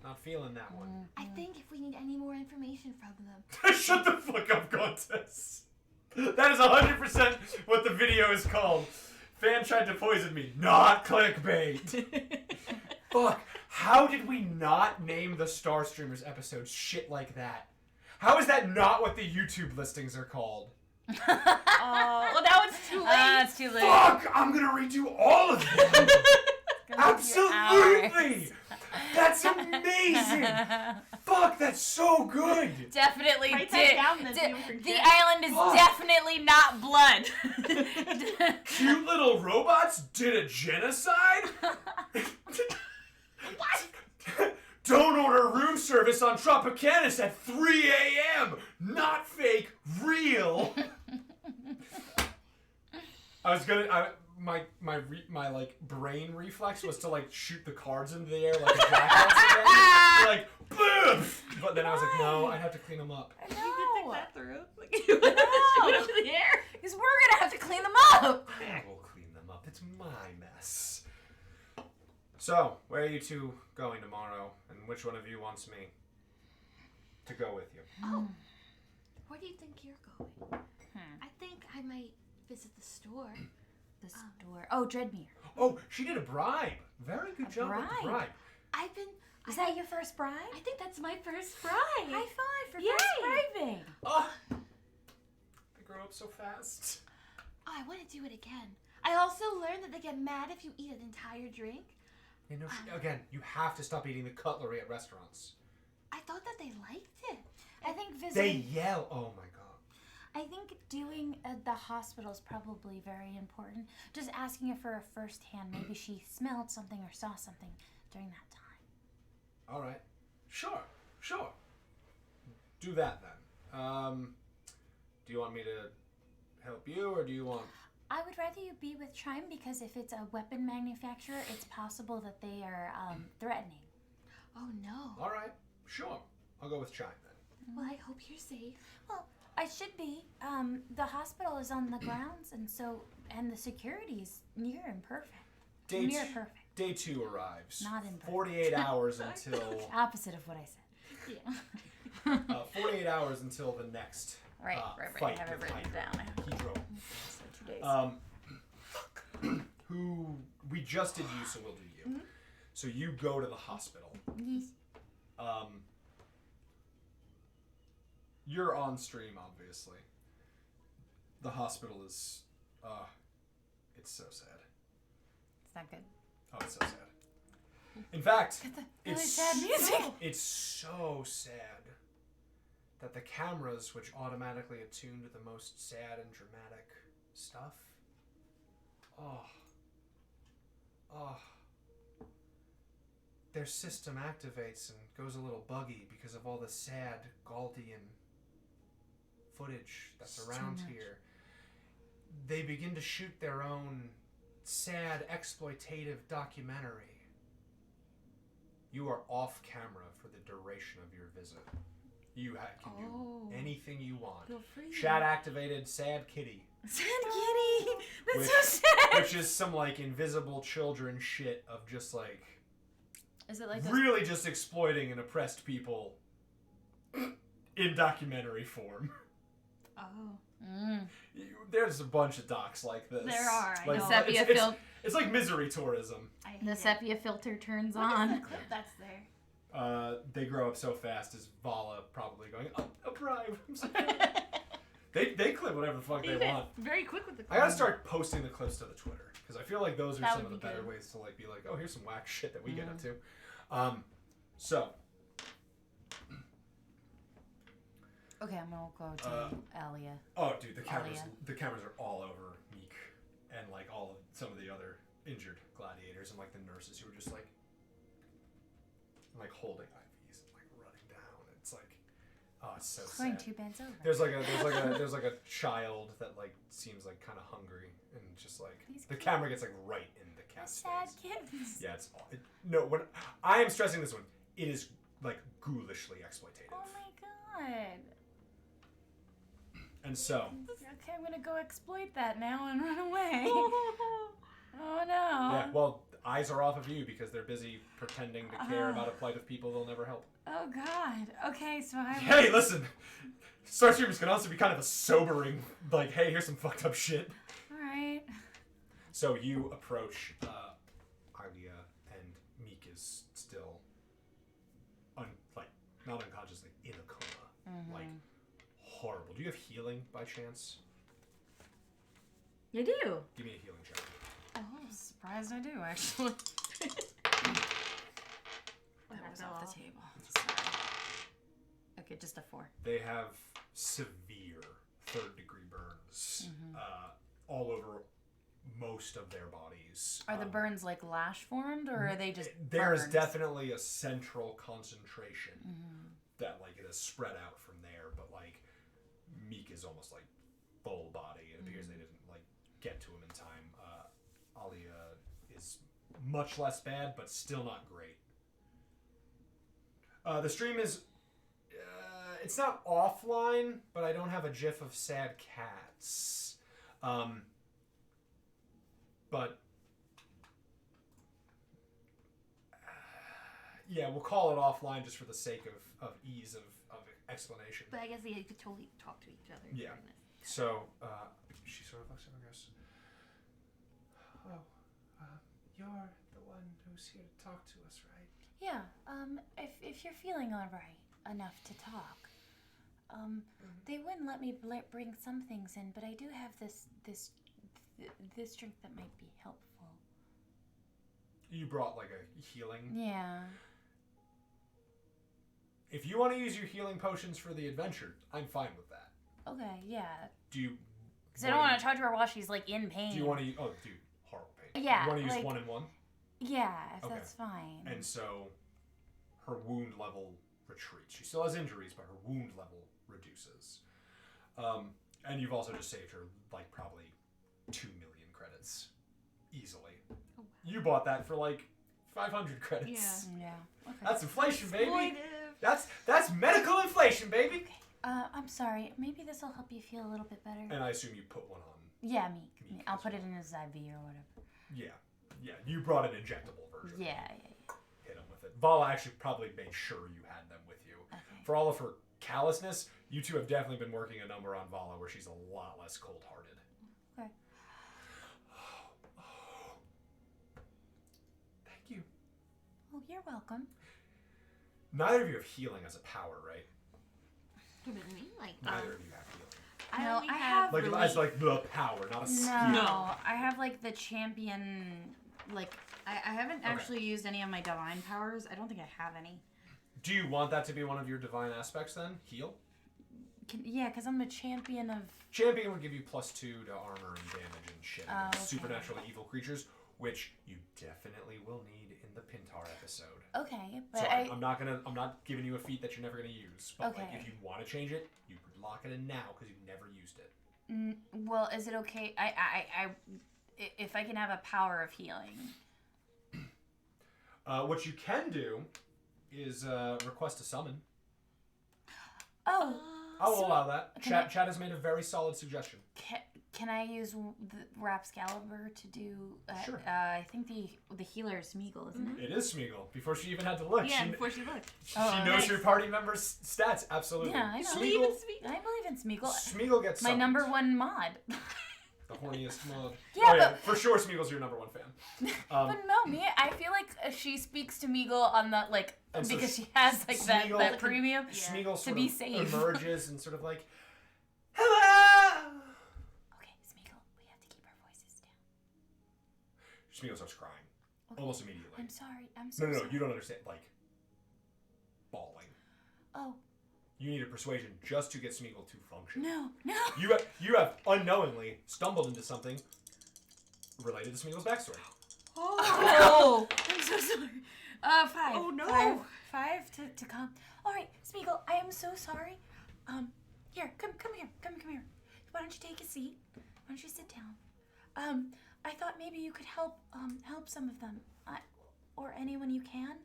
Not feeling that one. I think if we need any more information from them. Shut the fuck up, Contest. That is 100% what the video is called. Fan tried to poison me. Not clickbait. Fuck. How did we not name the StarStreamers episodes shit like that? How is that not what the YouTube listings are called? Oh, well now it's too late. It's too late. Fuck! I'm gonna redo all of them! Absolutely! That's amazing! Fuck, that's so good! Definitely Write that down then so you don't the forget. island is definitely not blood. Cute little robots did a genocide? What? Don't order room service on Tropicanus at 3 a.m. Not fake, real. I was gonna. My like brain reflex was to like shoot the cards into the air like a jackass again. Like boom. But then I was like, no, I'd have to clean them up. I You did know. think that through. Like you would have to shoot up in the air. Because we're gonna have to clean them up. I will clean them up. It's my mess. So, where are you two going tomorrow? And which one of you wants me to go with you? Oh, where do you think you're going? I think I might visit the store. The store. Oh, Dreadmere. Oh, she did a bribe. Very good job with the bribe. bribe. I've been. Is that your first bride? I think that's my first bride. High five for Yay. first bribing. Oh, I grew up so fast. Oh, I want to do it again. I also learned that they get mad if you eat an entire drink. You know, again, you have to stop eating the cutlery at restaurants. I thought that they liked it. I think They visiting. yell. Oh my god. I think doing the hospital is probably very important. Just asking her for a first hand. Maybe she smelled something or saw something during that time. All right. Sure. Do that then. Do you want me to help you, or do you want? I would rather you be with Chime because if it's a weapon manufacturer, it's possible that they are threatening. Oh no. All right. Sure. I'll go with Chime then. Well, I hope you're safe. Well, I should be. The hospital is on the grounds, and the security is near and perfect. Near perfect. Day 2 arrives. Not imperfect. 48 hours until. Opposite of what I said. Yeah. 48 hours until the next Right. fight I have it with written Hydra. down. Hydro. So 2 days. Who we just did you, so we'll do you. So you go to the hospital. You're on stream, obviously. The hospital is, it's so sad. It's not good. Oh, it's so sad. In fact, really it's sad music. It's so sad that the cameras, which automatically attune to the most sad and dramatic stuff, their system activates and goes a little buggy because of all the sad Galdian footage that's around here. They begin to shoot their own sad exploitative documentary. You are off camera for the duration of your visit. You can do anything you want. Feel free. Chat activated sad kitty. Sad kitty. That's Which- so sad. Which is some like invisible children shit of just like Is it like those? really just exploiting and oppressed people in documentary form. Oh. There's a bunch of docs like this. There are, I Like, know. It's like misery tourism. I hate The it. sepia filter turns What is on. the clip that's there? They grow up so fast as Valla probably going, a bribe. I'm sorry. They clip whatever the fuck they want. Very quick with the I clip. gotta start posting the clips to the Twitter because I feel like those are That some of would the be better good. ways to like be like, oh, here's some whack shit that we get up to. So Okay, I'm gonna go to Alia. oh, dude, the cameras Alia. are all over Meek and like all of some of the other injured gladiators and like the nurses who are just like holding IVs and like running down. It's like, oh, it's so Going sad. two beds over. There's like a child that like seems like kind of hungry and just like These the kids. camera gets like right in the cat's Sad face. kids. Yeah, it's no. When I am stressing this one, it is like ghoulishly exploitative. Oh my god. And so, Okay, I'm gonna go exploit that now and run away. Oh no. yeah, well, eyes are off of you because they're busy pretending to care about a plight of people they'll never help. Oh god. Okay, so I. Hey, listen, StarStreamers can also be kind of a sobering, like, hey, here's some fucked up shit. All right. So you approach Alia, and Meek is still, not unconscious, like in a coma, like horrible. Do you have healing by chance? You do. Give me a healing check. Oh, I'm surprised I do actually. That was off the table. Sorry. Okay, just a 4. They have severe third-degree burns all over most of their bodies. Are the burns like lash formed, or are they just? There's burns? definitely a central concentration that like it has spread out from there, but like Meek is almost like full body. It appears they didn't like get to him in time. Alia is much less bad, but still not great. The stream is it's not offline, but I don't have a gif of sad cats. But yeah, we'll call it offline just for the sake of ease of explanation. But I guess they could totally talk to each other. Yeah. during this. So, she sort of looks at him and goes, oh, you're the one who's here to talk to us, right? Yeah. If you're feeling all right enough to talk, they wouldn't let me bring some things in, but I do have this drink that might be helpful. You brought like a healing. Yeah. If you want to use your healing potions for the adventure, I'm fine with that. Okay. Yeah. Do you? Because I don't want to talk to her while she's like in pain. Do you want to? Oh, dude, horrible pain. Yeah, You want to use like- 1 and 1, Yeah, if Okay. that's fine. and so her wound level retreats. She still has injuries, but her wound level reduces. And you've also just saved her like probably 2 million credits easily. Oh, wow. You bought that for like 500 credits. Yeah. Okay. That's inflation, baby. Exploitive. That's medical inflation, baby. I'm sorry. Maybe this will help you feel a little bit better. And I assume you put one on. Yeah, me. Me I'll as put it well. in his IV or whatever. Yeah. You brought an injectable version. Yeah. Hit him with it. Vala actually probably made sure you had them with you. Okay. For all of her callousness, you two have definitely been working a number on Vala where she's a lot less cold-hearted. Okay. Thank you. Oh, you're welcome. Neither of you have healing as a power, right? What do you mean? Like, Neither of you have healing. I No, only I have Like relief. as like the power, not a skill. No, I have like the champion. Like I haven't actually used any of my divine powers. I don't think I have any. Do you want that to be one of your divine aspects then? Heal? Yeah, because I'm a champion of. Champion would give you +2 to armor and damage and shit Oh, against okay. supernatural evil creatures, which you definitely will need in the Pintar episode. Okay, but So I'm not giving you a feat that you're never gonna use. But like Okay. if you want to change it, you could lock it in now because you've never used it. Well, is it okay? If I can have a power of healing. What you can do is request a summon. Oh, I will So, allow that. can Chat has made a very solid suggestion. Can I use the Rapscalibur to do? Sure. I think the healer is Smeagol, isn't it? It is Smeagol. Before she even had to look. Yeah, she, before she looked. she knows your party members' stats. Absolutely. Yeah, I know. Smeagol, I believe in Smeagol. Smeagol gets My summoned. number one mod. The horniest mod. Yeah, yeah, for sure Smeagol's your number one fan. But no, me. I feel like she speaks to Meagle on the And so because she has like Smeagol- that premium. Smeagol sort be of safe. emerges and sort of like, hello! Okay, Smeagol, we have to keep our voices down. Smeagol starts crying. Okay. Almost immediately. I'm sorry. I'm so No, sorry. you don't understand. Like, bawling. Oh You need a persuasion just to get Smeagol to function. no. You have unknowingly stumbled into something related to Smeagol's backstory. Oh, I'm so sorry. 5. Oh, no. 5 to come. All right, Smeagol, I am so sorry. Here, come here. Why don't you take a seat? Why don't you sit down? I thought maybe you could help some of them, or anyone you can.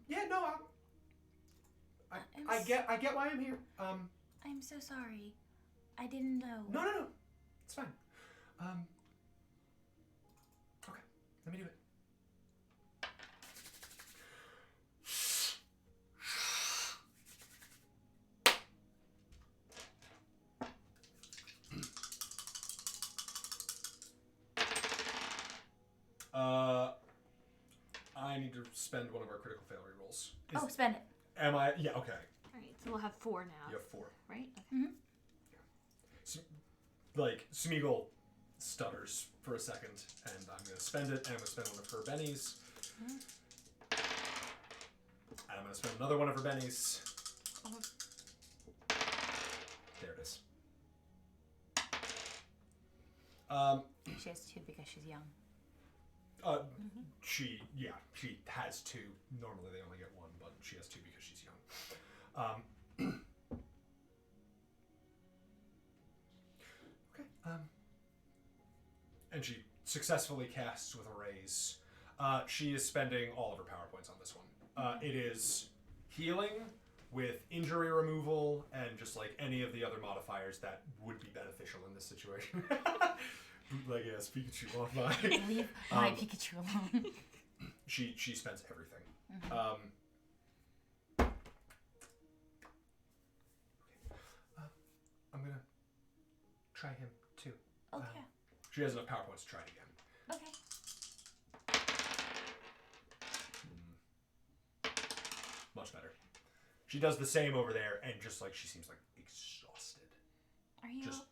Yeah, no, I get why I'm here. I'm so sorry. I didn't know. No, it's fine. Okay, let me do it. I need to spend one of our critical failure rolls. Spend it. Am I? Yeah, okay. Alright, so we'll have 4 now. You have 4. Right? Okay. Smeagol stutters for a second, and I'm going to spend it, and I'm going to spend one of her bennies. And I'm going to spend another one of her bennies. There it is. She has 2 because she's young. She has 2. Normally they only get 1, but she has 2 because she's young. Okay. And she successfully casts with a raise. She is spending all of her power points on this one. It is healing with injury removal and just like any of the other modifiers that would be beneficial in this situation. Bootleg ass Pikachu on my. Leave my Pikachu alone. She spends everything. I'm gonna try him too. Okay. She has enough power points to try it again. Okay. Much better. She does the same over there, and just like she seems like exhausted, Are you just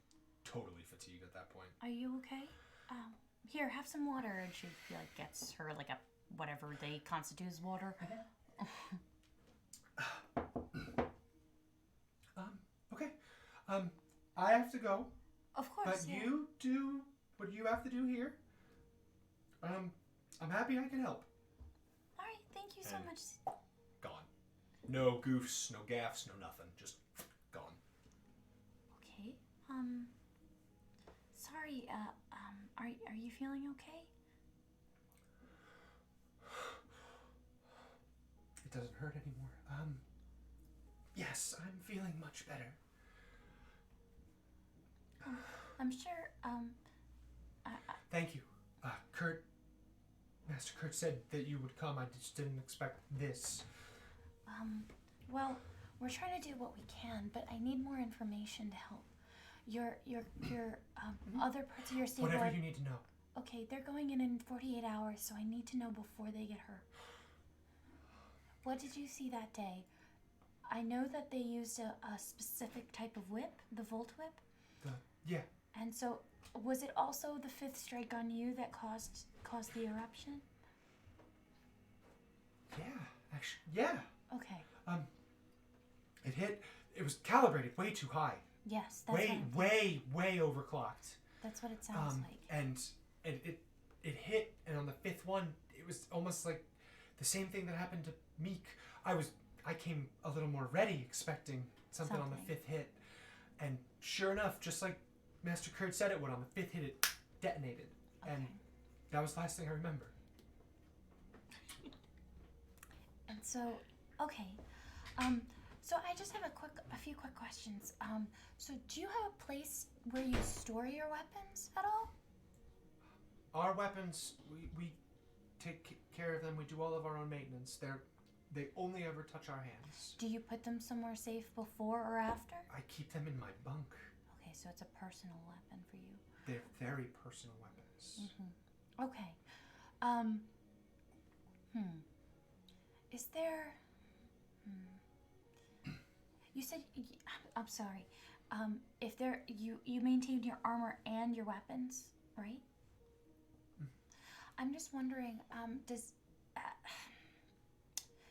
totally fatigued at that point. Are you okay? Here, have some water. And she like gets her like a whatever they constitute as water. Okay. I have to go, Of course. but yeah. you do what you have to do here. I'm happy I can help. All right. Thank you so And- much. Gone. No goofs, no gaffs, no nothing. Just gone. Okay. Sorry. Are you feeling okay? It doesn't hurt anymore. Yes, I'm feeling much better. I'm sure. Thank you. Master Kurt said that you would come. I just didn't expect this. Well, we're trying to do what we can, but I need more information to help. Your other parts of your stable. Whatever you need to know. Okay, they're going in 48 hours, so I need to know before they get hurt. What did you see that day? I know that they used a specific type of whip, the Volt Whip. Yeah. And so, was it also the 5th strike on you that caused the eruption? Yeah. Actually, yeah. Okay. It hit. It was calibrated way too high. Yes, that's Way overclocked. That's what it sounds like. And it hit, and on the 5th one, it was almost like the same thing that happened to Meek. I came a little more ready, expecting something on the 5th hit, and sure enough, just like Master Kurt said it would, on the 5th hit it detonated, and that was the last thing I remember. And so, okay. So I just have a few quick questions. So do you have a place where you store your weapons at all? Our weapons, we take care of them. We do all of our own maintenance. They only ever touch our hands. Do you put them somewhere safe before or after? I keep them in my bunk. Okay, so it's a personal weapon for you. They're very personal weapons. Mm-hmm. Okay. Is there... You said... I'm sorry. If there... You maintain your armor and your weapons, right? I'm just wondering, does...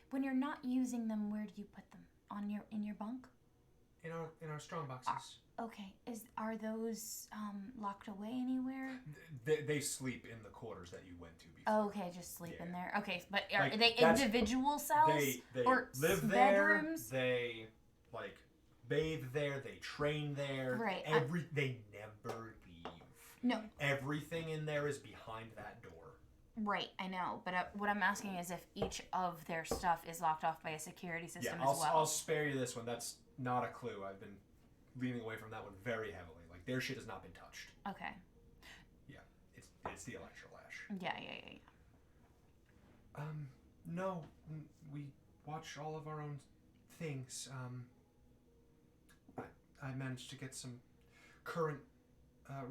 when you're not using them, where do you put them? In your bunk? In our strong boxes. Okay. Are those locked away anywhere? They sleep in the quarters that you went to before. Oh, okay, just sleep in there. Okay, but are Like, they individual cells? They or live bedrooms? there. They bathe there. They train there. Right. They never leave. No. Everything in there is behind that door. Right, I know, but what I'm asking is if each of their stuff is locked off by a security system Yeah, as well. I'll spare you this one. That's not a clue. I've been leaning away from that one very heavily. Like, their shit has not been touched. Okay. Yeah, it's the Electrolash. Yeah. No, we watch all of our own things. I managed to get some current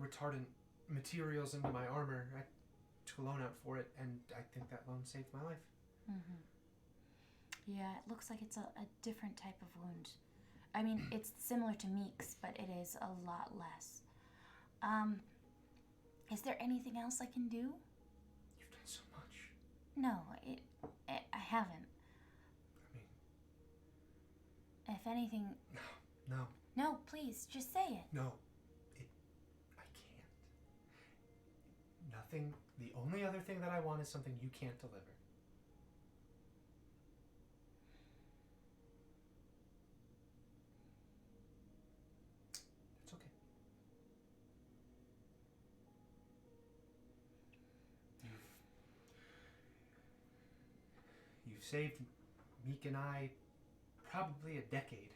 retardant materials into my armor. I took a loan out for it, and I think that loan saved my life. Yeah, it looks like it's a different type of wound. I mean, it's similar to Meek's, but it is a lot less. Is there anything else I can do? You've done so much. No, I haven't. I mean... If anything... No. No, please, just say it. No. I can't. Nothing... The only other thing that I want is something you can't deliver. It's okay. You've saved Meek and I probably a decade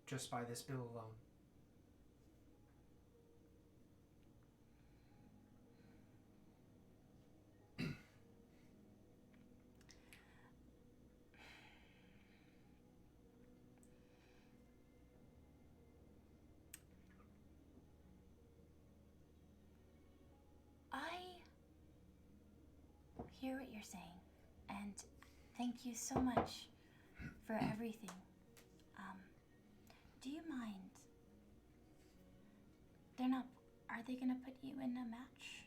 just by this bill alone. I hear what you're saying, and thank you so much for everything. Do you mind? Are they gonna put you in a match?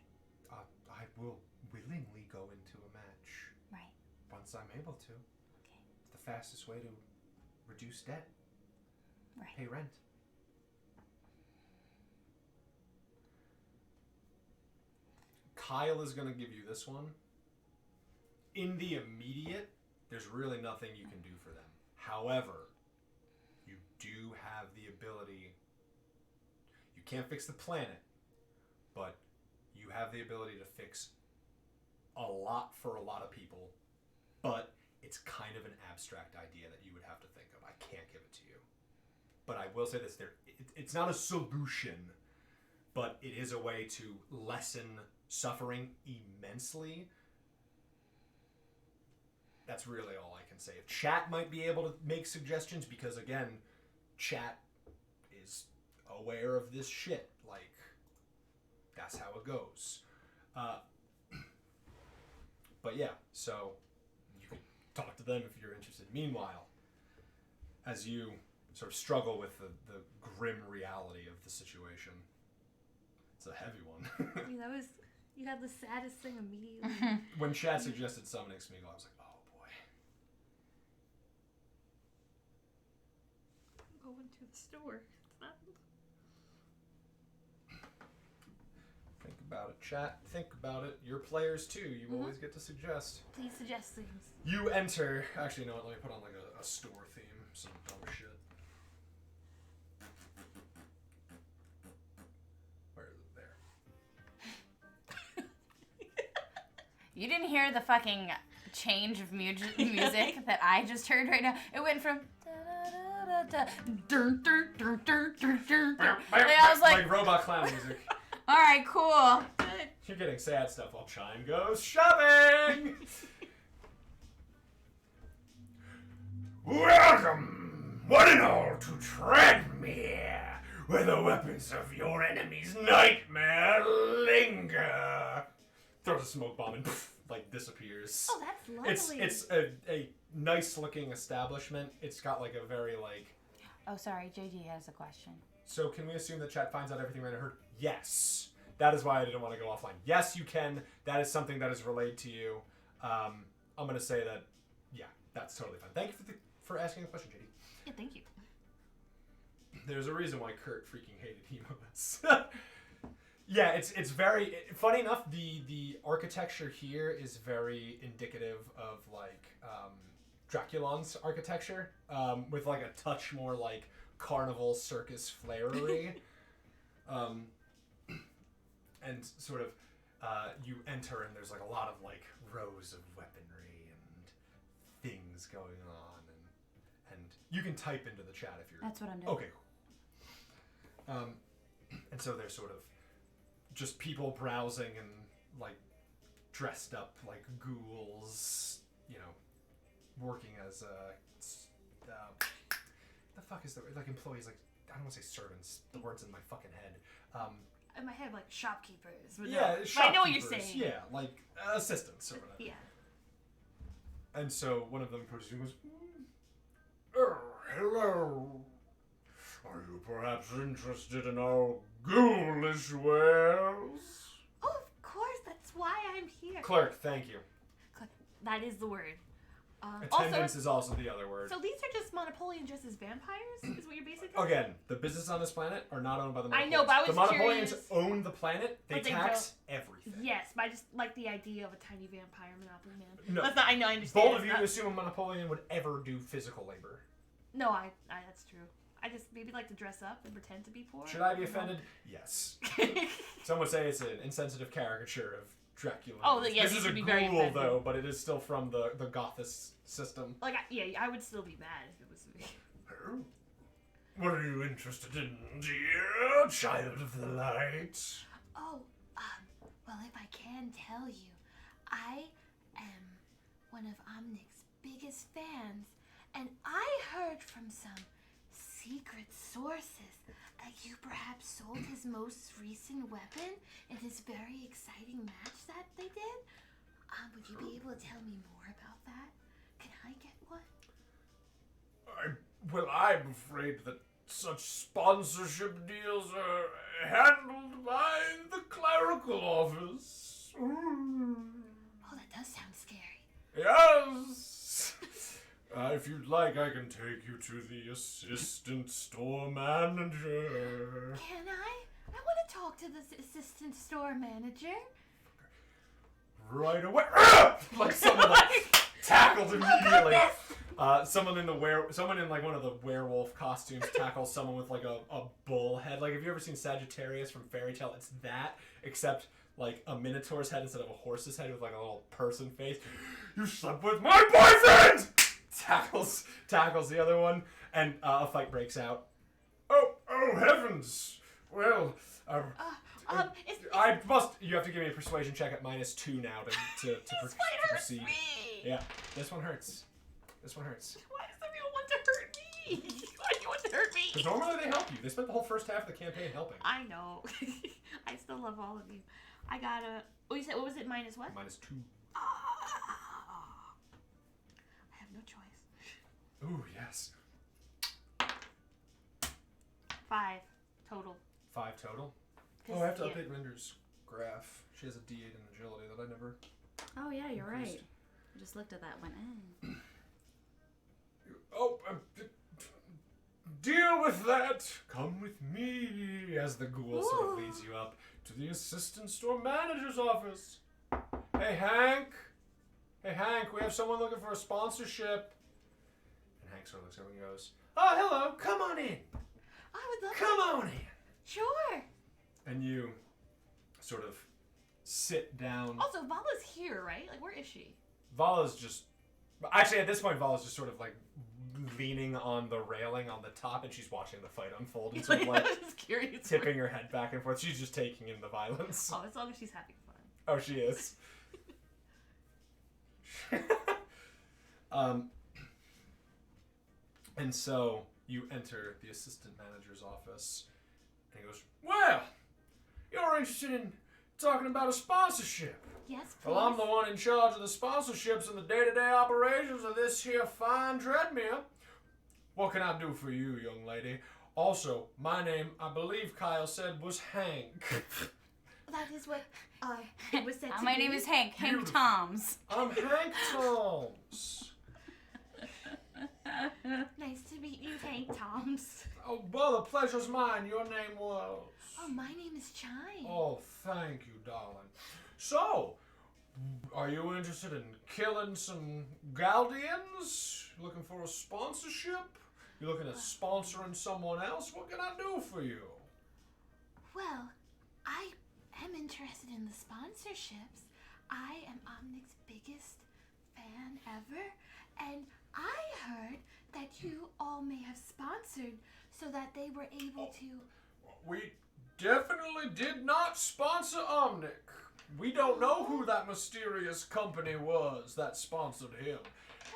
I will willingly go into a match. Right. Once I'm able to. Okay. It's the fastest way to reduce debt. Right. Pay rent. Kyle is going to give you this one. In the immediate, there's really nothing you can do for them. However, you do have the ability. You can't fix the planet, but you have the ability to fix a lot for a lot of people. But it's kind of an abstract idea that you would have to think of. I can't give it to you. But I will say this, it's not a solution, but it is a way to lessen suffering immensely. That's really all I can say. If chat might be able to make suggestions, because again, chat is aware of this shit. Like, that's how it goes. But yeah, so you can talk to them if you're interested. Meanwhile, as you sort of struggle with the grim reality of the situation, it's a heavy one. Yeah, you had the saddest thing immediately. When chat suggested summoning Smeagol, I was like, oh boy. Going to the store. It's not... Think about it, chat. Think about it. You're players too. You always get to suggest. Please suggest things. You enter. Actually, you know what? Let me put on like a store theme. Some dumb shit. Where is it? There. You didn't hear the fucking change of music that I just heard right now. It went from da da da I was like, robot clown music. all right, cool. You're getting sad stuff while Chime goes shopping. Welcome, one and all, to Treadmere, where the weapons of your enemy's nightmare linger. Throws a smoke bomb and like disappears. Oh, that's lovely. It's a nice looking establishment. It's got like a very like. Oh, sorry, JD has a question. So can we assume that chat finds out everything Render heard? Yes. That is why I didn't want to go offline. Yes, you can. That is something that is relayed to you. I'm going to say that, yeah, that's totally fine. Thank you for asking the question, JD. Yeah, thank you. There's a reason why Kurt freaking hated emotes. Yeah, it's very... Funny enough, the architecture here is very indicative of, like, Draculon's architecture, with, like, a touch more, like, carnival circus flairery. And sort of, you enter and there's like a lot of like rows of weaponry and things going on, and you can type into the chat if you're. That's what I'm doing. Okay. Cool. And so there's sort of just people browsing and like dressed up like ghouls, you know, working as the fuck is the like employees, like I don't want to say servants. The word's in my fucking head. In my head, like shopkeepers. But Yeah, no. I know what you're shopkeepers, saying. Yeah, like assistants or whatever. Yeah. And so one of them approaches you and goes, "Oh, hello. Are you perhaps interested in our ghoulish wares?" Oh, of course. That's why I'm here. Clerk, thank you. That is the word. Attendance is also the other word. So these are just Monopolian dressed as vampires? Is what you're basically Again, the businesses on this planet are not owned by the Monopolians. I know, but I was the Monopolians curious. own the planet. They But they tax everything. Yes, but I just like the idea of a tiny vampire Monopoly man. No. That's not, I know, I understand. Bold of it's you not- to assume a Monopolian would ever do physical labor. No, I that's true. I just maybe like to dress up and pretend to be poor. Should I be offended? Yes. Some would say it's an insensitive caricature of Dracula. Oh, yes, this you is a should be very ghoul, offended. though, but it is still from the Gothis system. Like, I would still be mad if it was me. Oh. What are you interested in, dear child of the light? Oh, well, if I can tell you, I am one of Omnic's biggest fans, and I heard from some secret sources that you perhaps sold his most recent weapon in this very exciting match that they did. Would you be able to tell me more about that? Can I get one? Well, I'm afraid that such sponsorship deals are handled by the clerical office. Oh, that does sound scary. Yes! If you'd like, I can take you to the assistant store manager. Can I? I want to talk to the assistant store manager. Right away. Like someone like tackled immediately. Someone in like one of the werewolf costumes tackles someone with like a bull head. Like, have you ever seen Sagittarius from Fairy Tale? It's that, except like a minotaur's head instead of a horse's head with like a little person face. You slept with my boyfriend! Tackles the other one, and a fight breaks out. Oh heavens! Well, you have to give me a persuasion check at -2 now to proceed. Me. Yeah, this one hurts. Why does everyone want to hurt me? Why do you want to hurt me? Because normally they help you. They spent the whole first half of the campaign helping. I know. I still love all of you. I got a... Oh, you said, what was it? Minus what? -2. I have no choice. Ooh, yes. 5 total. 5 total? 'Cause, Oh, I have to yeah. update Render's graph. She has a D8 in agility that I never... Oh yeah, you're increased. right. I just looked at that one. Oh, deal with that. Come with me, as the ghoul sort of leads you up to the assistant store manager's office. Hey, Hank, we have someone looking for a sponsorship. And Hank sort of looks over and goes, "Oh, hello, come on in. I would love Come on in." Sure. And you sort of sit down. Also, Valla's here, right? Like, where is she? Valla's just... Actually, at this point, Valla's just sort of, like, leaning on the railing on the top, and she's watching the fight unfold, and sort of like just curious. tipping her head back and forth. She's just taking in the violence. Oh, as long as she's having fun. Oh, she is. And so you enter the assistant manager's office, and he goes, "Well, you're interested in talking about a sponsorship. Yes, please. Well, I'm the one in charge of the sponsorships and the day-to-day operations of this here fine treadmill. What can I do for you, young lady? Also, my name, I believe Kyle said, was Hank. That is what it was said to My me. name is Hank. Hank Beautiful. Toms. I'm Hank Toms. Nice to meet you, Hank Toms. Oh, well, the pleasure's mine. Your name was... Oh, my name is Chime. Oh, thank you, darling. So, are you interested in killing some Galdians? Looking for a sponsorship? You looking at sponsoring someone else? What can I do for you? Well, I am interested in the sponsorships. I am Omnic's biggest fan ever, and I heard that you all may have sponsored so that they were able to... We definitely did not sponsor Omnic. We don't know who that mysterious company was that sponsored him.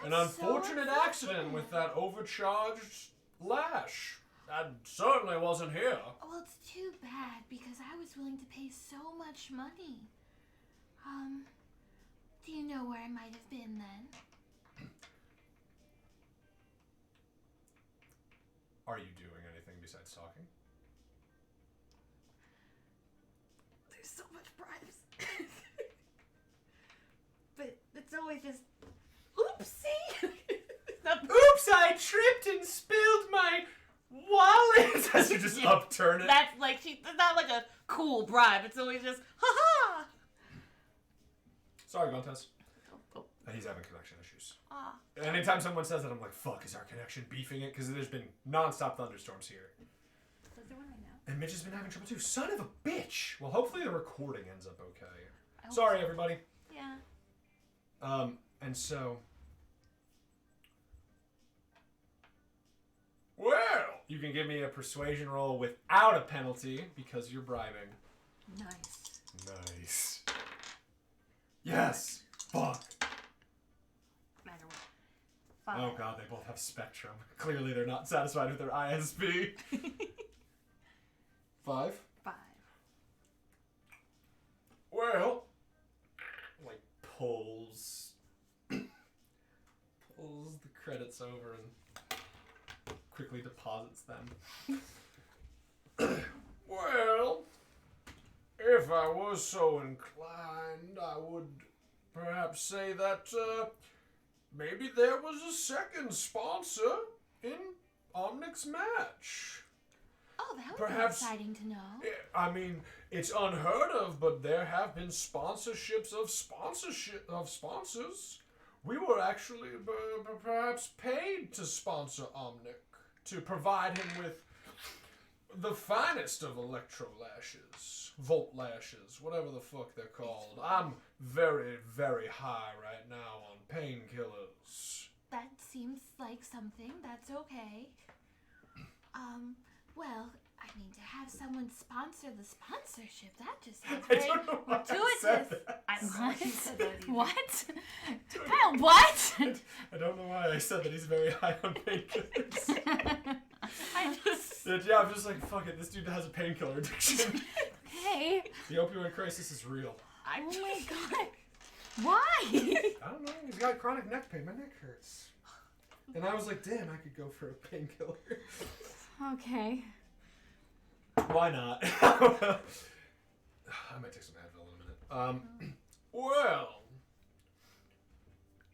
An That's so unfortunate accident with that overcharged lash. That certainly wasn't here. Well, it's too bad because I was willing to pay so much money. Do you know where I might have been then? Are you doing anything besides talking? There's so much bribes. But it's always just, oopsie! Oops, I tripped and spilled my wallet! As you just upturn it. That's like, it's not like a cool bribe. It's always just, ha-ha! Sorry, Gontes. Oh. He's having connection issues. Ah. Anytime someone says that, I'm like, fuck, is our connection beefing it? Because there's been non-stop thunderstorms here. So is there one right now? And Mitch has been having trouble too. Son of a bitch! Well, hopefully the recording ends up okay. I hope Sorry, so. everybody. Yeah. And so... Well, you can give me a persuasion roll without a penalty because you're bribing. Nice. Nice. Yes! Fuck! Matter what. 5. Oh god, they both have Spectrum. Clearly they're not satisfied with their ISB. 5? 5. Well, like pulls the credits over and quickly deposits them. Well, if I was so inclined, I would perhaps say that maybe there was a second sponsor in Omnic's match. Oh, that would Perhaps- be exciting to know. I mean, it's unheard of, but there have been sponsorships of sponsors. We were actually perhaps paid to sponsor Omnic, to provide him with the finest of electro lashes, volt lashes, whatever the fuck they're called. I'm very, very high right now on painkillers. That seems like something. That's okay. Well, I mean, to have someone sponsor the sponsorship, that just sounds I very don't know why I gratuitous. said that. I don't know why you said that either. What? Kyle, what? I don't know why I said that he's very high on painkillers. I just... Yeah, I'm just like, fuck it, this dude has a painkiller addiction. Hey. The opioid crisis is real. I Oh just... my god. Why? I don't know, he's got chronic neck pain, my neck hurts. And I was like, damn, I could go for a painkiller. Okay. Why not? I might take some Advil in a minute. Well,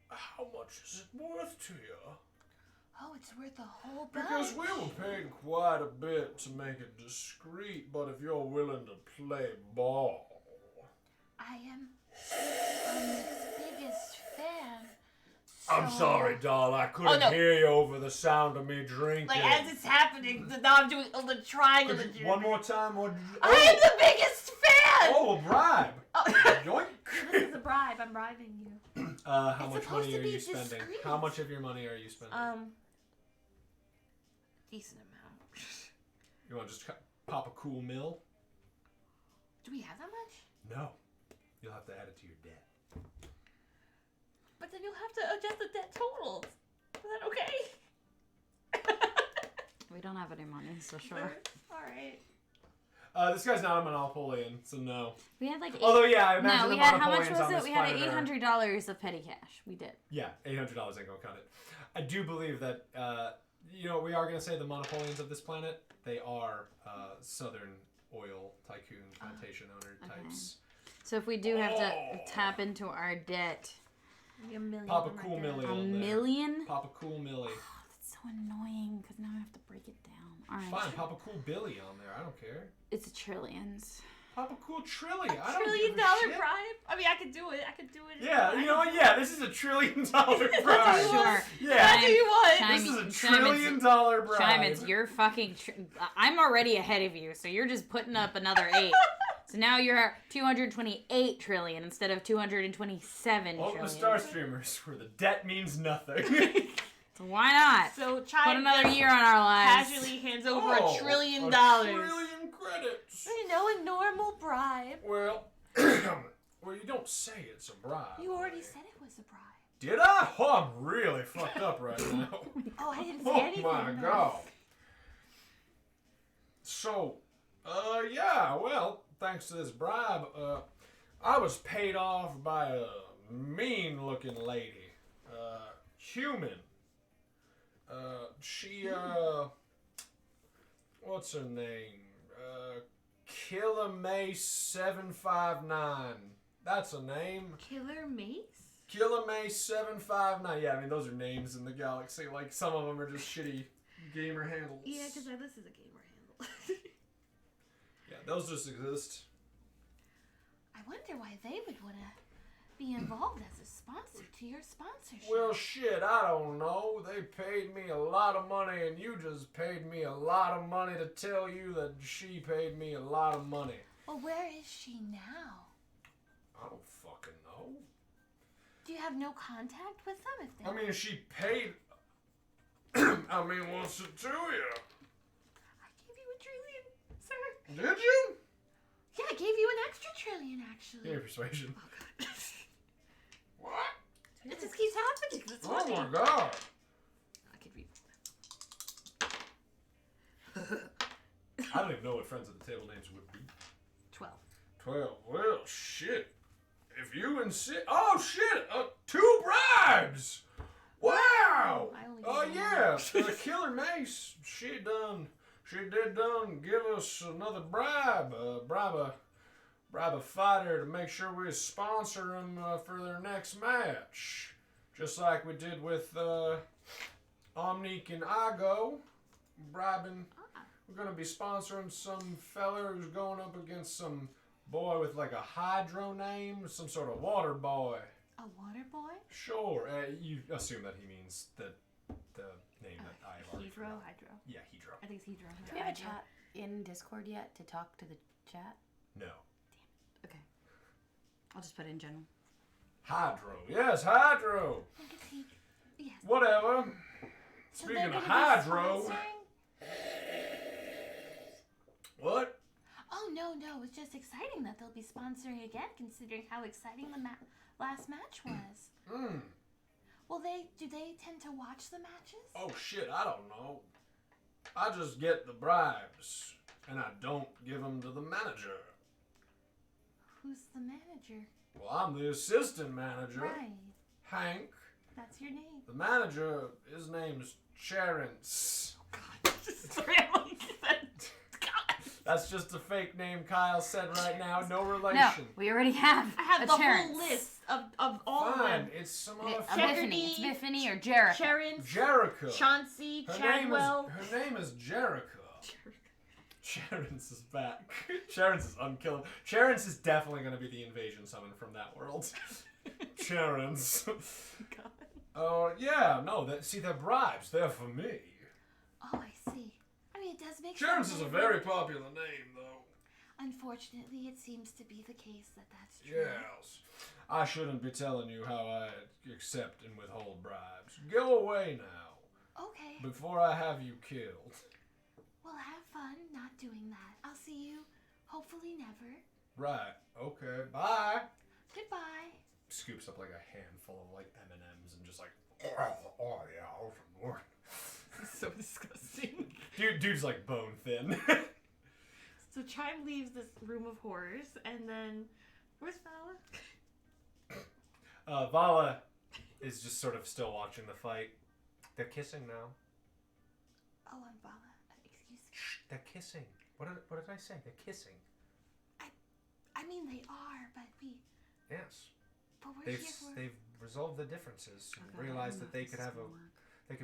how much is it worth to you? Oh, it's worth a whole bunch. Because we were paid quite a bit to make it discreet, but if you're willing to play ball... I am Omnic's biggest fan. I'm so- sorry, doll, I couldn't no. hear you over the sound of me drinking. Like, as it's happening, now I'm doing all the triangle. Could you, one more time, what did you... I am the biggest fan! Oh, a bribe! Oh. Yoink! This is a bribe. I'm bribing you. How It's much supposed money to are be you spending? discreet. How much of your money are you spending? decent amount. You want to just pop a cool mill? Do we have that much? No. You'll have to add it to your debt. But then you'll have to adjust the debt totals. Is that okay? We don't have any money, so sure. Alright. This guy's not a Monopolian, so no. We had like Although, yeah, I imagine no, we the had how much Monopolians was on it? this We had planet are- $800 of petty cash. We did. Yeah, $800 ain't gonna cut it. I do believe that, we are gonna say the Monopolians of this planet, they are southern oil tycoon plantation owner types. So if we do have to tap into our debt, Maybe $1 million. Pop a on my cool debt. millie $1 on there. million? Pop a cool millie. Oh, that's so annoying because now I have to break it down. All right. Fine, pop a cool Billy on there. I don't care. It's trillions. Pop a cool Trilly. $1 I don't trillion give a shit. bribe? I mean, I could do it. Yeah, you know what? Yeah, this is a $1 trillion bribe. Sure. Yeah. That's what you want. This is a $1 Chime, trillion bribe. Chime, it's your fucking... I'm already ahead of you, so you're just putting up another 8. So now you're 228 trillion instead of 227 Welcome to trillion. StarStreamers, where the debt means nothing. So why not? So Put Chime another year on our lives. casually hands over Oh, $1 trillion. $1 trillion credits. You know, a normal bribe. Well, well, you don't say it's a bribe. You already said it was a bribe. Did I? Oh, I'm really fucked up right now. Oh, I didn't say Oh anything. my though. god. So, yeah, well, thanks to this bribe, I was paid off by a mean-looking lady. Human. She, what's her name? Killer May 759. That's a name. Killer Mace? Killer May 759. Yeah, I mean, those are names in the galaxy. Like, some of them are just shitty gamer handles. Yeah, because this is a gamer handle. Yeah, those just exist. I wonder why they would want to be involved as a sponsor to your sponsorship. Well, shit, I don't know. They paid me a lot of money, and you just paid me a lot of money to tell you that she paid me a lot of money. Well, where is she now? I don't fucking know. Do you have no contact with them? If they I mean, she paid... I mean, what's it to you? I gave you $1 trillion, sir. Did you? Yeah, I gave you an extra $1 trillion, actually. Give me persuasion. Oh, God. What? It just keeps happening. 'Cause it's Oh funny. my god. I could read. I don't even know what friends at the table names would be. 12. 12. Well, shit. If you insist... Oh, shit! 2 bribes! Wow! I only Oh, did yeah. The Killer Mace, she did give us another bribe. Bribe a fighter to make sure we sponsor them for their next match. Just like we did with Omnique and Igo. Bribing... We're gonna be sponsoring some fella who's going up against some boy with like a hydro name, some sort of water boy. A water boy? Sure, you assume that he means the name that I have already Hydro? forgotten. Hydro. Yeah, Hydro. I think it's Hydro. Do we have a chat in Discord yet to talk to the chat? No. Okay. I'll just put it in general. Hydro. Yes, Hydro. I think it's Hydro. Yes. Whatever. So Speaking they're of gonna be Hydro. sponsoring? What? Oh, no. It's just exciting that they'll be sponsoring again, considering how exciting the last match was. Well, do they tend to watch the matches? Oh shit, I don't know. I just get the bribes, and I don't give them to the manager. Who's the manager? Well, I'm the assistant manager, Right. Hank. That's your name. The manager, his name's Cherence. That's just a fake name Kyle said right now. No relation. No, we already have. I have a the Terrence. whole list of all of Fine, them. it's some Epiphany. other Charity. It's Biffany or Jericho. Sharon, Jericho. Chauncey, Chadwell. Her name is Jericho. Cherence is back. Cherence is unkillable. Cherence is definitely going to be the invasion summon from that world. Cherence. Oh, yeah, no, they're bribes. They're for me. Oh, I see. I mean, it does make Cherence sense. is a very popular name, though. Unfortunately, it seems to be the case that that's true. Yes. I shouldn't be telling you how I accept and withhold bribes. Go away now. Okay. before I have you killed. Well, have fun not doing that. I'll see you, hopefully never. Right. Okay. Bye. Goodbye. Scoops up like a handful of like M&Ms and just like, oh yeah. So disgusting. Dude's like bone thin. So Chime leaves this room of horrors, and then where's Valla? Valla is just sort of still watching the fight. They're kissing now. Oh, I'm Valla. Excuse me. Shh, they're kissing. What did I say? They're kissing. I mean, they are, but Yes. But we're here for. They've resolved the differences and realized that they could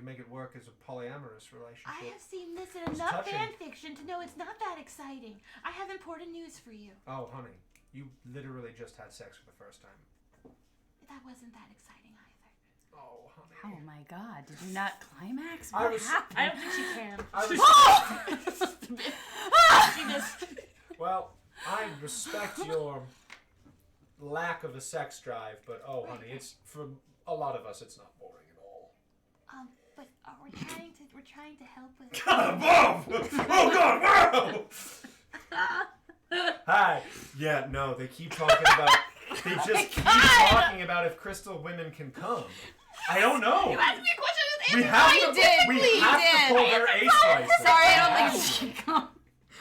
make it work as a polyamorous relationship. I have seen this in It's enough touching. fan fiction to know it's not that exciting. I have important news for you. Oh, honey, you literally just had sex for the first time. That wasn't that exciting either. Oh, honey. Oh my god, did you not climax? I What was- happened? I don't think she can. She just. Well, I respect your lack of a sex drive, but oh, honey, it's for a lot of us, it's not boring at all. But we're trying to help with. God above! Oh God! Wow! Hi. Yeah, no, they keep talking about. They just keep talking about if crystal women can come. I don't know. You asked me a question. Just We answer have it. to. did. We You have did. to pull their ace license. Sorry, I don't think she can come.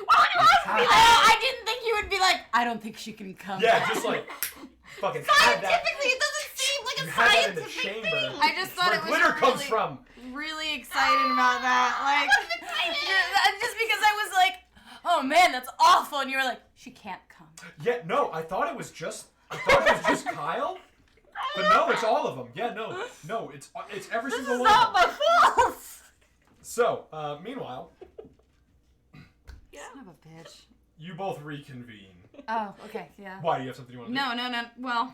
Why would you ask me that? I didn't think you would be like, I don't think she can come. Yeah, just like fucking had that. Scientifically, it doesn't seem like You a had that in the scientific chamber. thing. I just thought Where it was glitter comes really, from. really excited about that. Like, just because I was like, oh man, that's awful, and you were like, she can't come. Yeah, no, I thought it was just Kyle. But no, it's all of them. Yeah, no, it's every This single is one. not of my them. fault. So, meanwhile, Son of a bitch. you both reconvene. Oh, okay, yeah. Why do you have something you want to do? No. Well,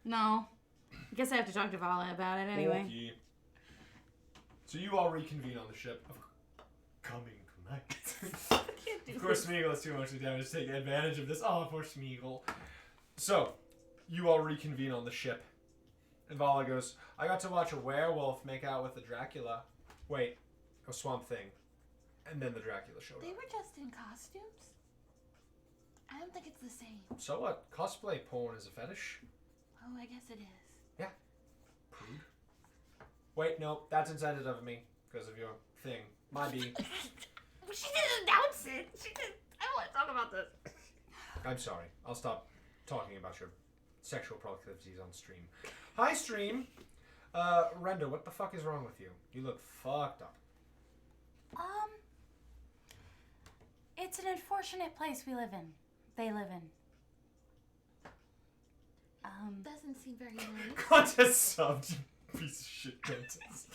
no. I guess I have to talk to Valla about it anyway. Okay. So you all reconvene on the ship. Coming tonight. Of course, Smeagol has too much damage to take advantage of this. Oh, poor Smeagol. So, you all reconvene on the ship. And Valla goes, I got to watch a werewolf make out with a Dracula. Wait, a Swamp Thing. And then the Dracula showed They up. were just in costumes. I don't think it's the same. So what? Cosplay porn is a fetish? Oh, I guess it is. Prude. Wait, no, that's insensitive of me because of your thing. My B. She didn't announce it. She didn't. I don't want to talk about this. I'm sorry. I'll stop talking about your sexual proclivities on stream. Hi, stream. Render, what the fuck is wrong with you? You look fucked up. It's an unfortunate place we live in. They live in. Doesn't seem very nice. Contest subbed, you piece of shit, Contest.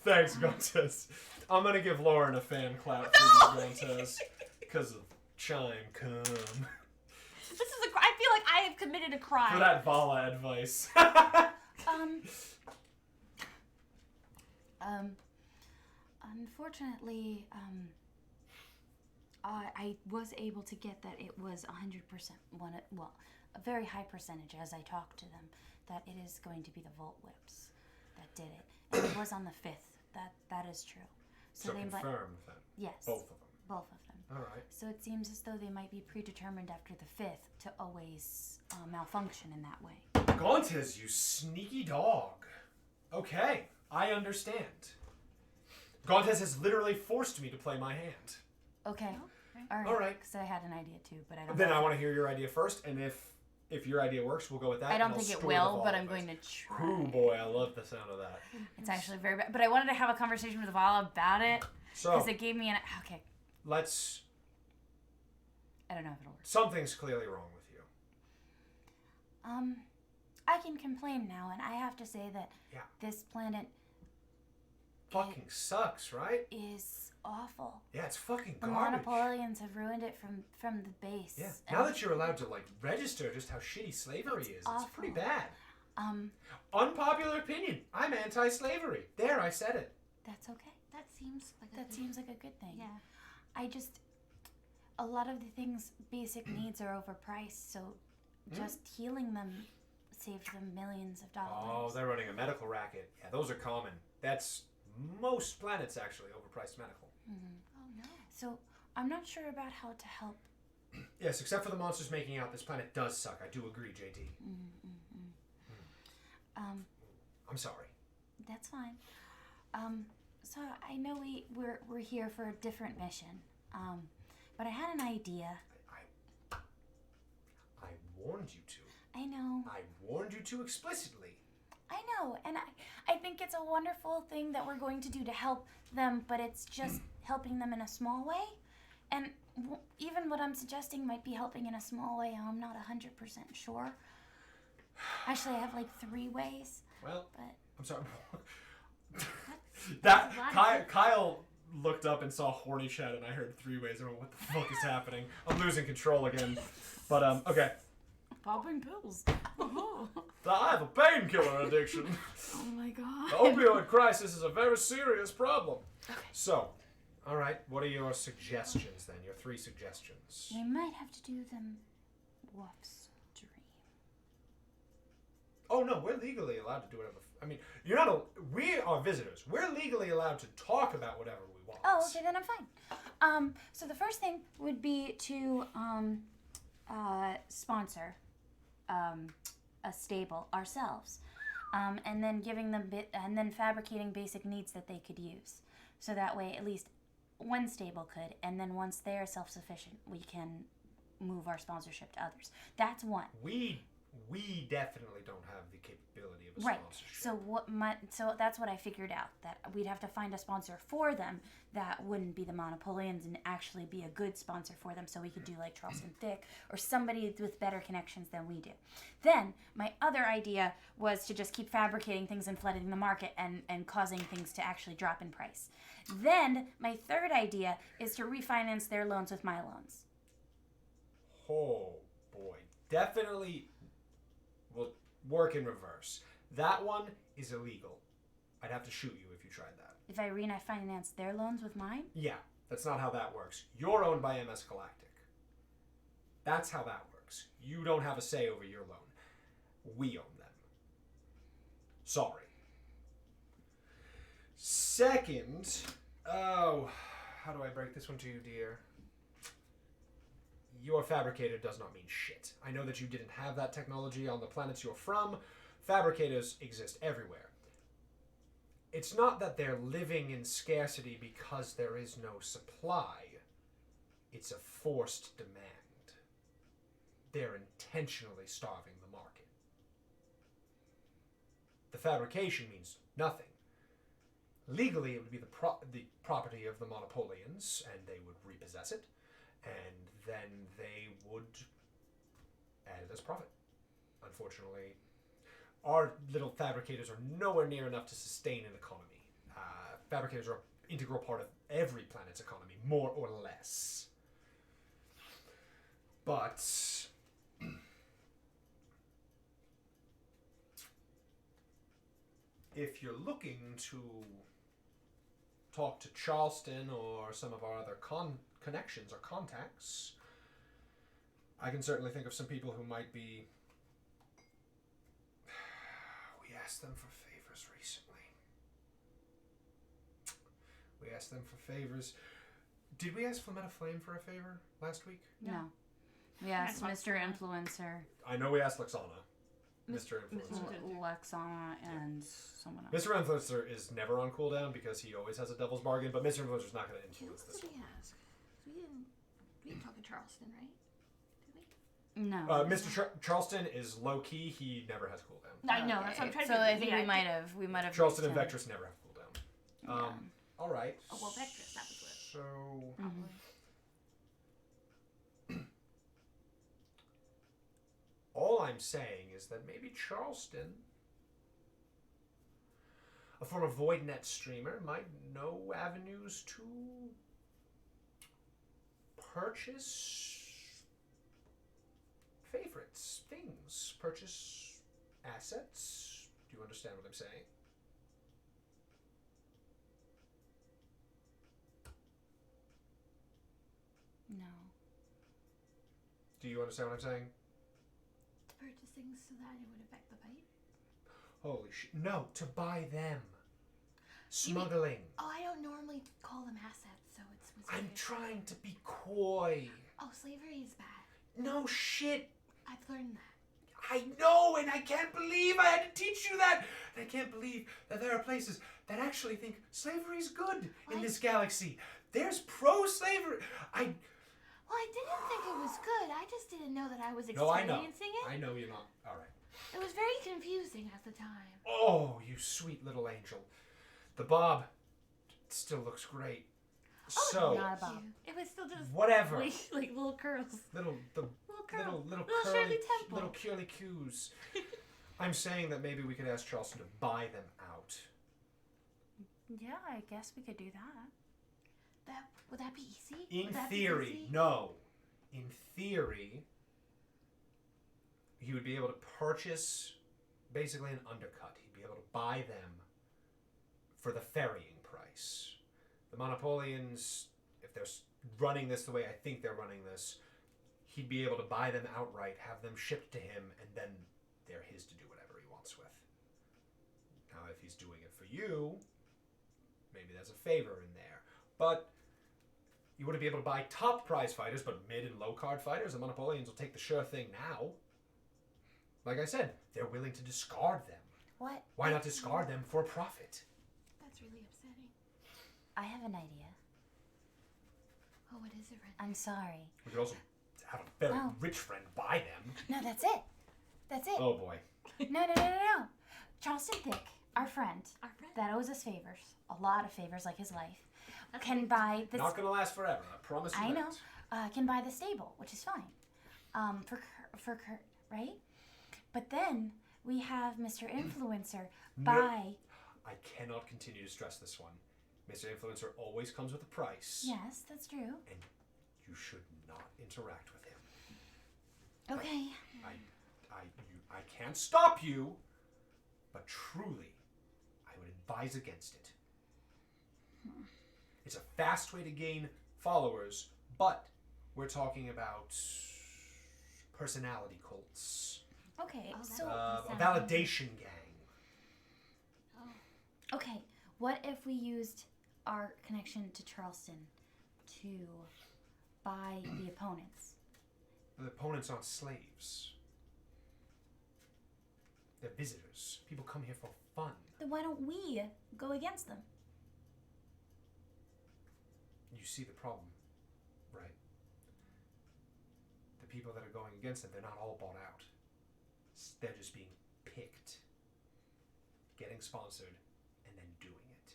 Thanks, Contest. I'm gonna give Lauren a fan clap for you, Contest, because of Chime Come. This is I feel like I have committed a crime. For that Valla advice. Unfortunately, I was able to get that it was 100% a very high percentage as I talked to them, that it is going to be the Volt Whips that did it. And it was on the 5th. That is true. So confirmed then. Yes. Both of them. Both of them. Alright. So it seems as though they might be predetermined after the 5th to always malfunction in that way. Gontes, you sneaky dog. Okay, I understand. Gontes has literally forced me to play my hand. Okay. Okay. All All right. right. Because I had an idea too, but I don't. Then know I if- want to hear your idea first, and if your idea works, we'll go with that. I and don't I'll think it store will, the but Valla I'm going advice. to try. Ooh boy, I love the sound of that. It's actually very bad. But I wanted to have a conversation with Valla about it So because it gave me an. Okay. let's. I don't know if it'll work. Something's clearly wrong with you. I can complain now, and I have to say that Yeah. this planet Fucking sucks, right? is awful. Yeah, it's fucking The garbage. Monopolians have ruined it from the base. Yeah. And, Now that you're allowed to like register just how shitty slavery is, it's awful. pretty bad. um, Unpopular opinion. I'm anti-slavery. There, I said it. that's okay. That seems like That seems like a good thing. Yeah. I just, a lot of the things, basic needs are overpriced, so just healing them saves them millions of Oh, dollars. they're running a medical racket. Yeah, those are common. That's most planets actually overpriced medical. Oh no. So I'm not sure about how to help. Yes, except for the monsters making out, this planet does suck. I do agree, JD. I'm sorry. That's fine. So I know we're here for a different mission. But I had an idea. I warned you to. I know. I warned you to explicitly. I know, and I think it's a wonderful thing that we're going to do to help them, but it's just helping them in a small way. And even what I'm suggesting might be helping in a small way. I'm not 100% sure. Actually, I have like 3 ways. Well, but I'm sorry. That's Kyle looked up and saw horny chat, and I heard 3 ways. I went, what the fuck is happening? I'm losing control again. But okay. popping pills. I have a painkiller addiction. Oh my god. The opioid crisis is a very serious problem. Okay. So, all right, what are your suggestions then? Your 3 suggestions. We might have to do them Wolf's dream. Oh no, we're legally allowed to do whatever. I mean, you're not. We are visitors. We're legally allowed to talk about whatever we want. Oh, okay, then I'm fine. So the first thing would be to sponsor a stable ourselves, and then giving them and then fabricating basic needs that they could use. So that way, at least one stable could, and then once they're self-sufficient, we can move our sponsorship to others. That's one. We definitely don't have the capability of a Right. sponsorship. So that's what I figured out, that we'd have to find a sponsor for them that wouldn't be the Monopolians and actually be a good sponsor for them, so we could do like Charleston Thick or somebody with better connections than we do. Then my other idea was to just keep fabricating things and flooding the market and causing things to actually drop in price. Then my third idea is to refinance their loans with my loans. Oh boy, definitely will work in reverse. That one is illegal. I'd have to shoot you if you tried that. If I refinance their loans with mine? Yeah, that's not how that works. You're owned by MS Galactic. That's how that works. You don't have a say over your loan. We own them. Sorry. Second, how do I break this one to you, dear? Your fabricator does not mean shit. I know that you didn't have that technology on the planets you're from. Fabricators exist everywhere. It's not that they're living in scarcity because there is no supply. It's a forced demand. They're intentionally starving the market. The fabrication means nothing. Legally, it would be the property of the Monopolians, and they would repossess it, and then they would add it as profit. Unfortunately, our little fabricators are nowhere near enough to sustain an economy. Fabricators are an integral part of every planet's economy, more or less. But if you're looking to talk to Charleston or some of our other connections or contacts, I can certainly think of some people who might be... We asked them for favors recently. We asked them for favors. Did we ask Flametta Flame for a favor last week? No. We asked Mr. Influencer, I know we asked Lexana. Mr. Influencer. Lexana, and someone else. Mr. Influencer is never on cooldown because he always has a devil's bargain, but Mr. Influencer's not going to influence Who this did one. we ask? We didn't talk to Charleston, right? Did we? No. Mr. Charleston is low key. He never has cooldown. I know. That's what I'm trying So to. I think we might have. Charleston and reached Vectress never have cooldown. Yeah. All right. Oh well, Vectress. That was what. So Probably. all I'm saying is that maybe Charleston, a former VoidNet streamer, might know avenues to purchase favorites, things, purchase assets. Do you understand what I'm saying? No. Do you understand what I'm saying? To purchase things so that it would affect the fight. Holy shit. No, to buy them. Smuggling. Oh, I don't normally call them assets, so it's. I'm trying to be coy. Oh, slavery is bad. No shit. I've learned that. I know, and I can't believe I had to teach you that. And I can't believe that there are places that actually think slavery is good in this galaxy. There's pro-slavery. Well, I didn't think it was good. I just didn't know that I was No, I know. experiencing it. I know you're not. All right. It was very confusing at the time. Oh, you sweet little angel. The bob still looks great. Oh, So, Not a thank bob. you. It was still just whatever. like little curls. Little Curl. little Little Shirley Temple. little curly cues. I'm saying that maybe we could ask Charleston to buy them out. Yeah, I guess we could do that. Would that be easy? In Would that be theory, easy? no. In theory, he would be able to purchase basically an undercut. He'd be able to buy them for the ferrying price. The Monopolians, if they're running this the way I think they're running this, he'd be able to buy them outright, have them shipped to him, and then they're his to do whatever he wants with. Now, if he's doing it for you, maybe there's a favor in there. But you wouldn't be able to buy top prize fighters, but mid and low card fighters, the Monopolians will take the sure thing now. Like I said, they're willing to discard them. What? Why not discard them for profit? That's really upsetting. I have an idea. Oh, what is it, Ren? I'm sorry. We could also have a very Oh. rich friend buy them. No, that's it. That's it. Oh boy. No. Charleston Thick, our friend, Our friend? that owes us favors, a lot of favors like his life, That's can big. buy this. Not gonna last forever, I promise you I know. that. Can buy the stable, which is fine. For Kurt, right? But then we have Mr. Influencer buy. I cannot continue to stress this one. Mr. Influencer always comes with a price. Yes, that's true. And you should not interact with him. Okay. I can't stop you, but truly, I would advise against it. It's a fast way to gain followers, but we're talking about personality cults, Okay. Oh, So that's- a validation gang. Oh. okay, what if we used our connection to Charleston to buy the opponents? The opponents aren't slaves. They're visitors. People come here for fun. Then why don't we go against them? You see the problem, right? The people that are going against them, they're not all bought out. They're just being picked, getting sponsored, and then doing it.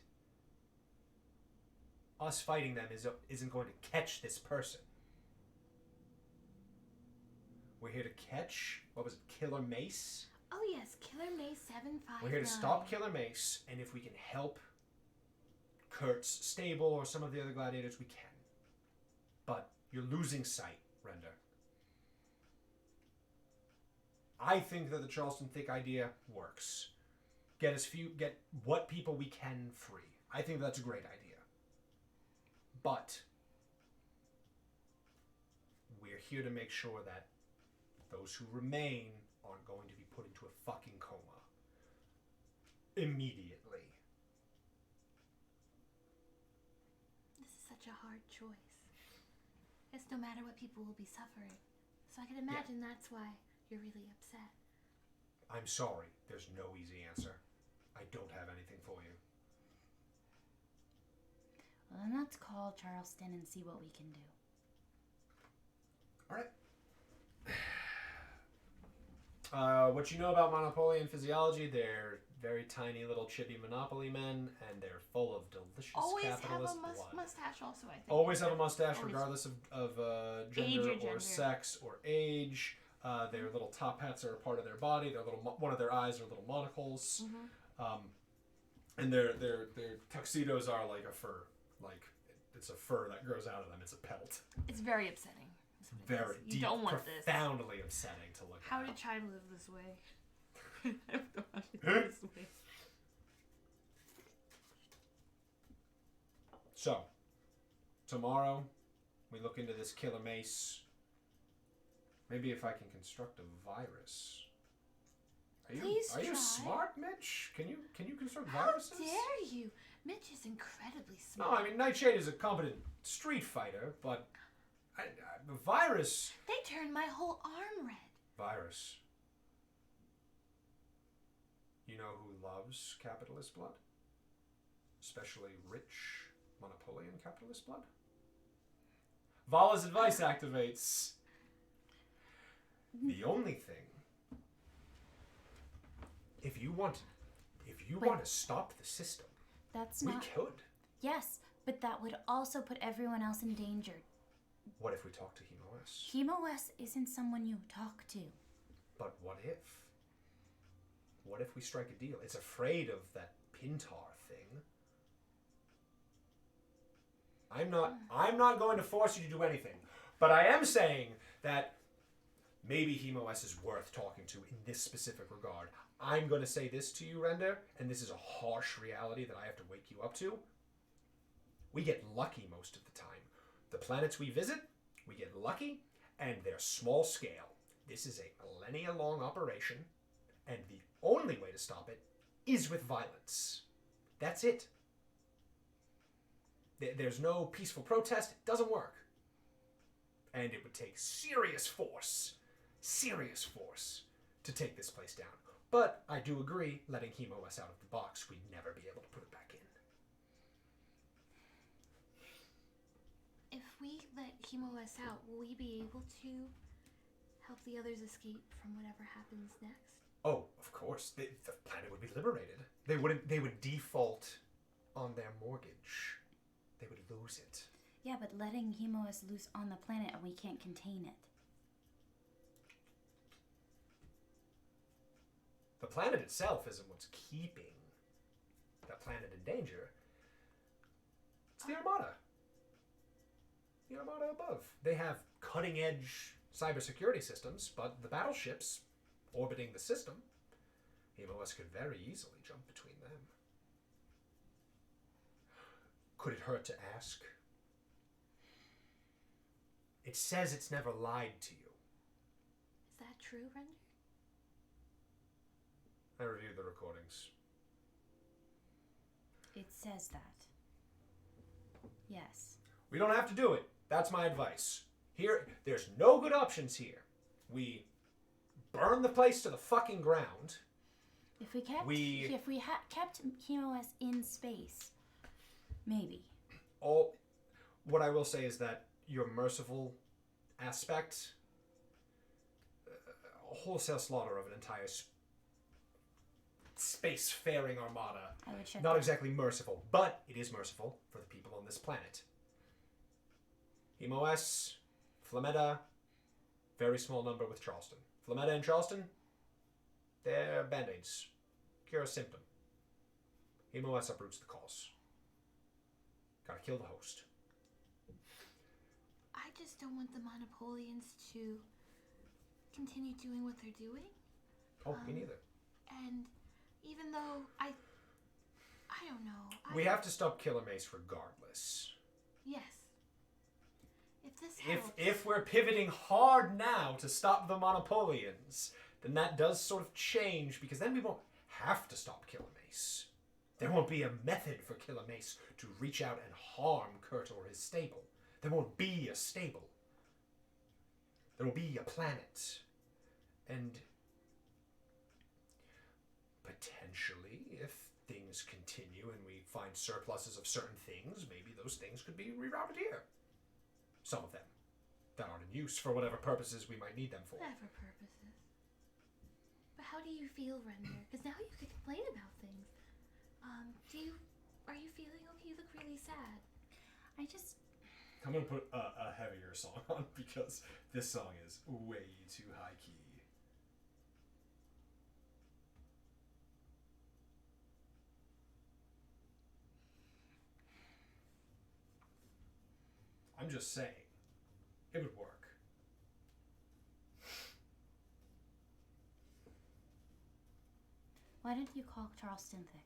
Us fighting them isn't going to catch this person. We're here to catch, what was it, Killer Mace? Oh yes, Killer May 759. We're here to stop Killer Mace, and if we can help Kurt's stable or some of the other gladiators, we can. But you're losing sight, Render. I think that the Charleston Thick idea works. Get what people we can free. I think that's a great idea. But we're here to make sure that those who remain aren't going to be put into a fucking coma immediately. This is such a hard choice. It's no matter what, people will be suffering. So I can imagine that's why you're really upset. I'm sorry, there's no easy answer. I don't have anything for you. Well, then let's call Charleston and see what we can do. Alright. What you know about Monopolian physiology, they're very tiny little chibi monopoly men, and they're full of delicious Always have a capitalist blood. mustache also, I think. Always have a mustache Always. regardless of Age gender or or gender. sex or age. Their little top hats are a part of their body. Their little one of their eyes are little monocles. And their tuxedos are like a fur. Like, it's a fur that grows out of them. It's a pelt. It's very upsetting. That's what it Very is. You deep, don't want this. profoundly upsetting to look How at. did Chime live this way? I don't know how she lived this way. So, tomorrow, we look into this Killer Mace. Maybe if I can construct a virus, Please Are you try. smart, Mitch? Can you construct How viruses? dare you? Mitch is incredibly No, smart. I mean Nightshade is a competent street fighter, but the virus. They turned my whole arm red. Virus. You know who loves capitalist blood? Especially rich monopolian capitalist blood? Valla's advice activates. The only thing, if you want to stop the system, That's we not. could. Yes, but that would also put everyone else in danger. What if we talk to HemoS? HemoS isn't someone you talk to. But what if? What if we strike a deal? It's afraid of that Pintar thing. I'm not going to force you to do anything, but I am saying that maybe HemoS is worth talking to in this specific regard. I'm going to say this to you, Render, and this is a harsh reality that I have to wake you up to. We get lucky most of the time. The planets we visit, we get lucky, and they're small scale. This is a millennia-long operation, and the only way to stop it is with violence. That's it. There's no peaceful protest. It doesn't work. And it would take serious force to take this place down. But I do agree, letting HemoS out of the box, we'd never be able to put it back in. If we let HemoS out, will we be able to help the others escape from whatever happens next? Oh, of course. The planet would be liberated. They would default on their mortgage. They would lose it. Yeah, but letting HemoS loose on the planet, we can't contain it. The planet itself isn't what's keeping that planet in danger. It's the Armada. The Armada above. They have cutting-edge cybersecurity systems, but the battleships orbiting the system, HemoS could very easily jump between them. Could it hurt to ask? It says it's never lied to you. Is that true, Render? I reviewed the recordings. It says that. Yes. We don't have to do it. That's my advice. Here, there's no good options here. We burn the place to the fucking ground. If we kept kept HemoS in space, maybe. What I will say is that your merciful aspect, a wholesale slaughter of an entire space-faring armada, I would shut not that. exactly merciful, but it is merciful for the people on this planet. HemoS, Flametta, very small number with Charleston. Flametta and Charleston, they're band-aids. Cure a symptom. HemoS uproots the cause. Gotta kill the host. I just don't want the Monopolians to continue doing what they're doing. Oh, me neither. And even though I don't know. We have to stop Killer Mace regardless. Yes. If this helps. If we're pivoting hard now to stop the Monopolians, then that does sort of change, because then we won't have to stop Killer Mace. There won't be a method for Killer Mace to reach out and harm Kurt or his stable. There won't be a stable. There will be a planet. And potentially, if things continue and we find surpluses of certain things, maybe those things could be rerouted here. Some of them that aren't in use for whatever purposes we might need them for. Whatever purposes. But how do you feel, Render? Because now you can complain about things. Are you feeling okay? You look really sad. I'm gonna put a heavier song on because this song is way too high key. I'm just saying, it would work. Why didn't you call Charleston Thick?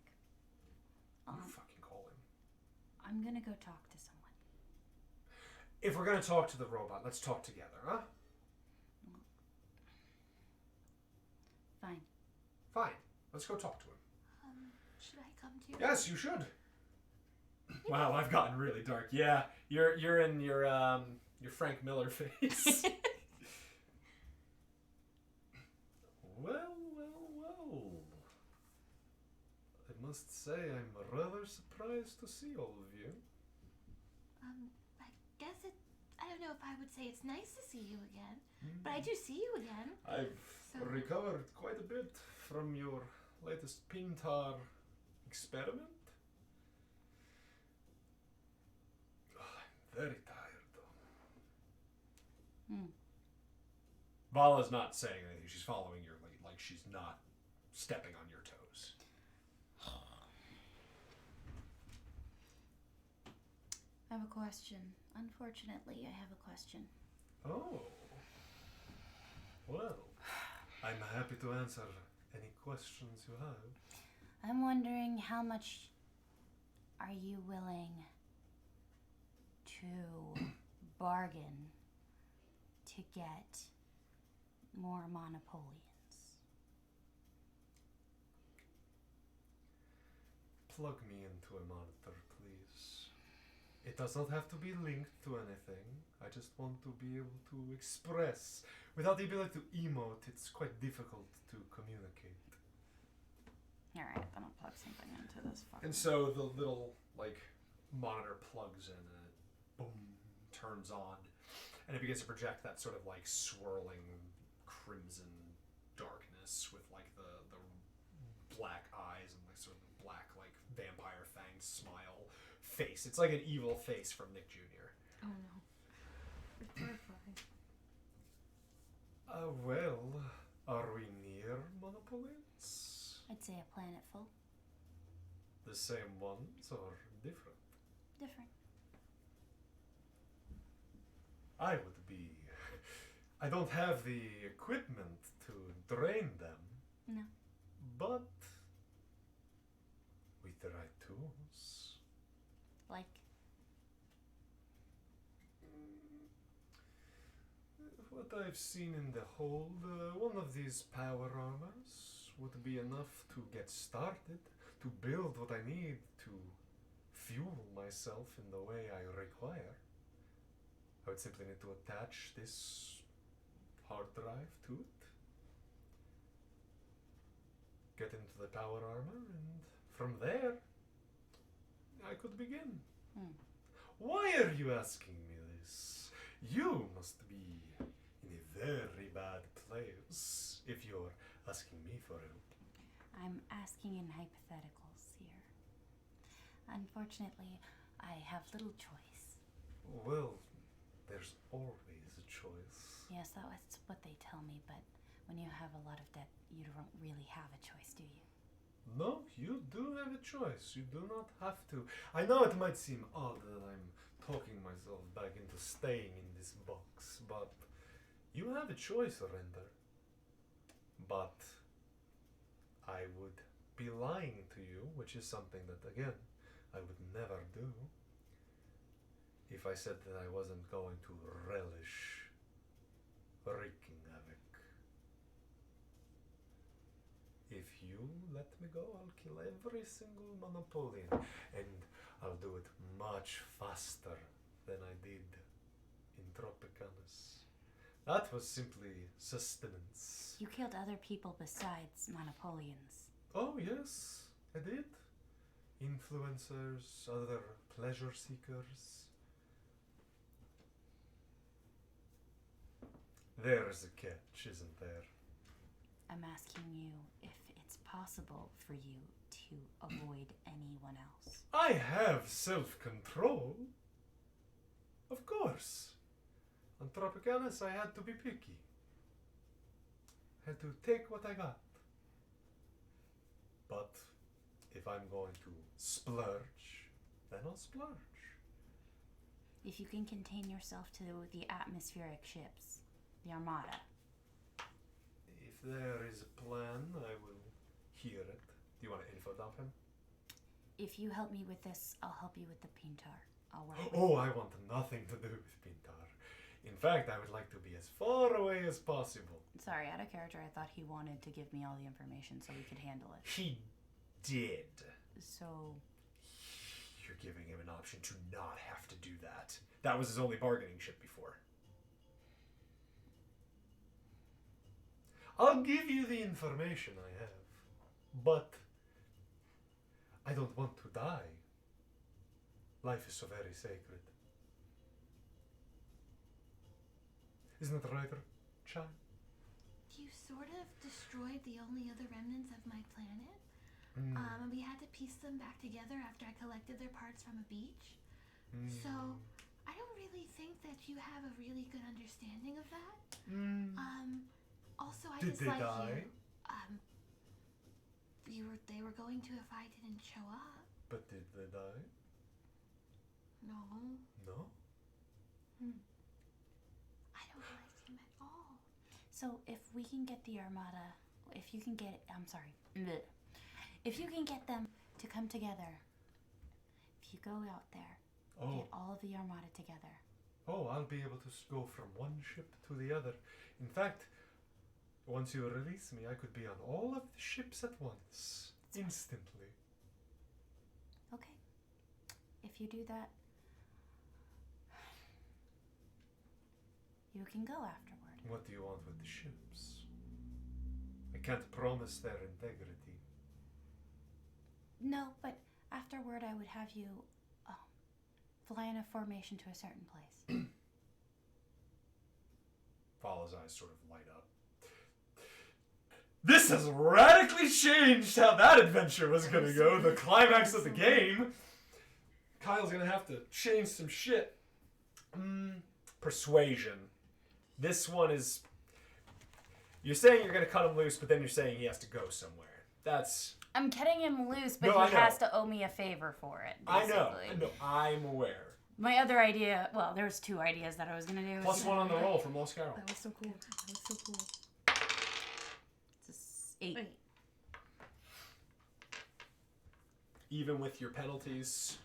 You fucking call him. I'm gonna go talk to someone. If we're gonna talk to the robot, let's talk together, huh? Fine. Fine. Let's go talk to him. Should I come too? Yes, you should. Wow, I've gotten really dark. Yeah, you're in your Frank Miller face. Well. I must say I'm rather surprised to see all of you. I guess I don't know if I would say it's nice to see you again, but I do see you again. I've recovered quite a bit from your latest Pintar experiment. I'm very tired, though. Vala's not saying anything. She's following your lead. Like, she's not stepping on your toes. I have a question. Unfortunately, I have a question. Oh. Well, I'm happy to answer any questions you have. I'm wondering how much are you willing to bargain to get more monopolians? Plug me into a monitor, please. It does not have to be linked to anything. I just want to be able to express. Without the ability to emote, it's quite difficult to communicate. Alright, then I'll plug something into this fucking... And so the little, monitor plugs in and it, boom, turns on. And it begins to project that sort of, swirling crimson darkness with, the black eyes and, sort of the black, vampire fanged smile face. It's like an evil face from Nick Jr. Oh no. It's terrifying. Well, are we near monopolies? I'd say a planet full. The same ones or different? Different. I would be... I don't have the equipment to drain them. No. But... with the right tools. Like? What I've seen in the hold, one of these power armors would be enough to get started, to build what I need to fuel myself in the way I require. I would simply need to attach this hard drive to it, get into the power armor, and from there, I could begin. Why are you asking me this? You must be in a very bad place if you're asking me for help. I'm asking in hypotheticals here. Unfortunately, I have little choice. Well, there's always a choice. Yes, that's what they tell me, but when you have a lot of debt, you don't really have a choice, do you? No, you do have a choice. You do not have to. I know it might seem odd that I'm talking myself back into staying in this box, but you have a choice, Render. But I would be lying to you, which is something that, again, I would never do, if I said that I wasn't going to relish wreaking havoc. If you let me go, I'll kill every single Monopolian, and I'll do it much faster than I did in Tropicanus. That was simply sustenance. You killed other people besides Monopolians. Oh yes, I did. Influencers, other pleasure seekers. There's a catch, isn't there? I'm asking you if it's possible for you to avoid anyone else. I have self-control. Of course. On Tropicanus, I had to be picky. I had to take what I got. But if I'm going to splurge, then I'll splurge. If you can contain yourself to the atmospheric ships, the Armada. If there is a plan, I will hear it. Do you want to info dump him? If you help me with this, I'll help you with the Pintar. I'll work with Oh, I want nothing to do with Pintar. In fact, I would like to be as far away as possible. Sorry, out of character, I thought he wanted to give me all the information so we could handle it. He did. So... You're giving him an option to not have to do that. That was his only bargaining chip before. I'll give you the information I have, but I don't want to die. Life is so very sacred. Isn't that right, Chime? You sort of destroyed the only other remnants of my planet. Mm. And we had to piece them back together after I collected their parts from a beach. So, I don't really think that you have a really good understanding of that. Also, I Did they dislike die? you. They were going to if I didn't show up. But did they die? No. No? I don't like him at all. So if we can get the Armada, if you can get, I'm sorry, bleh. If you can get them to come together, if you go out there, get all of the Armada together. Oh, I'll be able to go from one ship to the other. In fact, once you release me, I could be on all of the ships at once. Instantly. Okay. If you do that, you can go afterward. What do you want with the ships? I can't promise their integrity. No, but afterward I would have you fly in a formation to a certain place. Valla's eyes sort of light up. This has radically changed how that adventure was gonna go. The climax of the game. Kyle's gonna have to change some shit. Persuasion. This one is... You're saying you're gonna cut him loose, but then you're saying he has to go somewhere. That's... I'm cutting him loose, but No, I he know. has to owe me a favor for it, basically. I know. I'm aware. My other idea, well, there's two ideas that I was gonna do. Plus one on the roll from Lost Carol. That was so cool. That was so cool. It's 8. Wait. Even with your penalties.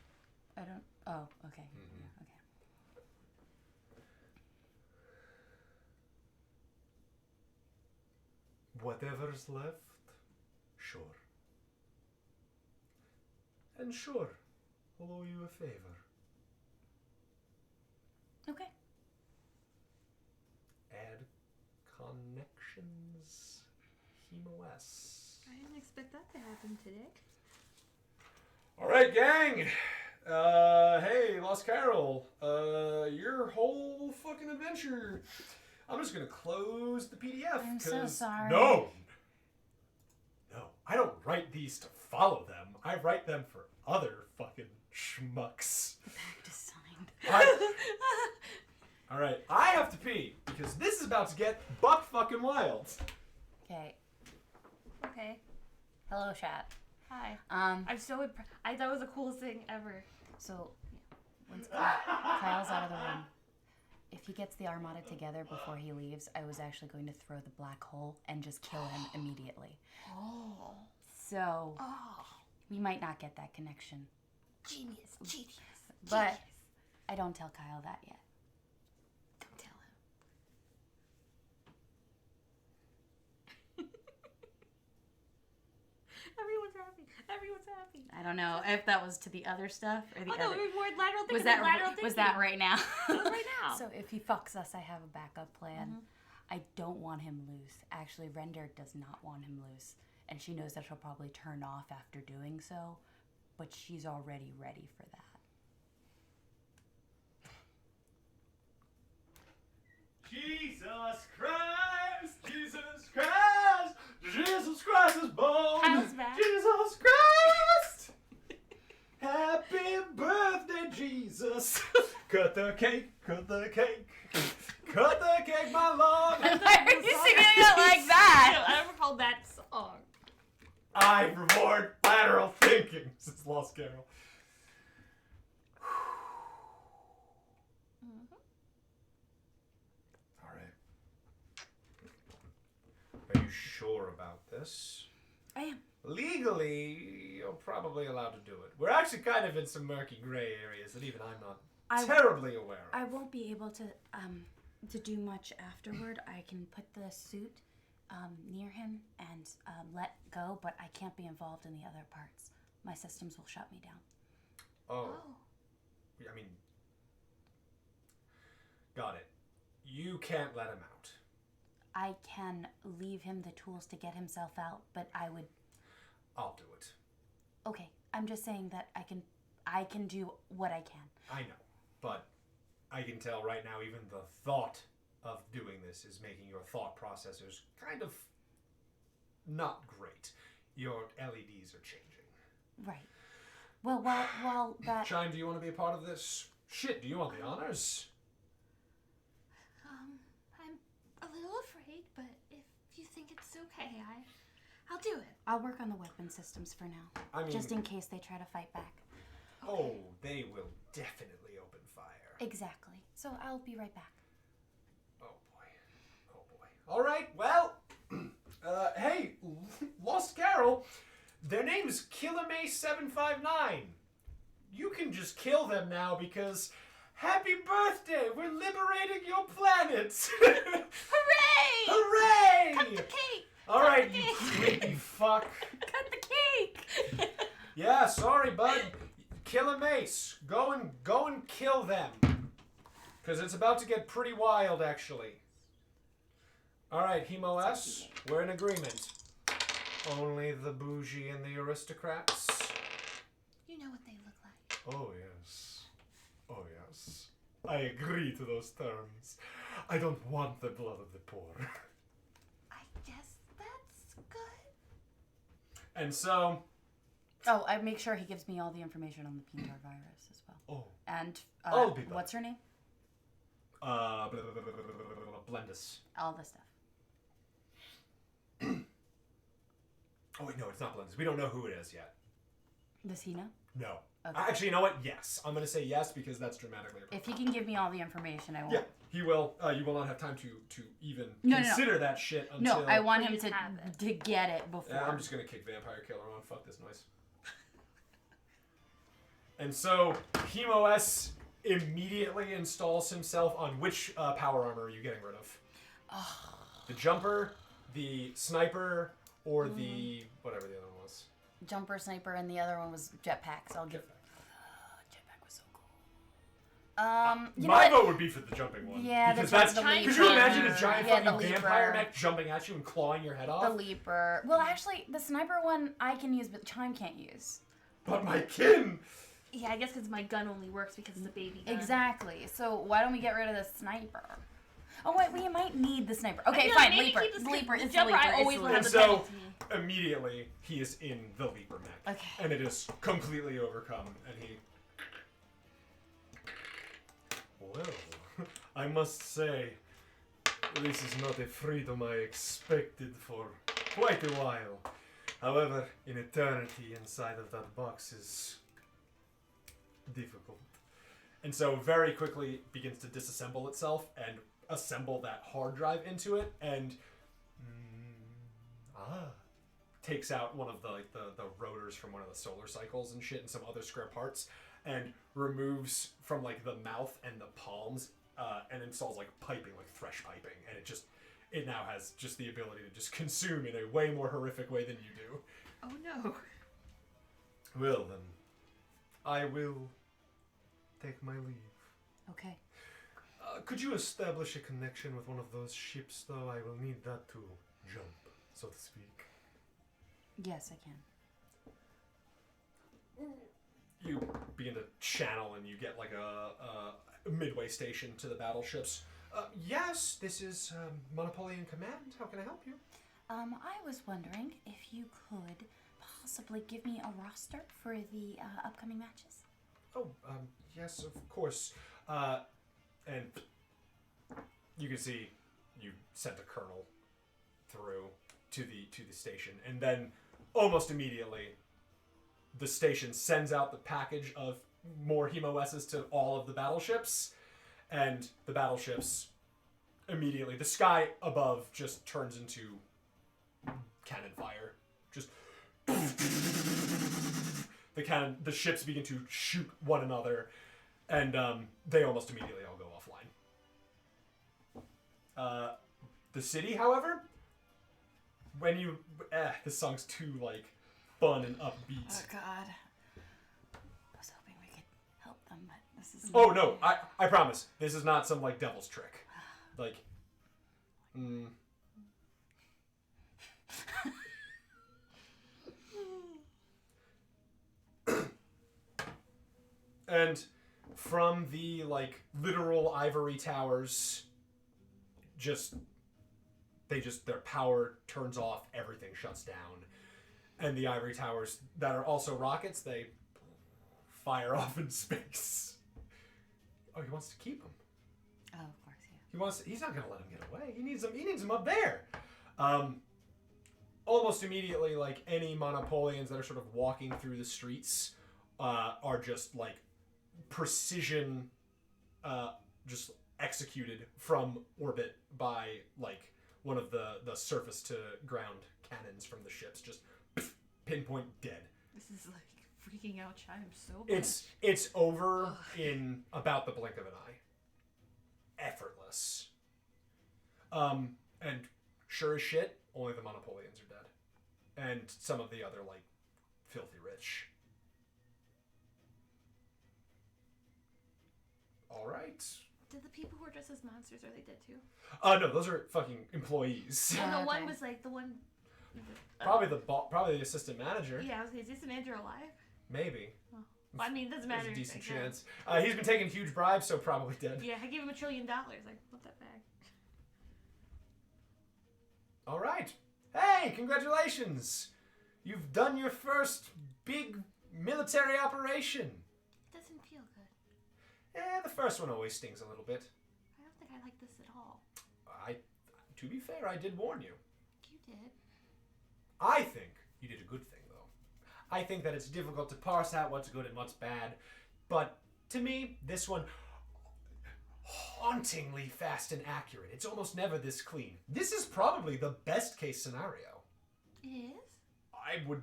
I don't, oh, okay. Yeah, okay. Whatever's left, sure. And sure, I'll owe you a favor. Okay. Add connections. HemoS. I didn't expect that to happen today. Alright, gang! Hey, Lost Carol. Your whole fucking adventure. I'm just gonna close the PDF. I'm so sorry. No! No, I don't write these to follow them. I write them for other fucking schmucks. The pact is signed. Alright, I have to pee because this is about to get buck fucking wild. Okay. Okay. Hello, chat. Hi. I'm so impressed. That was the coolest thing ever. So, once Kyle's out of the room, if he gets the Armada together before he leaves, I was actually going to throw the black hole and just kill him immediately. Oh. So, Oh. we might not get that connection. Genius. Genius. But Genius. I don't tell Kyle that yet. Don't tell him. Everyone's happy. Everyone's happy. I don't know if that was to the other stuff or the Oh no, other. we're more lateral thinking. Was that lateral thinking. was that right now? That was right now. So if he fucks us, I have a backup plan. I don't want him loose. Actually, Render does not want him loose, and she knows that she'll probably turn off after doing so, but she's already ready for that. Jesus Christ! Jesus Christ! Jesus Christ is born! Kyle's back. Jesus Christ! Happy birthday, Jesus! Cut the cake, cut the cake, cut the cake, my lord! Why are you singing it like that? I never called that song. I reward lateral thinking, says Lost Carol. Alright. Are you sure about this? I am. Legally, you're probably allowed to do it. We're actually kind of in some murky gray areas that even I'm not I terribly aware of. I won't be able to to do much afterward. I can put the suit near him and let go, but I can't be involved in the other parts. My systems will shut me down. Oh. I mean, got it. You can't let him out. I can leave him the tools to get himself out, but I would... I'll do it. Okay, I'm just saying that I can do what I can. I know, but I can tell right now even the thought of doing this is making your thought processors kind of not great. Your LEDs are changing. Right. Well, while that... Chime, do you want to be a part of this? Shit, do you want the honors? I'm a little afraid, but if you think it's okay, I'll do it. I'll work on the weapon systems for now. I mean, just in case they try to fight back. Oh, they will definitely open fire. Exactly. So I'll be right back. Oh boy. All right, well, hey, Lost Carol, their name's KillerMay759. You can just kill them now because happy birthday, we're liberating your planet. Hooray! Hooray! Cut the cake! All right, you creepy fuck. Cut the cake! Yeah, sorry, bud. Killer Mace, go and kill them. Because it's about to get pretty wild, actually. Alright, Hemo S, we're in agreement. Only the bougie and the aristocrats? You know what they look like. Oh, yes. Oh, yes. I agree to those terms. I don't want the blood of the poor. I guess that's good. And so... Oh, I make sure he gives me all the information on the Pintar virus as well. Oh. And I'll be back. what's her name? Blendus. All the stuff. Oh, wait, no, it's not Blendus. We don't know who it is yet. Does he know? No. Okay. Actually, you know what? Yes. I'm going to say yes because that's dramatically appropriate. If he can give me all the information, I will. Yeah, he will. You will not have time to even No. consider that shit until... No, I want him Please have it. to get it before. Yeah, I'm just going to kick Vampire Killer on. Fuck this noise. And so, Hemo S immediately installs himself on which power armor are you getting rid of? The jumper, the sniper, or the... whatever the other one was. Jumper, sniper, and the other one was jetpack, so I'll give... Jetpack was so cool. You know My what? vote would be for the jumping one. Yeah, because the that's... Leaper. Could you imagine a giant Yeah, the fucking vampire Leaper. mech jumping at you and clawing your head The off? Leaper. Well, actually, the sniper one I can use, but Chime can't use. But my kin! Yeah, I guess because my gun only works because it's a baby gun. Exactly. So why don't we get rid of the sniper? Oh wait, we might need the sniper. Okay, Yeah, fine. maybe Leaper. keep the Leaper. It's the jumper, Leaper. I It's always the will And have Leaper. the so, penalty. immediately, he is in the Leaper mech. Okay. And it is completely overcome, and he... Well, I must say, this is not a freedom I expected for quite a while. However, an eternity inside of that box is difficult. And so very quickly begins to disassemble itself and assemble that hard drive into it, and takes out one of the rotors from one of the solar cycles and shit and some other square parts, and removes from like the mouth and the palms and installs like piping, like thresh piping, and it now has just the ability to just consume in a way more horrific way than you do. Oh no. Well then, I will take my leave. Okay. Could you establish a connection with one of those ships, though? I will need that to jump, so to speak. Yes, I can. You begin to channel, and you get like a midway station to the battleships. Yes, this is Monopoly in Command. How can I help you? I was wondering if you could possibly give me a roster for the upcoming matches. Oh, yes, of course. And you can see you sent a colonel through to the station, and then almost immediately the station sends out the package of more Hemo S's to all of the battleships, and the battleships immediately, the sky above just turns into cannon fire. Just the ships begin to shoot one another, and they almost immediately all go offline. The city, however, when you... this song's too, like, fun and upbeat. Oh God. I was hoping we could help them, but this is. Oh, no, I promise. This is not some, like, devil's trick. Like... And from the, like, literal ivory towers, their power turns off, everything shuts down. And the ivory towers that are also rockets, they fire off in space. Oh, he wants to keep them. Oh, of course, yeah. He's not gonna let him get away. He needs them up there. Almost immediately, like, any Monopolians that are sort of walking through the streets are just, like, precision just executed from orbit by, like, one of the surface to ground cannons from the ships, just pinpoint dead. This is like freaking out Chime so much. It's over in about the blink of an eye. Effortless. And sure as shit, only the Monopolians are dead. And some of the other, like, filthy rich. Alright. Did the people who were dressed as monsters, are they dead too? No, those are fucking employees. And the one okay. was like the one... Probably the assistant manager. Yeah, is this manager alive? Maybe. Oh. Well, I mean, it doesn't matter. There's a decent like, chance. He's been taking huge bribes, so probably dead. Yeah, I gave him $1 trillion. Like, want that back. Alright. Hey, congratulations! You've done your first big military operation. It doesn't feel good. The first one always stings a little bit. I don't think I like this at all. To be fair, I did warn you. You did. I think you did a good thing, though. I think that it's difficult to parse out what's good and what's bad, but to me, this one, hauntingly fast and accurate. It's almost never this clean. This is probably the best case scenario. It is? I would,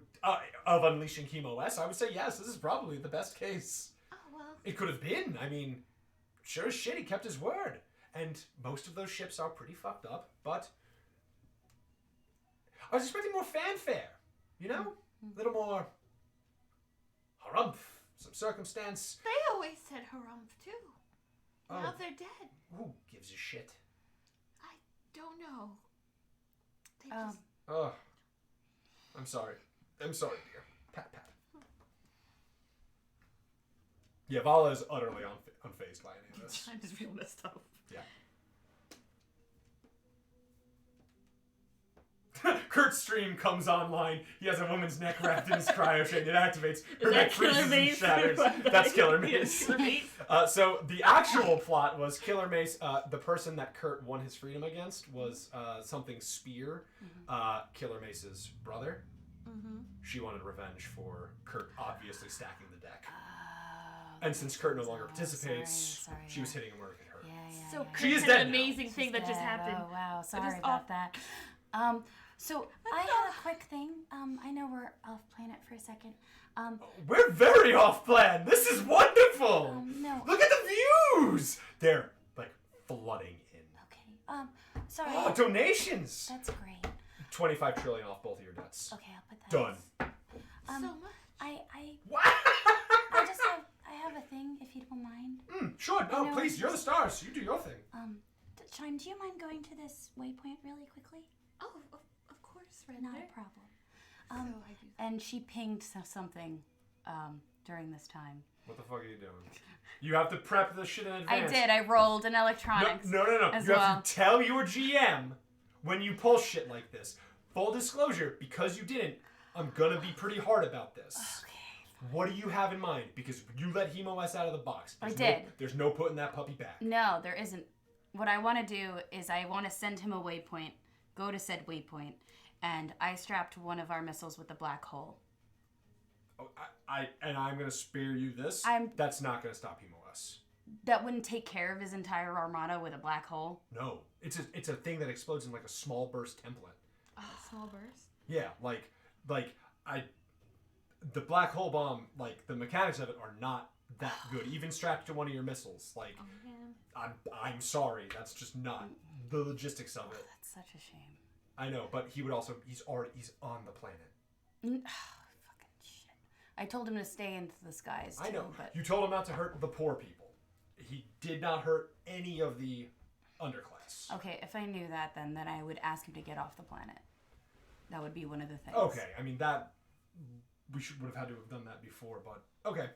of unleashing Chemo S, I would say yes, this is probably the best case. Oh, well. It could have been. I mean, sure as shit, he kept his word. And most of those ships are pretty fucked up, but I was expecting more fanfare, you know? A little more harumph, some circumstance. They always said harumph, too. Oh. Now they're dead. Who gives a shit? I don't know. They just... Oh, I'm sorry. I'm sorry, dear. Pat, pat. Yeah, Valla is utterly unfazed by any of this. Chime is real messed up. Yeah. Kurt's stream comes online. He has a woman's neck wrapped in his cryo shade. It activates. Her neck freezes and shatters. That's Killer Mace. Killer Mace. So the actual plot was Killer Mace. The person that Kurt won his freedom against was something Spear, Killer Mace's brother. Mm-hmm. She wanted revenge for Kurt obviously stacking the deck. And since Kurt no longer participates, she was hitting him where it could hurt. Yeah, So Kurt She is had dead an now. amazing thing that just happened. Oh wow, sorry just about that. So I had a quick thing. I know we're off planet for a second. We're very off plan. This is wonderful. No. Look at the views. They're like flooding in. Okay. Sorry. Oh, donations. That's great. 25 trillion off both of your debts. Okay, I'll put that. Done. So much. I just have a thing, if you don't mind. Sure. No, know, please. You're the stars. You do your thing. Chime, do you mind going to this waypoint really quickly? Oh, of course, Render. Not a problem. So I do. And she pinged something during this time. What the fuck are you doing? You have to prep the shit in advance. I did. I rolled in electronics. No. as You well. have to tell your GM when you pull shit like this. Full disclosure, because you didn't, I'm gonna be pretty hard about this. Okay. What do you have in mind? Because you let Hemo S out of the box. I did. There's no putting that puppy back. No, there isn't. What I want to do is I want to send him a waypoint, go to said waypoint, and I strapped one of our missiles with a black hole. Oh, I'm gonna spare you this. That's not gonna stop Hemo S. That wouldn't take care of his entire armada with a black hole? No, it's a thing that explodes in like a small burst template. A small burst. Yeah, the black hole bomb, like the mechanics of it are not that good. Even strapped to one of your missiles, like Oh man. I'm sorry, that's just not the logistics of it. That's such a shame. I know, but he's on the planet. Fucking shit. I told him to stay into the skies, too, I know. but... You told him not to hurt the poor people. He did not hurt any of the underclass. Okay, if I knew that, then I would ask him to get off the planet. That would be one of the things. Okay, I mean, that... We would have had to have done that before, but... Okay.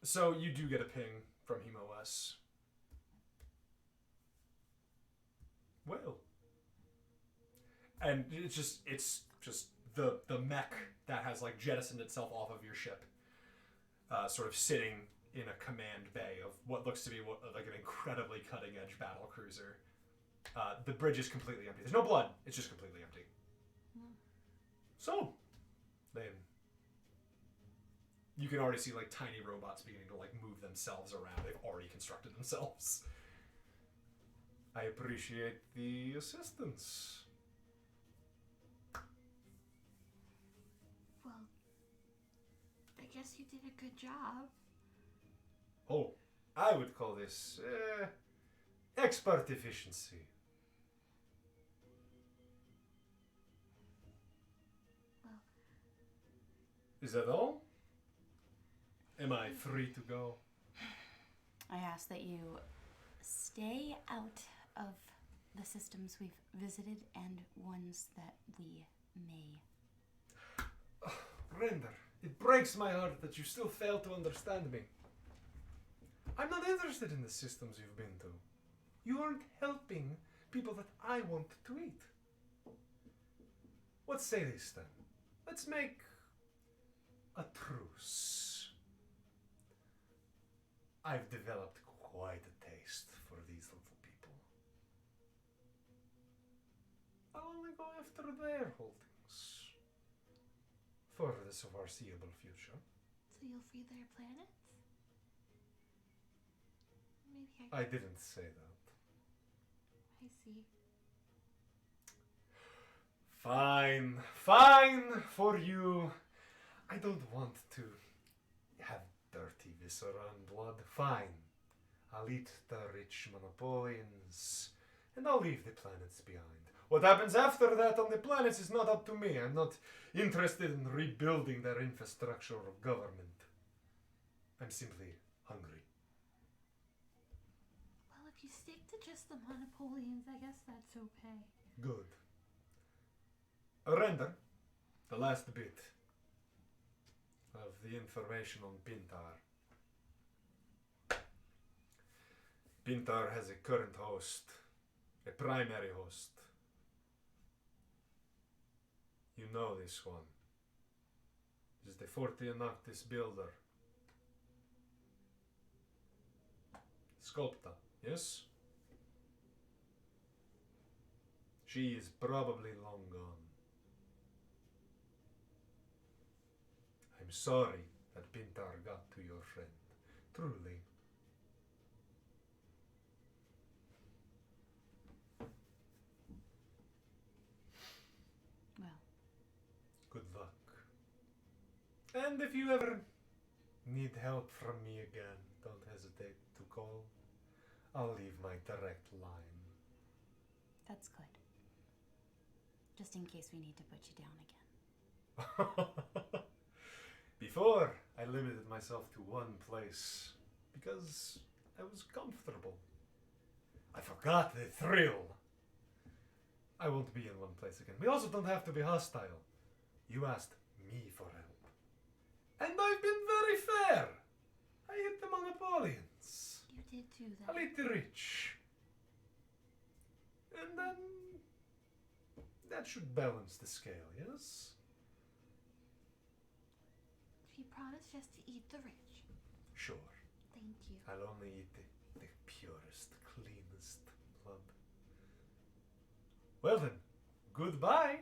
So, you do get a ping from HemoS. Well... And it's just the mech that has like jettisoned itself off of your ship, sort of sitting in a command bay of what looks to be like an incredibly cutting edge battle cruiser. The bridge is completely empty. There's no blood. It's just completely empty. So, then you can already see like tiny robots beginning to like move themselves around. They've already constructed themselves. I appreciate the assistance. I guess you did a good job. Oh, I would call this expert efficiency. Well, is that all? Am I free to go? I ask that you stay out of the systems we've visited and ones that we may. Render. It breaks my heart that you still fail to understand me. I'm not interested in the systems you've been to. You aren't helping people that I want to eat. Let's say this then. Let's make a truce. I've developed quite a taste for these little people. I'll only go after their holdings. For the foreseeable future. So you'll free their planets? Maybe I didn't say that. I see. Fine for you. I don't want to have dirty viscera and blood. Fine. I'll eat the rich monopolians, and I'll leave the planets behind. What happens after that on the planets is not up to me. I'm not interested in rebuilding their infrastructure of government. I'm simply hungry. Well, if you stick to just the monopolians, I guess that's okay. Good. Render, the last bit of the information on Pintar. Pintar has a current host, a primary host. You know this one. This is the Fortianactis builder. Sculpta, yes? She is probably long gone. I'm sorry that Pintar got to your friend. Truly. Good luck. And if you ever need help from me again, don't hesitate to call. I'll leave my direct line. That's good. Just in case we need to put you down again. Before, I limited myself to one place because I was comfortable. I forgot the thrill. I won't be in one place again. We also don't have to be hostile. You asked me for help. And I've been very fair. I hit the monopolians. You did do that. I hit the rich. And then that should balance the scale, yes? If you promise just to eat the rich. Sure. Thank you. I'll only eat the purest, cleanest blood. Well then, goodbye.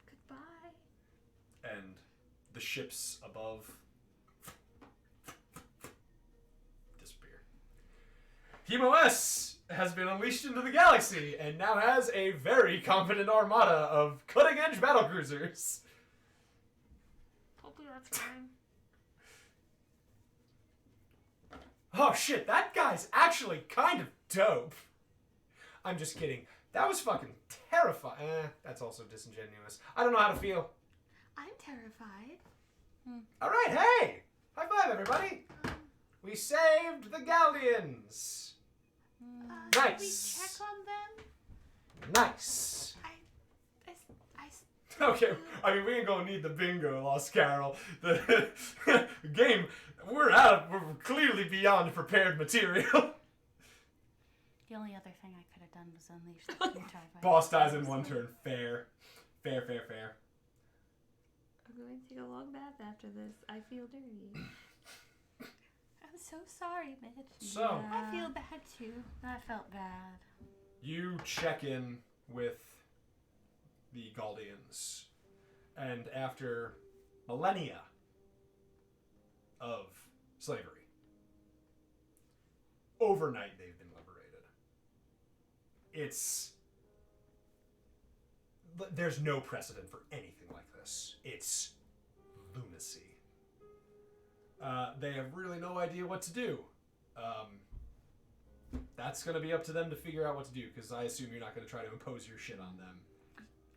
Goodbye. And the ships above disappear. HemoS has been unleashed into the galaxy and now has a very confident armada of cutting-edge battlecruisers. Hopefully that's fine. Oh shit, that guy's actually kind of dope. I'm just kidding. That was fucking terrifying. That's also disingenuous. I don't know how to feel. I'm terrified. Alright, hey! High five, everybody! We saved the Galdians! Can we Nice. check on them? Nice. Okay, I mean, we ain't gonna need the bingo, Lost Carol. The game, we're clearly beyond prepared material. The only other thing I could have done was unleash the future. Boss dies in one turn. Fair. Fair. I'm going to take a long bath after this. I feel dirty. I'm so sorry, Mitch. So, I feel bad too. That felt bad. you check in with the Galdians, and after millennia of slavery, overnight they've been liberated. There's no precedent for anything like this. It's lunacy. They have really no idea what to do. That's going to be up to them to figure out what to do, because I assume you're not going to try to impose your shit on them.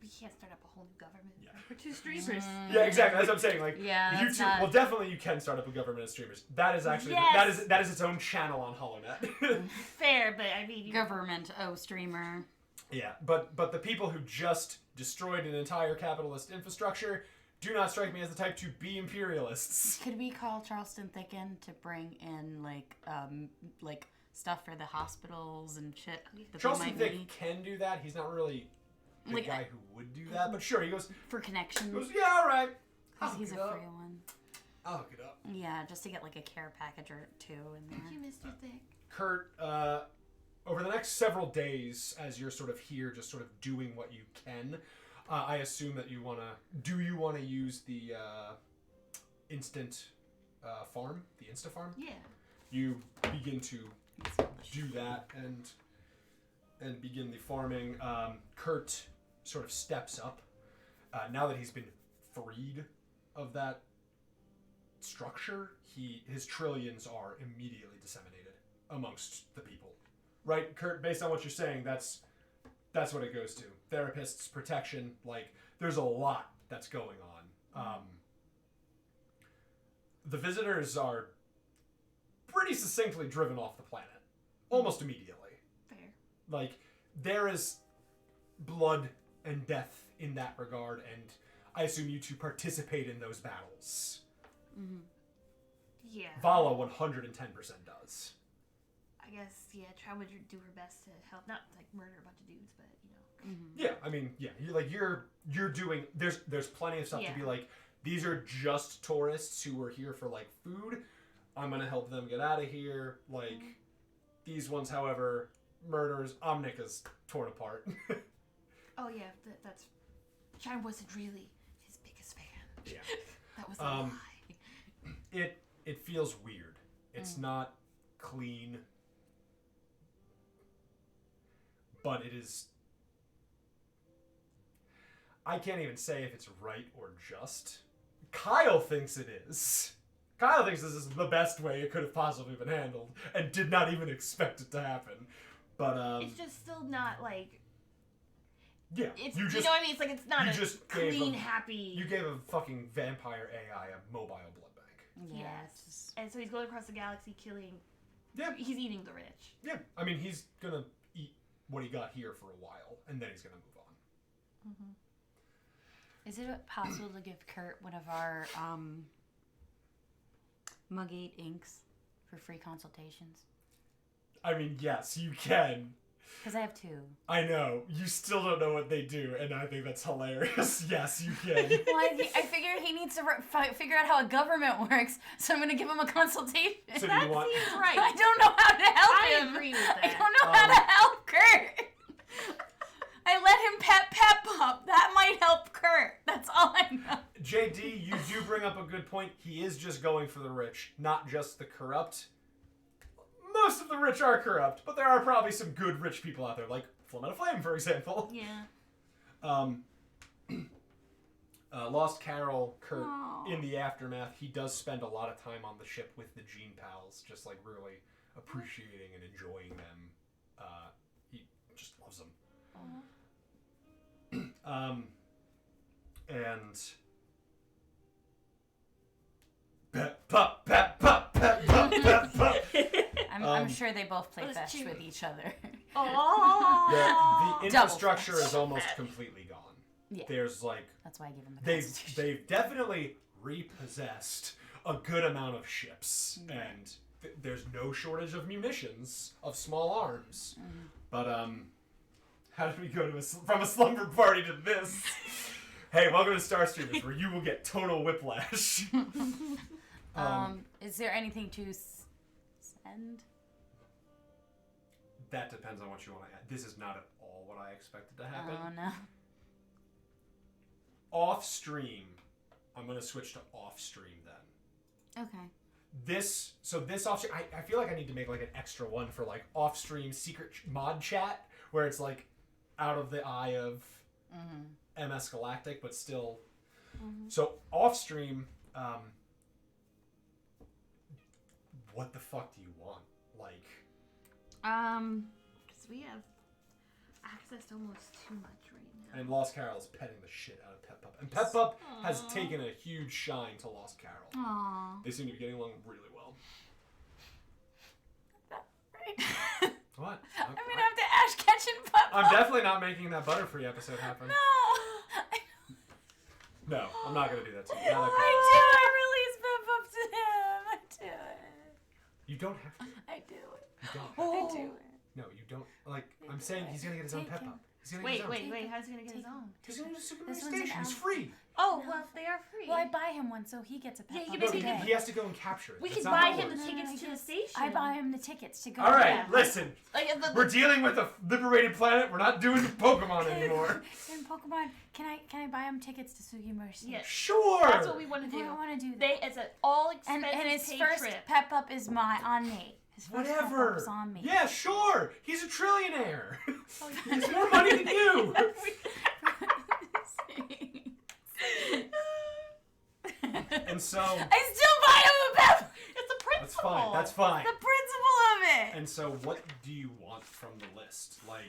We can't start up a whole new government. Yeah. We're two streamers. Yeah, exactly. That's what I'm saying. Like, Yeah, you that's two. not- Well, definitely you can start up a government as streamers. That is actually Yes! that is its own channel on HoloNet. Fair, but I mean, Government, streamer. Yeah, but the people who just destroyed an entire capitalist infrastructure do not strike me as the type to be imperialists. Could we call Charleston Thicken to bring in like stuff for the hospitals and shit that Charleston we might Thick need can do that. He's not really the Like, guy who would do that, but sure, he goes, for connections? yeah, all right. I'll He's a hook it up. free one. I'll hook it up. Yeah, just to get like a care package or two in there. thank you, Mr. Thick. Kurt, over the next several days, as you're sort of here, just sort of doing what you can, I assume that you want to use the instant farm, the Insta farm? Yeah. You begin to do that and begin the farming. Kurt sort of steps up now that he's been freed of that structure. His trillions are immediately disseminated amongst the people, right? Kurt, based on what you're saying, that's what it goes to. Therapists, protection, like there's a lot that's going on. The visitors are pretty succinctly driven off the planet almost immediately. Fair. Like, there is blood and death in that regard, and I assume you two participate in those battles. Mm-hmm. Yeah. Valla 110% does. I guess, yeah, Chime would do her best to help. Not, like, murder a bunch of dudes, but, you know. Mm-hmm. Yeah, I mean, yeah, you're doing, there's plenty of stuff to be like, these are just tourists who were here for, like, food. I'm gonna help them get out of here. Like, these ones, however, murders, Omnika's torn apart. Oh, yeah, that's... Chime wasn't really his biggest fan. Yeah. That was a lie. It feels weird. It's not clean, but it is... I can't even say if it's right or just. Kyle thinks it is. Kyle thinks this is the best way it could have possibly been handled, and did not even expect it to happen. But It's just still not, like... yeah, It's, you you just know what I mean? It's like, it's not you a just gave clean, a- happy... you gave a fucking vampire AI a mobile blood bank. Yeah, Yes. it's just- And so he's going across the galaxy killing... Yeah, He's eating the rich. yeah. I mean, he's gonna eat what he got here for a while, and then he's gonna move on. Is it possible to give Kurt one of our Mugate inks for free consultations? I mean, yes, you can. Because I have two. I know. You still don't know what they do, and I think that's hilarious. Yes, you can. Well, I figured he needs to figure out how a government works, so I'm going to give him a consultation. So do That you want... seems right. I don't know how to help I him. agree with I that. don't know how to help Kurt. I let him pep up. That might help Kurt. That's all I know. JD, you do bring up a good point. He is just going for the rich, not just the corrupt. Most of the rich are corrupt, but there are probably some good rich people out there, like Flametta Flame, for example. Yeah. Lost Carol, Kurt, Aw. in the aftermath, he does spend a lot of time on the ship with the Gene Pals, just like really appreciating and enjoying them. He just loves them. And pep pop pep pop pep pop pep pop. I'm sure they both play What is fetch Chime? with each other. Oh. The Double infrastructure fetch. is almost completely gone. Yeah. There's like That's why I give them the they've Constitution. they've definitely repossessed a good amount of ships, and there's no shortage of munitions of small arms. But how did we go to from a slumber party to this? Hey, welcome to StarStreamers, where you will get total whiplash. Is there anything to send? That depends on what you want to add. This is not at all what I expected to happen. Oh no. Off stream, I'm gonna switch to off stream then. Okay. This off stream, I feel like I need to make like an extra one for like off stream secret mod chat where it's like out of the eye of MS Galactic, but still. So off stream, what the fuck do you want? Like, Because we have access to almost too much right now. and Lost Carol is petting the shit out of Pep Pup, and Pep Pup has taken a huge shine to Lost Carol. Aww. They seem to be getting along really well. Right. What? I'm gonna have to Ash Ketch and Pup. I'm definitely not making that Butterfree episode happen. No. No, I'm not gonna do that to you. Now that I do. I release Pup Pup to him. I do it. you don't have to. I do it. You don't. I do it. No, you don't. Like, I'm saying he's gonna get his own Take Pep him. Pup. He's gonna get his own. Wait, how's he gonna get his own? He's gonna do Super This Mario one's an Station. It's owl. free. Oh, well, they are free. Well, I buy him one so he gets a Pup Yeah, Pup you No, can today. he has to go and capture it. We That's could not buy how it him the works. tickets to the station. I buy him the tickets to go. All right, Yeah. listen. Like, We're dealing with a liberated planet. We're not doing Pokemon anymore. In Pokemon, can I buy him tickets to Sugimer's? Yeah. Sure. That's what we want to I do. don't want to do that. It's an all and expenses his paid first trip. Pep Up is on me. His first Pep Whatever. Up's on me. Yeah, sure. He's a trillionaire. Oh, He has more money than you. And so I still buy him a Pep. It's a that's principle. fine. That's fine. The principle of it. And so, what do you want from the list? Like,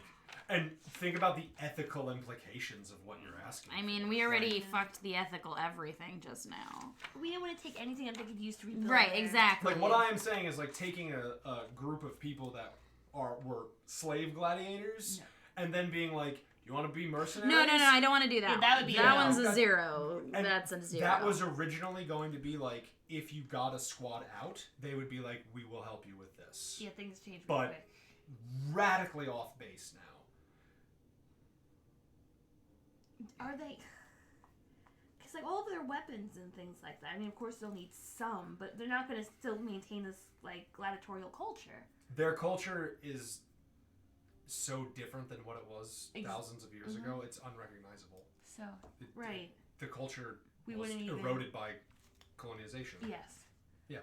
and think about the ethical implications of what you're asking. I mean, we already fucked the ethical everything just now. We don't want to take anything that they could use to rebuild. Right, there. exactly. Like, what I am saying is like taking a group of people that were slave gladiators and then being like, you want to be mercenaries? No, I don't want to do that. Yeah, that would be that a no. one's a That- 0. And That's a 0. That was originally going to be like, if you got a squad out, they would be like, we will help you with this. Yeah, things change But- real quick. Radically off base now. Are they? Because like all of their weapons and things like that. I mean, of course they'll need some, but they're not going to still maintain this like gladiatorial culture. Their culture is so different than what it was thousands of years Mhm. ago. It's unrecognizable. So right, The culture we was wouldn't even. eroded by colonization. Yes. Yeah.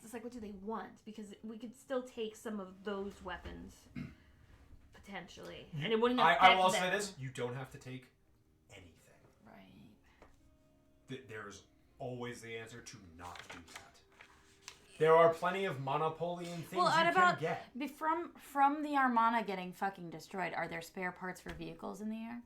It's like, what do they want? Because we could still take some of those weapons, potentially, and it wouldn't affect I will them. say this: you don't have to take anything. Right. There's always the answer to not do that. There are plenty of monopoly and things Well, you and can about get. from the Armana getting fucking destroyed, are there spare parts for vehicles in the air?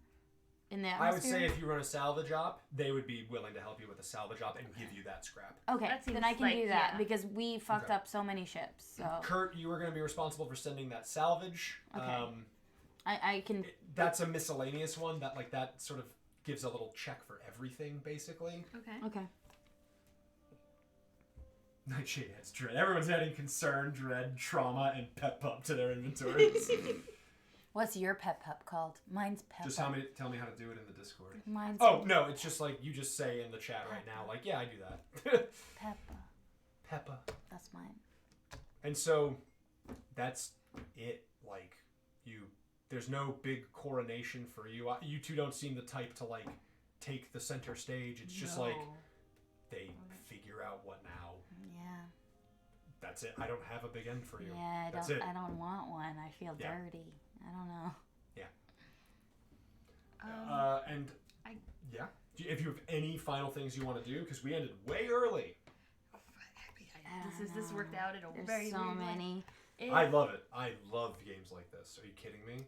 In the atmosphere? I would say if you run a salvage op, they would be willing to help you with a salvage op and give you that scrap. Okay, That then seems I can like- do that yeah. because we fucked Okay. up so many ships. So Kurt, you are going to be responsible for sending that salvage. Okay. I can. That's a miscellaneous one that sort of gives a little check for everything, basically. Okay. Okay. Nightshade has dread. Everyone's adding concern, dread, trauma, and pep up to their inventories. What's your Pep Pup called? Mine's Pep. Just tell me how to do it in the Discord. Mine's Oh no, it's just like you just say in the chat right now, like, yeah, I do that. Peppa. Peppa. That's mine. And so that's it. Like there's no big coronation for you. You two don't seem the type to like take the center stage. It's just like they figure out what now. Yeah. That's it. I don't have a big end for you. Yeah. That's it. I don't want one. I feel Yeah. dirty. I don't know. Yeah. Yeah, If you have any final things you want to do, because we ended way early. This worked out in a There's very so weird way. many. I love it. I love games like this. Are you kidding me?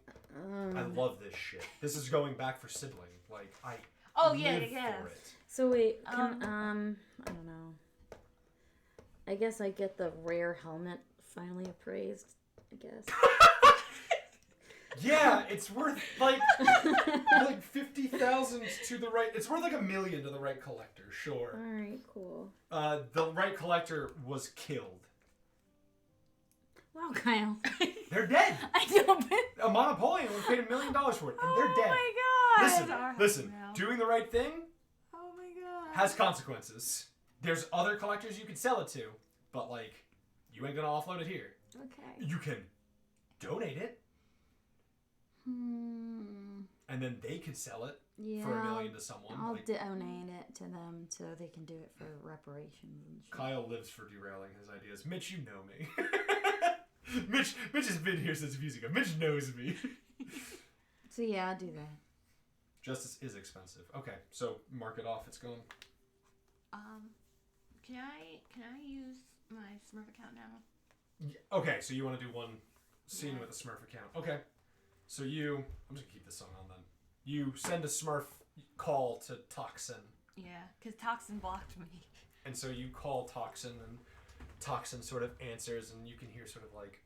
I love this shit. This is going back for sibling. Like I live for it. So wait, can, I don't know. I guess I get the rare helmet finally appraised, I guess. Yeah, it's worth like 50,000 to the right. It's worth like $1 million to the right collector. Sure. All right, cool. The right collector was killed. Wow, Kyle. They're dead. I know, but A Monopolian would paid $1 million for it, and they're dead. oh my god! Listen. Doing the right thing Oh my god! has consequences. There's other collectors you could sell it to, but like, you ain't gonna offload it here. Okay. You can donate it, and then they could sell it Yeah. for $1 million to someone. I'll Like, donate it to them so they can do it for reparations and shit. Kyle lives for derailing his ideas. Mitch, you know me. Mitch has been here since music. Mitch knows me. So yeah, I'll do that. Justice is expensive. Okay, so mark it off. It's going. Can I use my Smurf account now? Yeah, okay, so you want to do one scene with a Smurf account. Okay. So I'm just gonna keep this song on then. You send a Smurf call to Toxin. Yeah, because Toxin blocked me. And so you call Toxin, and Toxin sort of answers, and you can hear sort of like,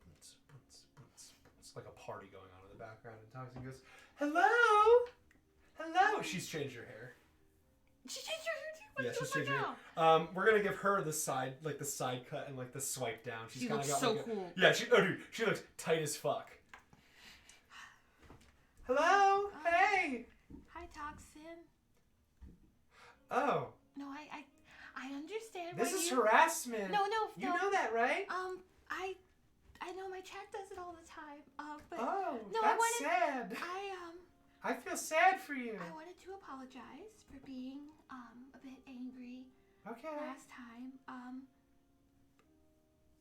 boots, boots, boots. It's like a party going on in the background, and Toxin goes, "Hello, hello." She's changed her hair. She changed her hair too. What Yeah, the she's fuck changing now? it. We're gonna give her the side cut and like the swipe down. She's She kind looks of got so like cool. Yeah, she looks tight as fuck. Hello, hey. Hi, Toxin. Oh, No, I understand. this why is you... harassment. No. You know that, right? I know my chat does it all the time. But Oh, no, that's sad. I feel sad for you. I wanted to apologize for being a bit angry Okay. last time.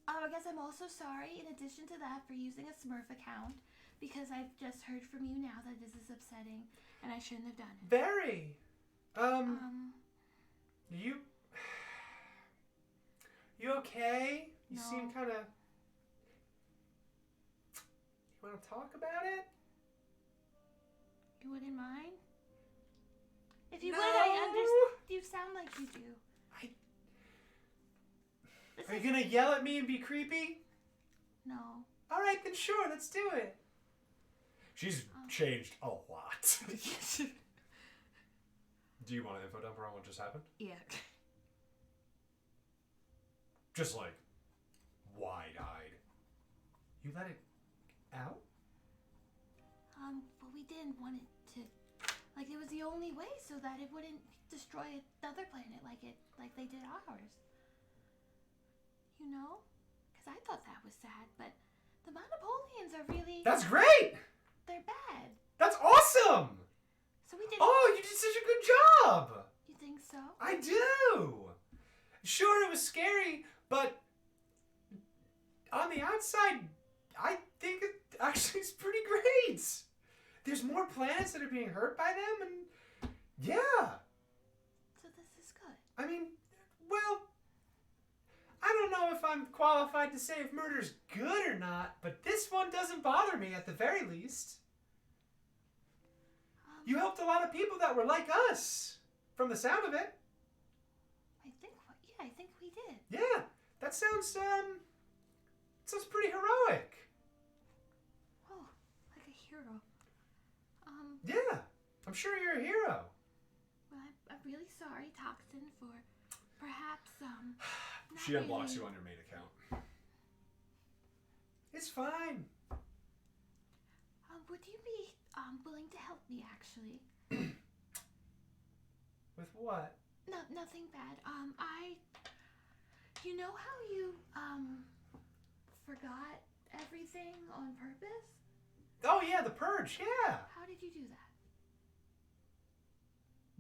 I guess I'm also sorry, in addition to that, for using a Smurf account, because I've just heard from you now that this is upsetting, and I shouldn't have done it. Very. You okay? You No. seem kind of. You want to talk about it? You wouldn't mind? If you No. would, I understand. You sound like you do. Are you gonna yell at me and be creepy? No. All right, then sure, let's do it. She's changed a lot. Do you want an info dumper on what just happened? Yeah. Just like wide-eyed. You let it out? But we didn't want it to, like, it was the only way so that it wouldn't destroy another planet like they did ours. You know? Because I thought that was sad, but the Monopolians are really... That's great! They're bad. That's awesome! So we didn't... Oh, you did such a good job! You think so? I do! Sure, it was scary, but on the outside, I think it actually is pretty great. There's more planets that are being hurt by them, and yeah. So this is good. I mean, well, I don't know if I'm qualified to say if murder's good or not, but this one doesn't bother me at the very least. You helped a lot of people that were like us, from the sound of it. I think we did. Yeah, that sounds pretty heroic. Oh, like a hero. Yeah, I'm sure you're a hero. Well, I'm really sorry, Toxin, for perhaps, not She unblocks really... you on your main account. It's fine. Would you be, willing to help me, actually? With what? No, nothing bad. You know how you, forgot everything on purpose? Oh yeah, the purge, yeah. How did you do that?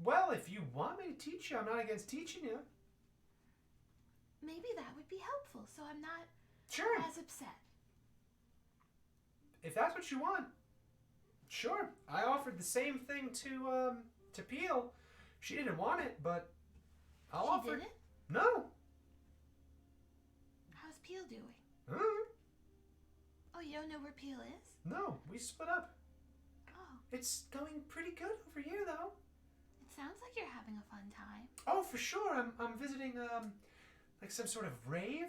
Well, if you want me to teach you, I'm not against teaching you. Maybe that would be helpful, so I'm not Sure. as upset. If that's what you want. Sure. I offered the same thing to Peel. She didn't want it, but I'll She offer. didn't? No. How's Peel doing? Uh, Oh, you don't know where Peel is? no, we split up. Oh, It's going pretty good over here, though. it sounds like you're having a fun time. Oh, for sure. I'm visiting like some sort of rave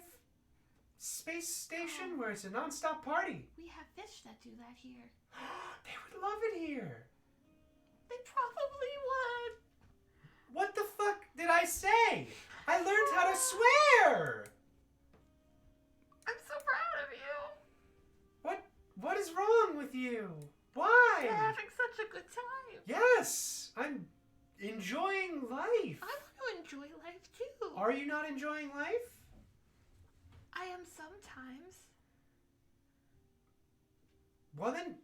space station where it's a non-stop party. We have fish that do that here. They would love it here. They probably would. What the fuck did I say? I learned how to swear. I'm so proud of you. What is wrong with you? Why? You're having such a good time. Yes, I'm enjoying life. I want to enjoy life too. Are you not enjoying life? I am sometimes. Well then,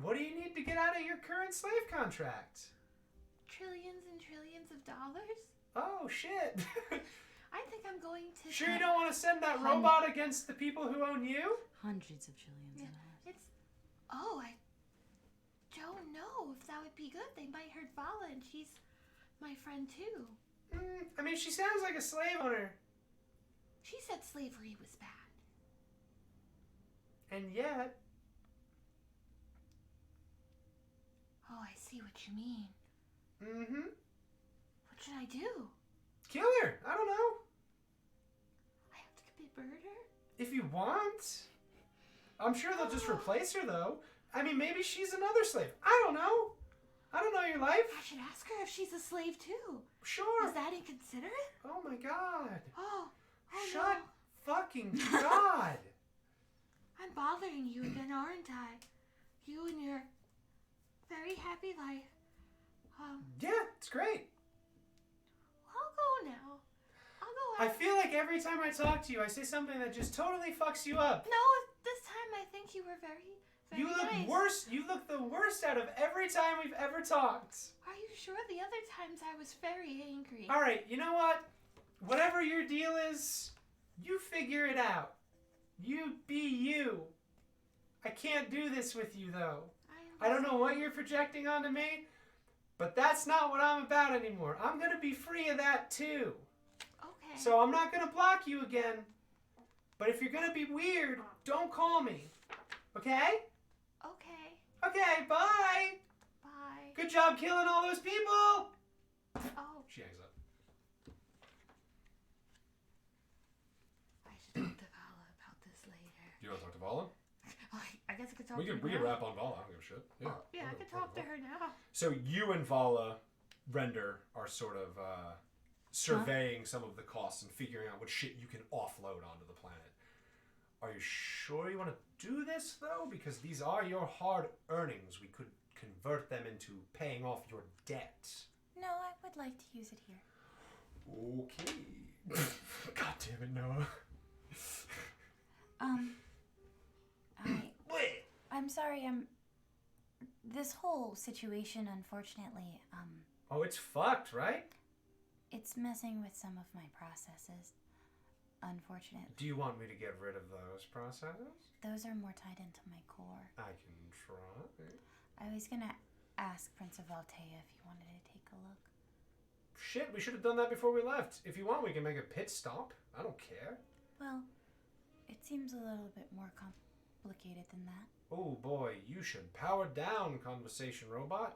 what do you need to get out of your current slave contract? Trillions and trillions of dollars. Oh shit. I think I'm going to. Sure you don't want to send that robot against the people who own you? Hundreds of trillions Yeah, of dollars. it's. Oh, I don't know if that would be good. They might hurt Valla, and she's my friend too. I mean, she sounds like a slave owner. She said slavery was bad. And yet, Oh, I see what you mean. What should I do? kill her. I don't know. I have to commit murder? If you want. I'm sure they'll just replace her, though. I mean, maybe she's another slave. I don't know. I don't know your life. I should ask her if she's a slave too. Sure. Is that inconsiderate? Oh my god. Oh Shut no. fucking god. I'm bothering you again, aren't I? You and your very happy life. Yeah, it's great. I'll go now. I'll go I out. feel like every time I talk to you, I say something that just totally fucks you up. No, this time I think you were very You look nice. worse. You look the worst out of every time we've ever talked. Are you sure? The other times I was very angry. All right, you know what? Whatever your deal is, you figure it out. You be you. I can't do this with you, though. I don't know what you're projecting onto me, but that's not what I'm about anymore. I'm going to be free of that, too. Okay. So I'm not going to block you again. But if you're going to be weird, don't call me. Okay? Okay. Okay, bye. Bye. Good job killing all those people. Oh, She hangs up. I should talk to Valla about this later. Do you want to talk to Valla? Oh, I guess I could talk We to her can now. wrap on Valla. I don't give a shit. Yeah. Yeah, I could talk to her now. So you and Valla Render are sort of surveying some of the costs and figuring out what shit you can offload onto the planet. Are you sure you want to do this, though? Because these are your hard earnings. We could convert them into paying off your debt. No, I would like to use it here. Okay. God damn it, Noah. I'm sorry, this whole situation, unfortunately, Oh, it's fucked, right? it's messing with some of my processes. Unfortunately. Do you want me to get rid of those processes? Those are more tied into my core. I can try. I was gonna ask Prince of Altea if he wanted to take a look. Shit, we should have done that before we left. If you want, we can make a pit stop. I don't care. Well, it seems a little bit more complicated than that. Oh boy, you should power down, conversation robot.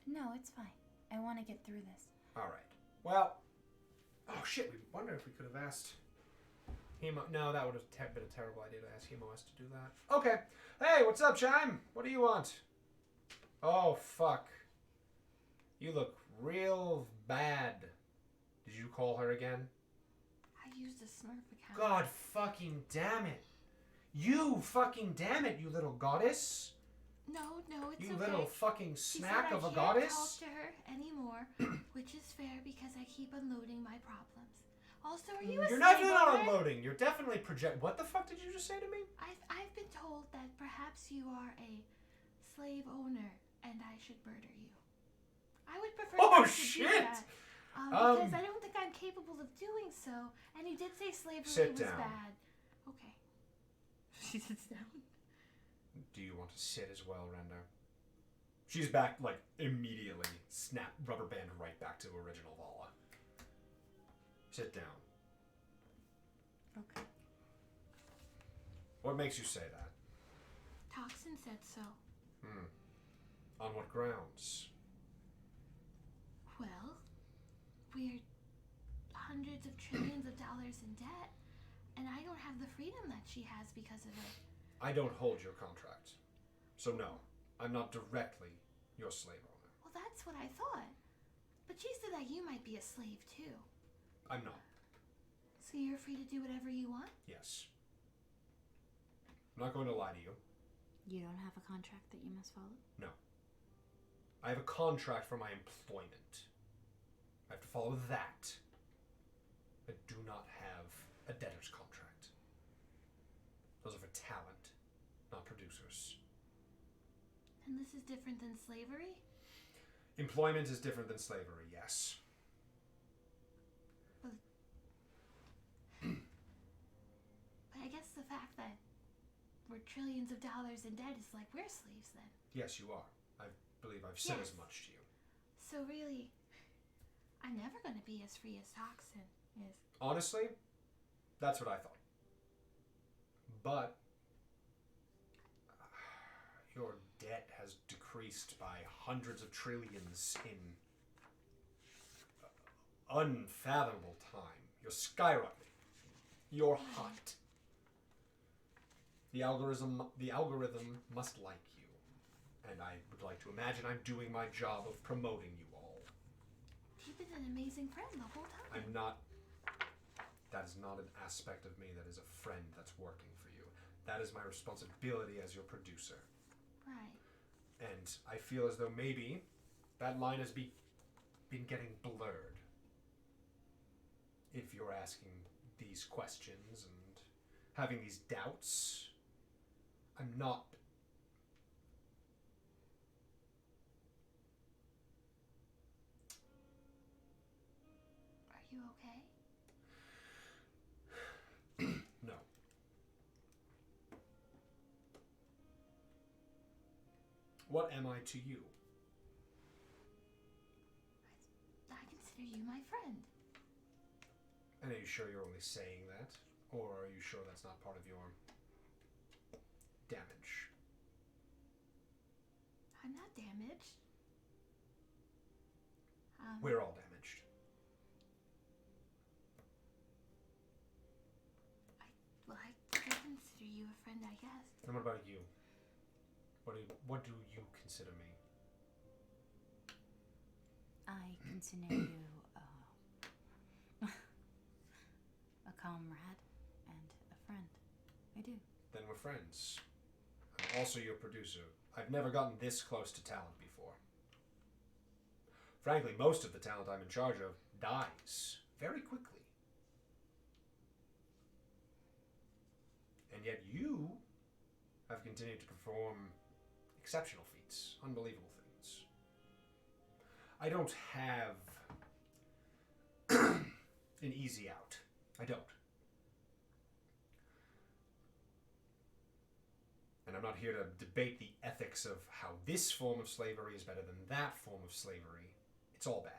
No, it's fine. I want to get through this. Alright. Well, oh shit, we wonder if we could have asked Hemo. No, that would have been a terrible idea to ask Hemos to do that. Okay. Hey, what's up, Chime? What do you want? Oh, fuck. You look real bad. Did you call her again? I used a Smurf account. God fucking damn it. You fucking damn it, you little goddess. No, it's You okay. little fucking She snack said of a I can't goddess. talk to her anymore, which is fair because I keep unloading my problems. Also, are you a You're slave definitely not owner? unloading. You're definitely What the fuck did you just say to me? I've been told that perhaps you are a slave owner and I should murder you. I would prefer Oh, not to do shit! that, because I don't think I'm capable of doing so. And you did say slavery Sit was down. bad. Okay. She sits down. Do you want to sit as well, Render? She's back, like, immediately. Snap, rubber band right back to original Valla. Sit down. Okay. What makes you say that? Toxin said so. On what grounds? Well, we're hundreds of trillions of dollars in debt, and I don't have the freedom that she has because of it. I don't hold your contract. So no, I'm not directly your slave owner. Well, that's what I thought. But she said that you might be a slave too. I'm not. So you're free to do whatever you want? Yes. I'm not going to lie to you. You don't have a contract that you must follow? No. I have a contract for my employment. I have to follow that. I do not have a debtor's contract. Those are for talent, not producers. And this is different than slavery? Employment is different than slavery, yes. But I guess the fact that we're trillions of dollars in debt is like we're slaves then. Yes, you are. I believe I've said Yes. as much to you. So really, I'm never going to be as free as Toxin is. Honestly, that's what I thought. But your debt has decreased by hundreds of trillions in unfathomable time. You're skyrocketing. You're hot. The algorithm must like you. And I would like to imagine I'm doing my job of promoting you all. You've been an amazing friend the whole time. I'm not. That is not an aspect of me that is a friend that's working for you. That is my responsibility as your producer. Right. And I feel as though maybe that line has been getting blurred. If you're asking these questions and having these doubts, I'm not. Are you okay? No. What am I to you? I consider you my friend. And are you sure you're only saying that? Or are you sure that's not part of your damage? I'm not damaged. We're all damaged. I consider you a friend, I guess. And what about you? What do you consider me? I consider you a comrade and a friend. I do. Then we're friends. I'm also your producer. I've never gotten this close to talent before. Frankly, most of the talent I'm in charge of dies very quickly. And yet you have continued to perform exceptional feats, unbelievable things. I don't have an easy out. I don't. And I'm not here to debate the ethics of how this form of slavery is better than that form of slavery. It's all bad.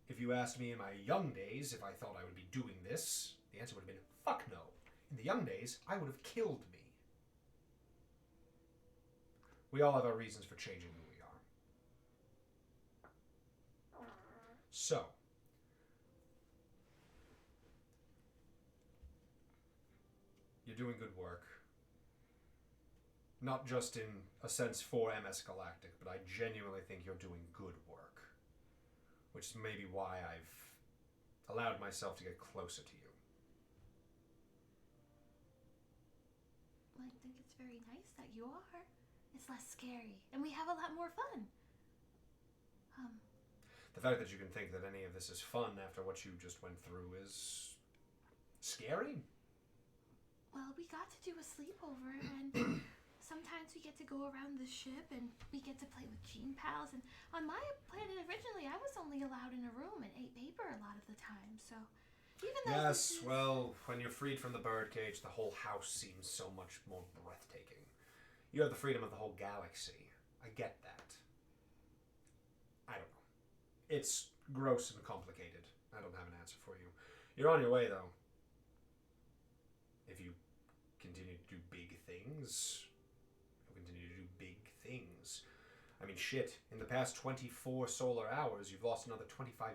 If you asked me in my young days if I thought I would be doing this, the answer would have been, fuck no. In the young days, I would have killed me. We all have our reasons for changing who we are. So, you're doing good work. Not just in a sense for MS Galactic, but I genuinely think you're doing good work. Which is maybe why I've allowed myself to get closer to you. Well, I think it's very nice that you are. It's less scary, and we have a lot more fun. The fact that you can think that any of this is fun after what you just went through is scary. Well, we got to do a sleepover, and sometimes we get to go around the ship, and we get to play with Gene Pals. And on my planet, originally, I was only allowed in a room and ate paper a lot of the time. So, even though Yes, well, when you're freed from the birdcage, the whole house seems so much more breathtaking. You have the freedom of the whole galaxy. I get that. I don't know. It's gross and complicated. I don't have an answer for you. You're on your way, though. If you continue to do big things, you'll continue to do big things. I mean, shit. In the past 24 solar hours, you've lost another 25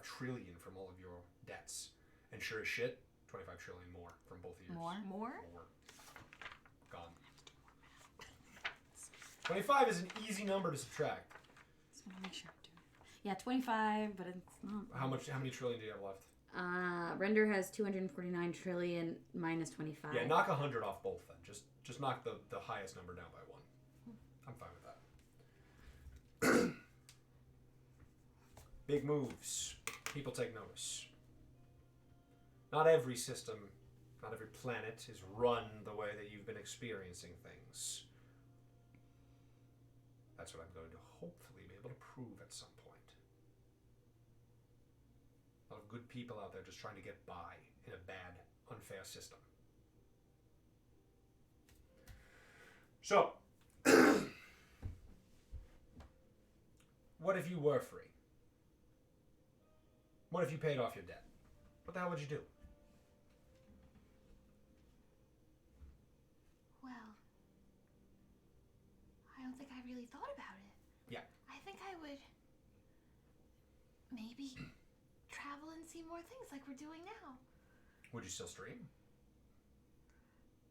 trillion from all of your debts. And sure as shit, 25 trillion more from both of yours. More? Gone. 25 is an easy number to subtract. Just want to make sure I'm doing it. Yeah, 25, but it's not. How many trillion do you have left? Render has 249 trillion minus 25. Yeah, knock 100 off both then. Just knock the highest number down by 1. I'm fine with that. Big moves. People take notice. Not every system, not every planet is run the way that you've been experiencing things. That's what I'm going to hopefully be able to prove at some point. A lot of good people out there just trying to get by in a bad, unfair system. So, what if you were free? What if you paid off your debt? What the hell would you do? Well, I don't think I really thought about it. Yeah. I think I would maybe travel and see more things like we're doing now. Would you still stream?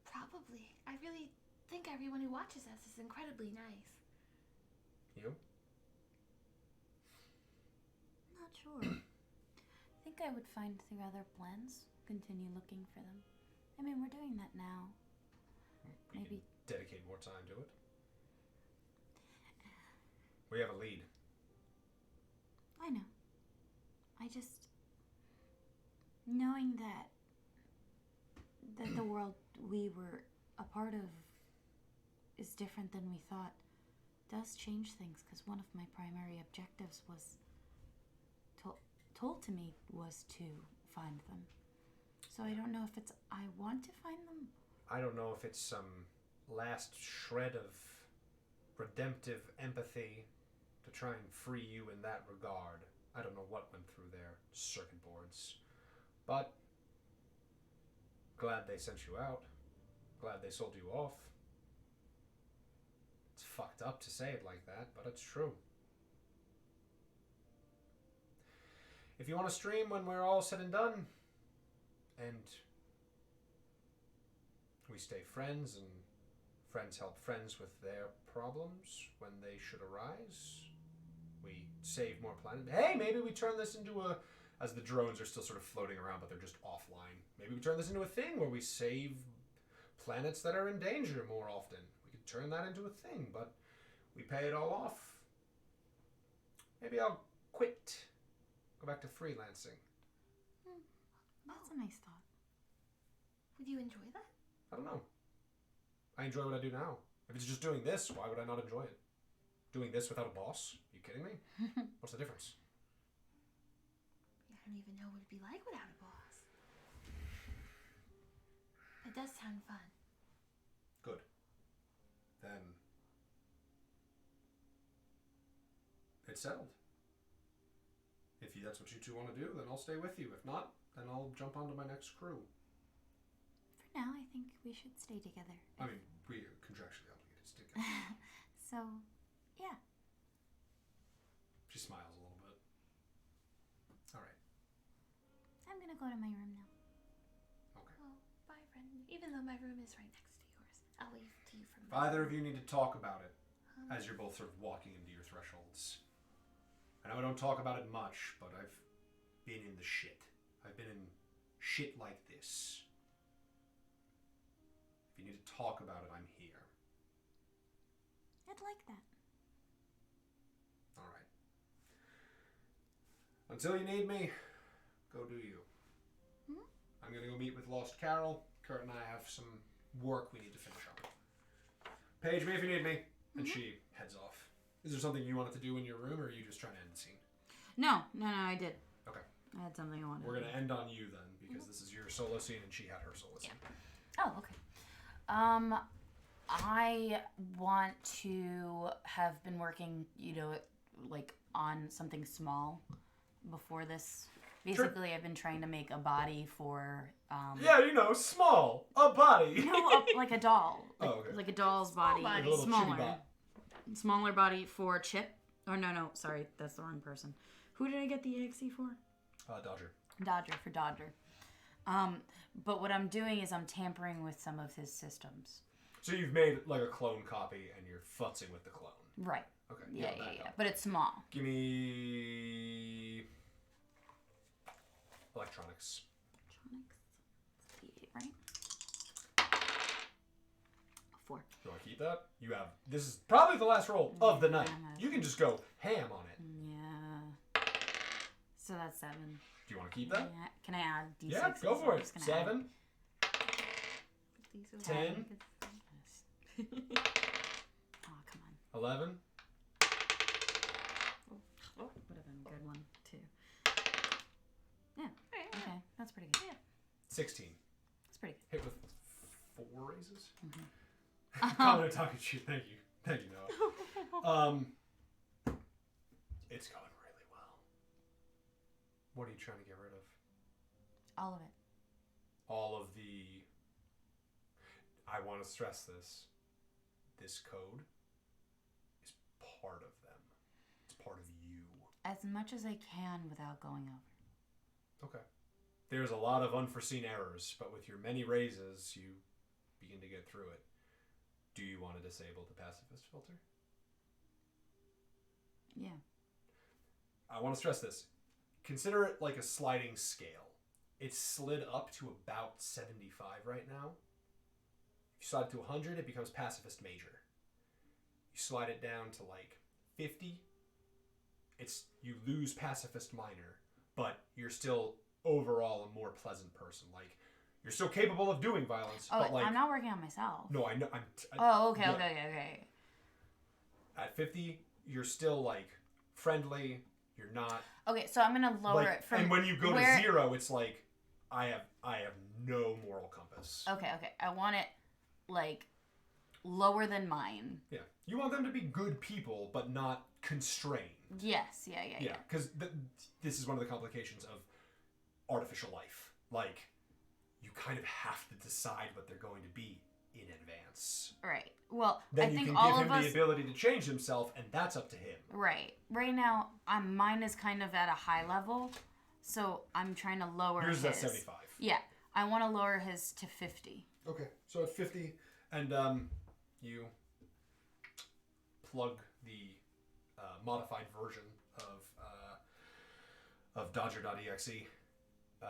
Probably. I really think everyone who watches us is incredibly nice. You? Not sure. I think I would find the other blends, continue looking for them. I mean, we're doing that now. You Maybe. can dedicate more time to it. We have a lead. I know. I just. Knowing that the world we were a part of is different than we thought does change things, because one of my primary objectives was told to me was to find them. So I don't know if it's I want to find them. I don't know if it's some last shred of redemptive empathy to try and free you in that regard. I don't know what went through their circuit boards. But glad they sent you out. Glad they sold you off. It's fucked up to say it like that, but it's true. If you want to stream when we're all said and done, and we stay friends and friends help friends with their problems when they should arise, we save more planets. Hey, maybe we turn this into a, as the drones are still sort of floating around but they're just offline, maybe we turn this into a thing where we save planets that are in danger more often. We could turn that into a thing, but we pay it all off. Maybe I'll quit. Go back to freelancing. That's a nice thought. Would you enjoy that? I don't know. I enjoy what I do now. If it's just doing this, why would I not enjoy it? Doing this without a boss? You kidding me? What's the difference? I don't even know what it'd be like without a boss. It does sound fun. Good. Then it's settled. If that's what you two want to do, then I'll stay with you. If not, then I'll jump onto my next crew. For now, I think we should stay together. I mean, we are contractually obligated to stay together. So, yeah. She smiles a little bit. All right. I'm gonna go to my room now. Okay. Oh, bye, friend. Even though my room is right next to yours, I'll wave to you from If either of you need to talk about it Um, as you're both sort of walking into your thresholds. I know I don't talk about it much, but I've been in the shit. I've been in shit like this. If you need to talk about it, I'm here. I'd like that. All right. Until you need me, go do you. Hmm? I'm gonna go meet with Lost Carol. Kurt and I have some work we need to finish up. Page me if you need me. And she heads off. Is there something you wanted to do in your room, or are you just trying to end the scene? No, I did. Okay. I had something I wanted We're to gonna end on you then, because this is your solo scene and she had her solo scene. Oh, okay. I want to have been working, like on something small before this. Basically, I've been trying to make a body for. Yeah, small, a body. No, like a doll. Like, okay. Like a doll's body. body. Like a little chibi Smaller. bot. Smaller body for Chip. Oh, no, sorry. That's the wrong person. Who did I get the EXE for? Dodger. Dodger, for Dodger. But what I'm doing is I'm tampering with some of his systems. So you've made like a clone copy and you're futzing with the clone. Right. Okay. Yeah. But it's small. Give me electronics. D8, right? 4. You want to keep that? This is probably the last roll of the night. You can just go ham on it. Yeah. So that's 7. Do you want to keep that? Yeah. Can I add D6? Yeah, go for I'm it. just gonna 7, These are 10, like- Oh, come on. 11. Oh, would have been a good one, too. Yeah. Okay, that's pretty good. 16. That's pretty good. Hit with 4 raises. Comment talking to you. Thank you, Noah. It's going really well. What are you trying to get rid of? All of it. All of the. I want to stress this. This code is part of them. It's part of you. As much as I can without going over. Okay. There's a lot of unforeseen errors, but with your many raises, you begin to get through it. Do you want to disable the pacifist filter? Yeah. I want to stress this. Consider it like a sliding scale. It's slid up to about 75 right now. If you slide it to 100, it becomes pacifist major. You slide it down to like 50, you lose pacifist minor, but you're still overall a more pleasant person. Like, you're still capable of doing violence. Oh, but like, I'm not working on myself. No, I know. Okay. At 50, you're still like friendly. You're not. Okay, so I'm gonna lower Like, it from. and when you go to 0, it's like I have no moral compass. Okay. I want it like lower than mine. Yeah, you want them to be good people, but not constrained. Yes. Yeah. Because this is one of the complications of artificial life. Like, you kind of have to decide what they're going to be in advance. Right. Well, Then I think you can all give of him us. the ability to change himself, and that's up to him. Right. Right now, mine is kind of at a high level, so I'm trying to lower Yours his. is at 75. Yeah, I want to lower his to 50. Okay, so at 50, and you plug the modified version of Dodger.exe,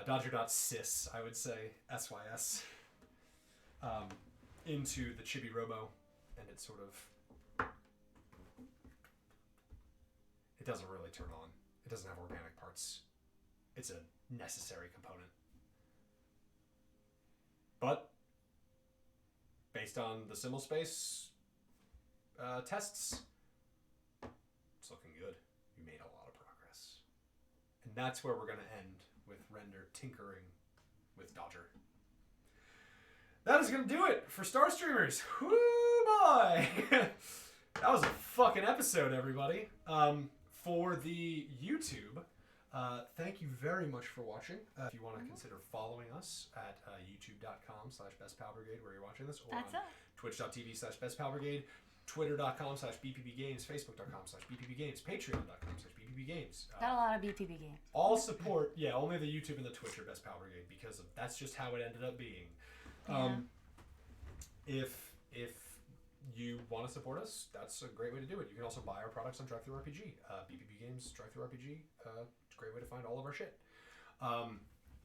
Dodger.sys, I would say, SYS, into the Chibi Robo, and it sort of, it doesn't really turn on. It doesn't have organic parts. It's a necessary component. But based on the symbol space tests, it's looking good. You made a lot of progress. And that's where we're going to end with Render tinkering with Dodger. That is going to do it for StarStreamers. Whoo boy! That was a fucking episode, everybody. For the YouTube, thank you very much for watching. If you want to consider following us at youtube.com/bestpalbrigade where you're watching this, or That's on it. twitch.tv/bestpalbrigade, twitter.com/bppgames, facebook.com/bppgames, patreon.com/bppgames. Got a lot of BPB games. All support, yeah, only the YouTube and the Twitch are Best Pal Brigade because that's just how it ended up being. If you want to support us, that's a great way to do it. You can also buy our products on DriveThruRPG. BPB Games, DriveThruRPG, it's a great way to find all of our shit.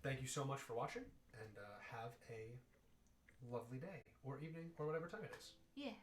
Thank you so much for watching, and have a lovely day, or evening, or whatever time it is. Yeah.